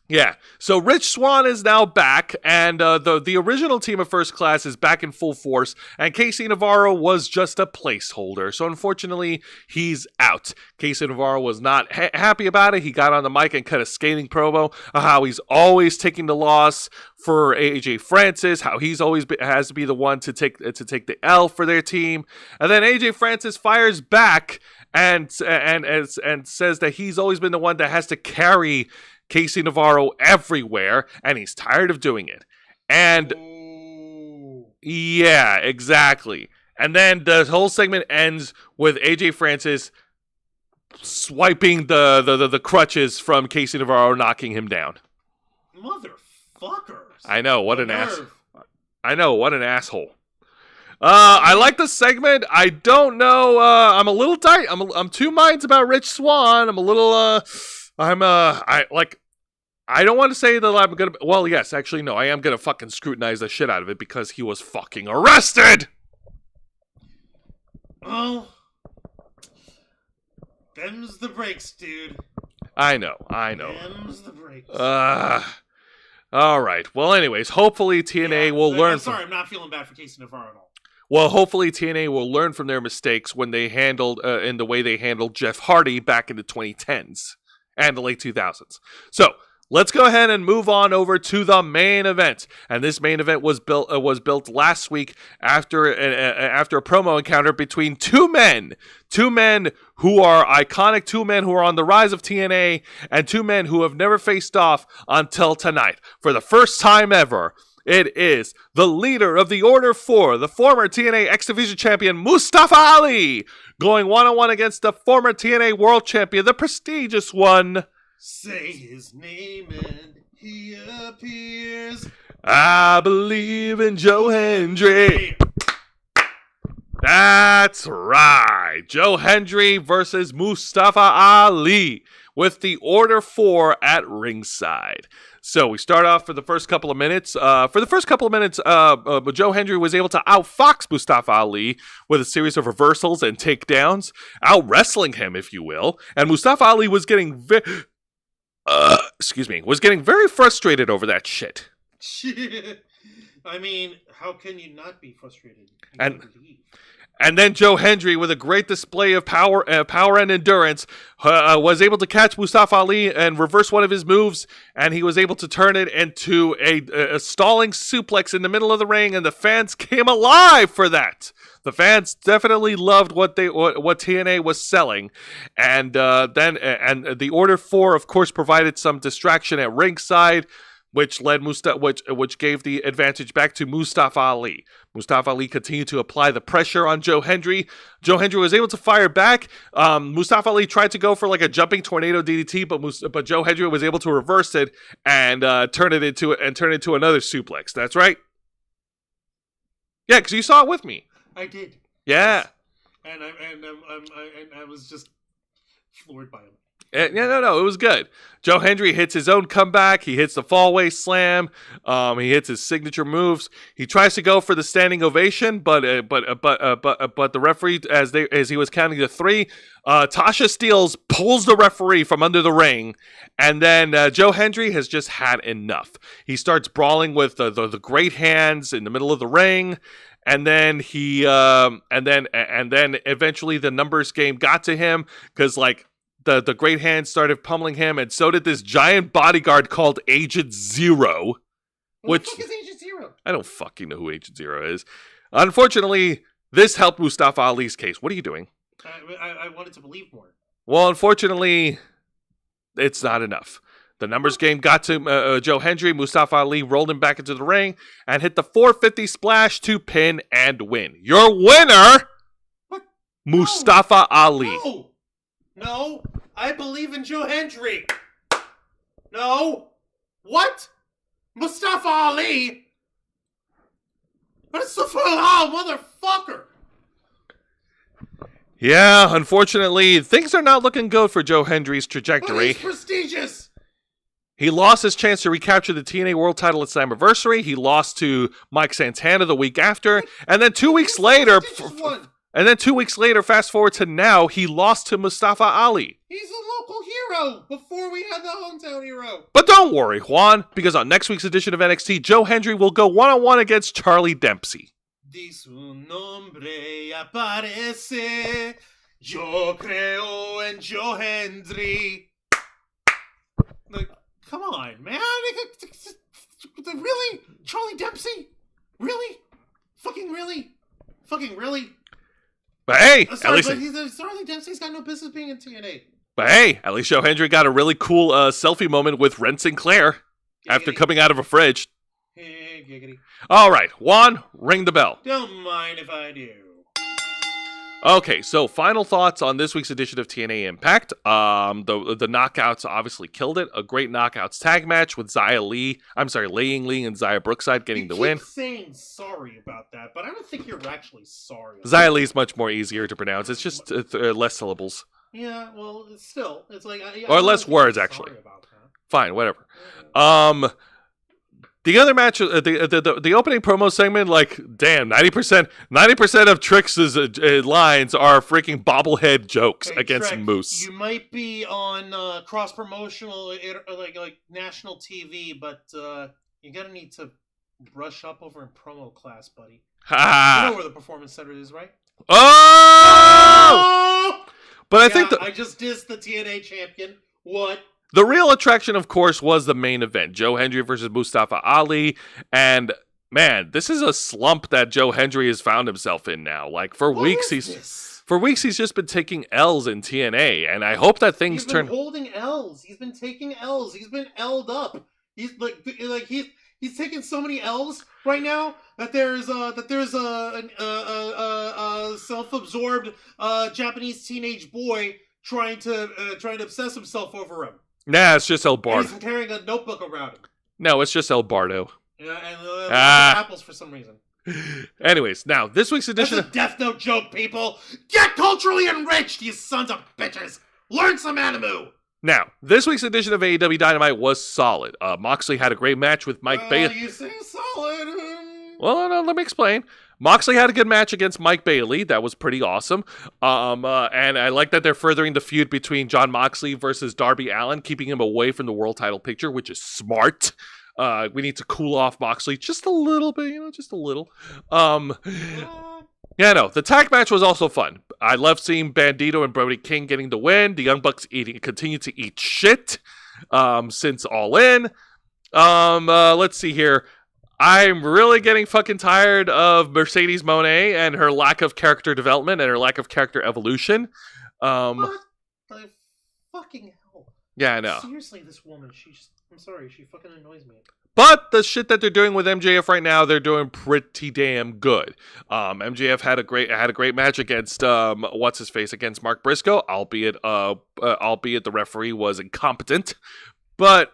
Yeah, so Rich Swann is now back, and the original team of First Class is back in full force, and Casey Navarro was just a placeholder, so unfortunately, he's out. Casey Navarro was not happy about it. He got on the mic and cut a scathing promo of how he's always taking the loss for AJ Francis, how he's always has to be the one to take the L for their team, and then AJ Francis fires back and says that he's always been the one that has to carry Casey Navarro everywhere, and he's tired of doing it. And yeah, exactly. And then the whole segment ends with AJ Francis swiping the crutches from Casey Navarro, knocking him down. Motherfuckers. I know, what an ass. I know, what an asshole. I like the segment. I don't know. I'm a little tight. I'm two minds about Rich Swann. I'm a little. I don't want to say that I'm gonna. Well, yes, actually, no. I am gonna fucking scrutinize the shit out of it because he was fucking arrested. Oh, them's the breaks, dude. I know. Them's the breaks. All right. Well, anyways, hopefully TNA will learn. I'm sorry, I'm not feeling bad for Casey Navarro at all. Well, hopefully TNA will learn from their mistakes when they handled in the way they handled Jeff Hardy back in the 2010s and the late 2000s. So let's go ahead and move on over to the main event. And this main event was built last week after a promo encounter between two men who are iconic, two men who are on the rise of TNA, and two men who have never faced off until tonight. For the first time ever, it is the leader of the Order 4, the former TNA X Division champion Mustafa Ali, going one-on-one against the former TNA World Champion, the prestigious one. Say his name and he appears. I believe in Joe Hendry. That's right. Joe Hendry versus Mustafa Ali with the Order 4 at ringside. So we start off for the first couple of minutes. Joe Hendry was able to outfox Mustafa Ali with a series of reversals and takedowns, out-wrestling him, if you will. And Mustafa Ali was getting very frustrated over that shit. I mean, how can you not be frustrated? And then Joe Hendry, with a great display of power and endurance, was able to catch Mustafa Ali and reverse one of his moves, and he was able to turn it into a stalling suplex in the middle of the ring, and the fans came alive for that. The fans definitely loved what TNA was selling, and the Order 4, of course, provided some distraction at ringside, which gave the advantage back to Mustafa Ali. Mustafa Ali continued to apply the pressure on Joe Hendry. Joe Hendry was able to fire back. Mustafa Ali tried to go for like a jumping tornado DDT, but Joe Hendry was able to reverse it and turn it into another suplex. That's right. Yeah, because you saw it with me. I did. Yeah. Yes. And I was just floored by him. No, it was good. Joe Hendry hits his own comeback. He hits the fallaway slam. He hits his signature moves. He tries to go for the standing ovation, but the referee, as he was counting to three, Tasha Steelz pulls the referee from under the ring, and then Joe Hendry has just had enough. He starts brawling with the great hands in the middle of the ring. And then eventually the numbers game got to him because the great hands started pummeling him, and so did this giant bodyguard called Agent Zero. What the fuck is Agent Zero? I don't fucking know who Agent Zero is. Unfortunately, this helped Mustafa Ali's case. What are you doing? I wanted to believe more. Well, unfortunately, it's not enough. The numbers game got to Joe Hendry. Mustafa Ali rolled him back into the ring and hit the 450 splash to pin and win. Your winner, what? Mustafa Ali. No, I believe in Joe Hendry. No. What? Mustafa Ali? That's the motherfucker. Yeah, unfortunately, things are not looking good for Joe Hendry's trajectory. But he's prestigious. He lost his chance to recapture the TNA World title at Slammiversary. He lost to Mike Santana the week after. And then 2 weeks later... fast forward to now, he lost to Mustafa Ali. He's a local hero before we had the hometown hero. But don't worry, Juan, because on next week's edition of NXT, Joe Hendry will go one-on-one against Charlie Dempsey. Di su nombre aparece, yo creo en Joe Hendry. Like, come on, man. Really? Charlie Dempsey? Really? Fucking really? But hey, Charlie Dempsey's got no business being in TNA. But hey, at least Joe Hendry got a really cool selfie moment with Ren Sinclair after coming out of a fridge. Giggity. All right, Juan, ring the bell. Don't mind if I do. Okay, so final thoughts on this week's edition of TNA Impact. The knockouts obviously killed it. A great knockouts tag match with Laying Lee and Zaya Brookside getting the win. You keep saying sorry about that, but I don't think you're actually sorry. Zaya Lee is much more easier to pronounce. It's just less syllables. Yeah, well, still, it's like or less words actually. Fine, whatever. The other match, the opening promo segment, like, damn, 90% of Trix's lines are freaking bobblehead jokes against Trek, Moose. You might be on cross-promotional, like national TV, but you're gonna need to brush up over in promo class, buddy. You know where the Performance Center is, right? Oh! But I think I just dissed the TNA champion. What? The real attraction, of course, was the main event. Joe Hendry versus Mustafa Ali. And, man, this is a slump that Joe Hendry has found himself in now. Like, for weeks he's just been taking L's in TNA. And I hope that things turn... He's been holding L's. He's been taking L's. He's been L'd up. He's he's taking so many L's right now that there's a self-absorbed Japanese teenage boy trying to obsess himself over him. Nah, it's just El Bardo. He's carrying a notebook around him. No, it's just El Bardo. Yeah, and apples for some reason. Anyways, now, this week's edition... That's a Death Note joke, people! Get culturally enriched, you sons of bitches! Learn some anime! Now, this week's edition of AEW Dynamite was solid. Moxley had a great match with Mike Bailey. You say solid? Well, no, let me explain. Moxley had a good match against Mike Bailey. That was pretty awesome. And I like that they're furthering the feud between Jon Moxley versus Darby Allin, keeping him away from the world title picture, which is smart. We need to cool off Moxley just a little bit, just a little. Yeah, no, the tag match was also fun. I love seeing Bandito and Brody King getting the win. The Young Bucks continue to eat shit since All In. Let's see here. I'm really getting fucking tired of Mercedes Moné and her lack of character development and her lack of character evolution. What the fucking hell? Yeah, I know. Seriously, this woman, I'm sorry, she fucking annoys me. But the shit that they're doing with MJF right now, they're doing pretty damn good. MJF had a great match against against Mark Briscoe, albeit the referee was incompetent. But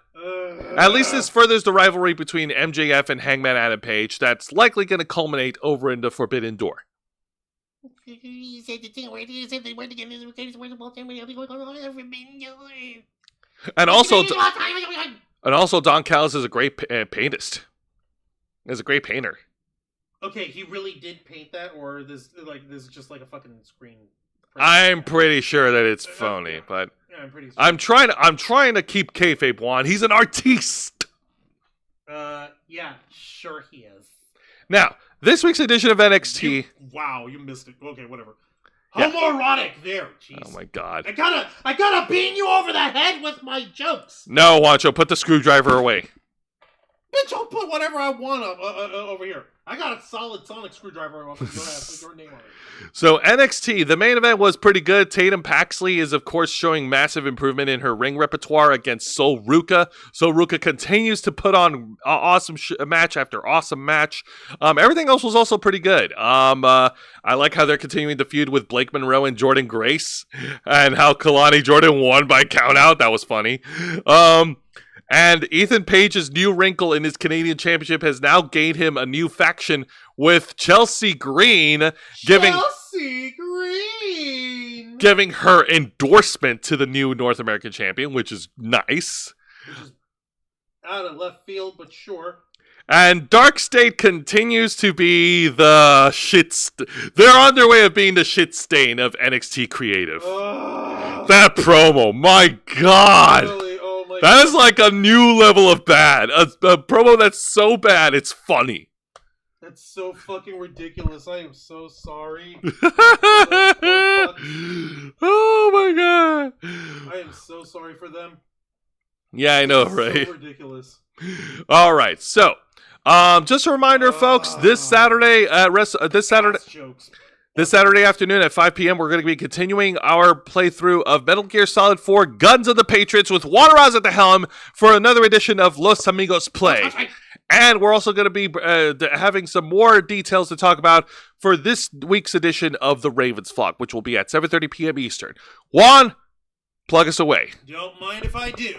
at least this furthers the rivalry between MJF and Hangman Adam Page that's likely going to culminate over in the Forbidden Door. And also Don Callis is a great paintist. Is a great painter. Okay, he really did paint that, or this is just like a fucking screen. I'm pretty sure that it's phony, but yeah, I'm pretty sure. I'm trying to keep kayfabe, Juan. He's an artiste. Yeah, sure he is. Now, this week's edition of NXT. Wow, you missed it. Okay, whatever. Yeah. Homoerotic there. Jeez. Oh my god. I gotta beat you over the head with my jokes. No, Wancho, put the screwdriver away. Bitch, I'll put whatever I want over here. I got a solid sonic screwdriver off with your name on it. So NXT, the main event was pretty good. Tatum Paxley is, of course, showing massive improvement in her ring repertoire against Sol Ruca. Sol Ruca continues to put on awesome match after awesome match. Everything else was also pretty good. I like how they're continuing the feud with Blake Monroe and Jordan Grace, and how Kalani Jordan won by countout. That was funny. And Ethan Page's new wrinkle in his Canadian Championship has now gained him a new faction with Chelsea Green, giving her endorsement to the new North American Champion, which is nice. Which is out of left field, but sure. And Dark State continues to be the they're on their way of being the shit stain of NXT Creative. That promo, my God. Really? That is like a new level of bad. A promo that's so bad, it's funny. That's so fucking ridiculous. I am so sorry. Oh my God. I am so sorry for them. Yeah, I know, right? So ridiculous. All right, so just a reminder, folks. This Saturday afternoon at 5 p.m., we're going to be continuing our playthrough of Metal Gear Solid 4 Guns of the Patriots with Waterhouse at the helm for another edition of Los Amigos Play. And we're also going to be having some more details to talk about for this week's edition of the Ravens Flock, which will be at 7:30 p.m. Eastern. Juan, plug us away. Don't mind if I do.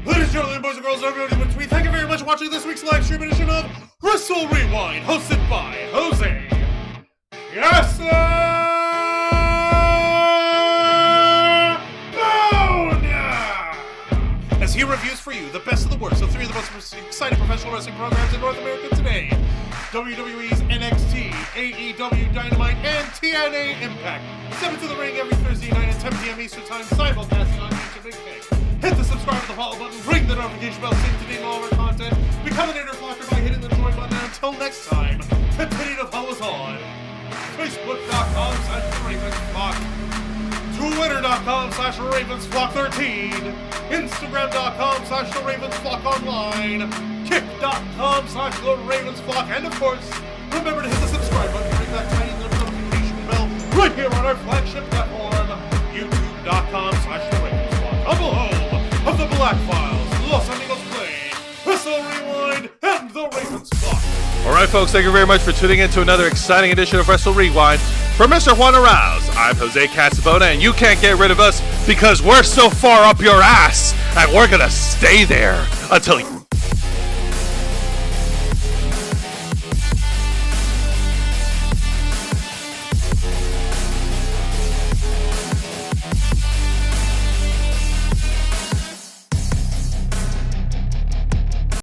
Ladies and gentlemen, boys and girls, everybody in between, thank you very much for watching this week's live stream edition of Wrestle Rewind, hosted by Jose. Yes, as he reviews for you the best of the worst of three of the most exciting professional wrestling programs in North America today: WWE's NXT, AEW Dynamite, and TNA Impact. Step into the ring every Thursday night at 10 p.m. Eastern Time, simulcasting on YouTube Big Pay. Hit the subscribe and the follow button, ring the notification bell, stay up to date on all of our content. Become an interflocker by hitting the join button. And until next time, continue to follow us on Facebook.com/RavensFlock, Twitter.com/RavensFlock13, Instagram.com/TheRavensFlockOnline, Kick.com/TheRavensFlock, and of course, remember to hit the subscribe button and ring that tiny little notification bell right here on our flagship platform, YouTube.com/TheRavensFlock, humble home of the Black Files, Los Amigos Play, Wrestle Rewind, and the Ravens Flock. All right, folks, thank you very much for tuning in to another exciting edition of Wrestle Rewind. For Mr. Juan Arouse, I'm Jose Casabona, and you can't get rid of us because we're so far up your ass, and we're gonna stay there until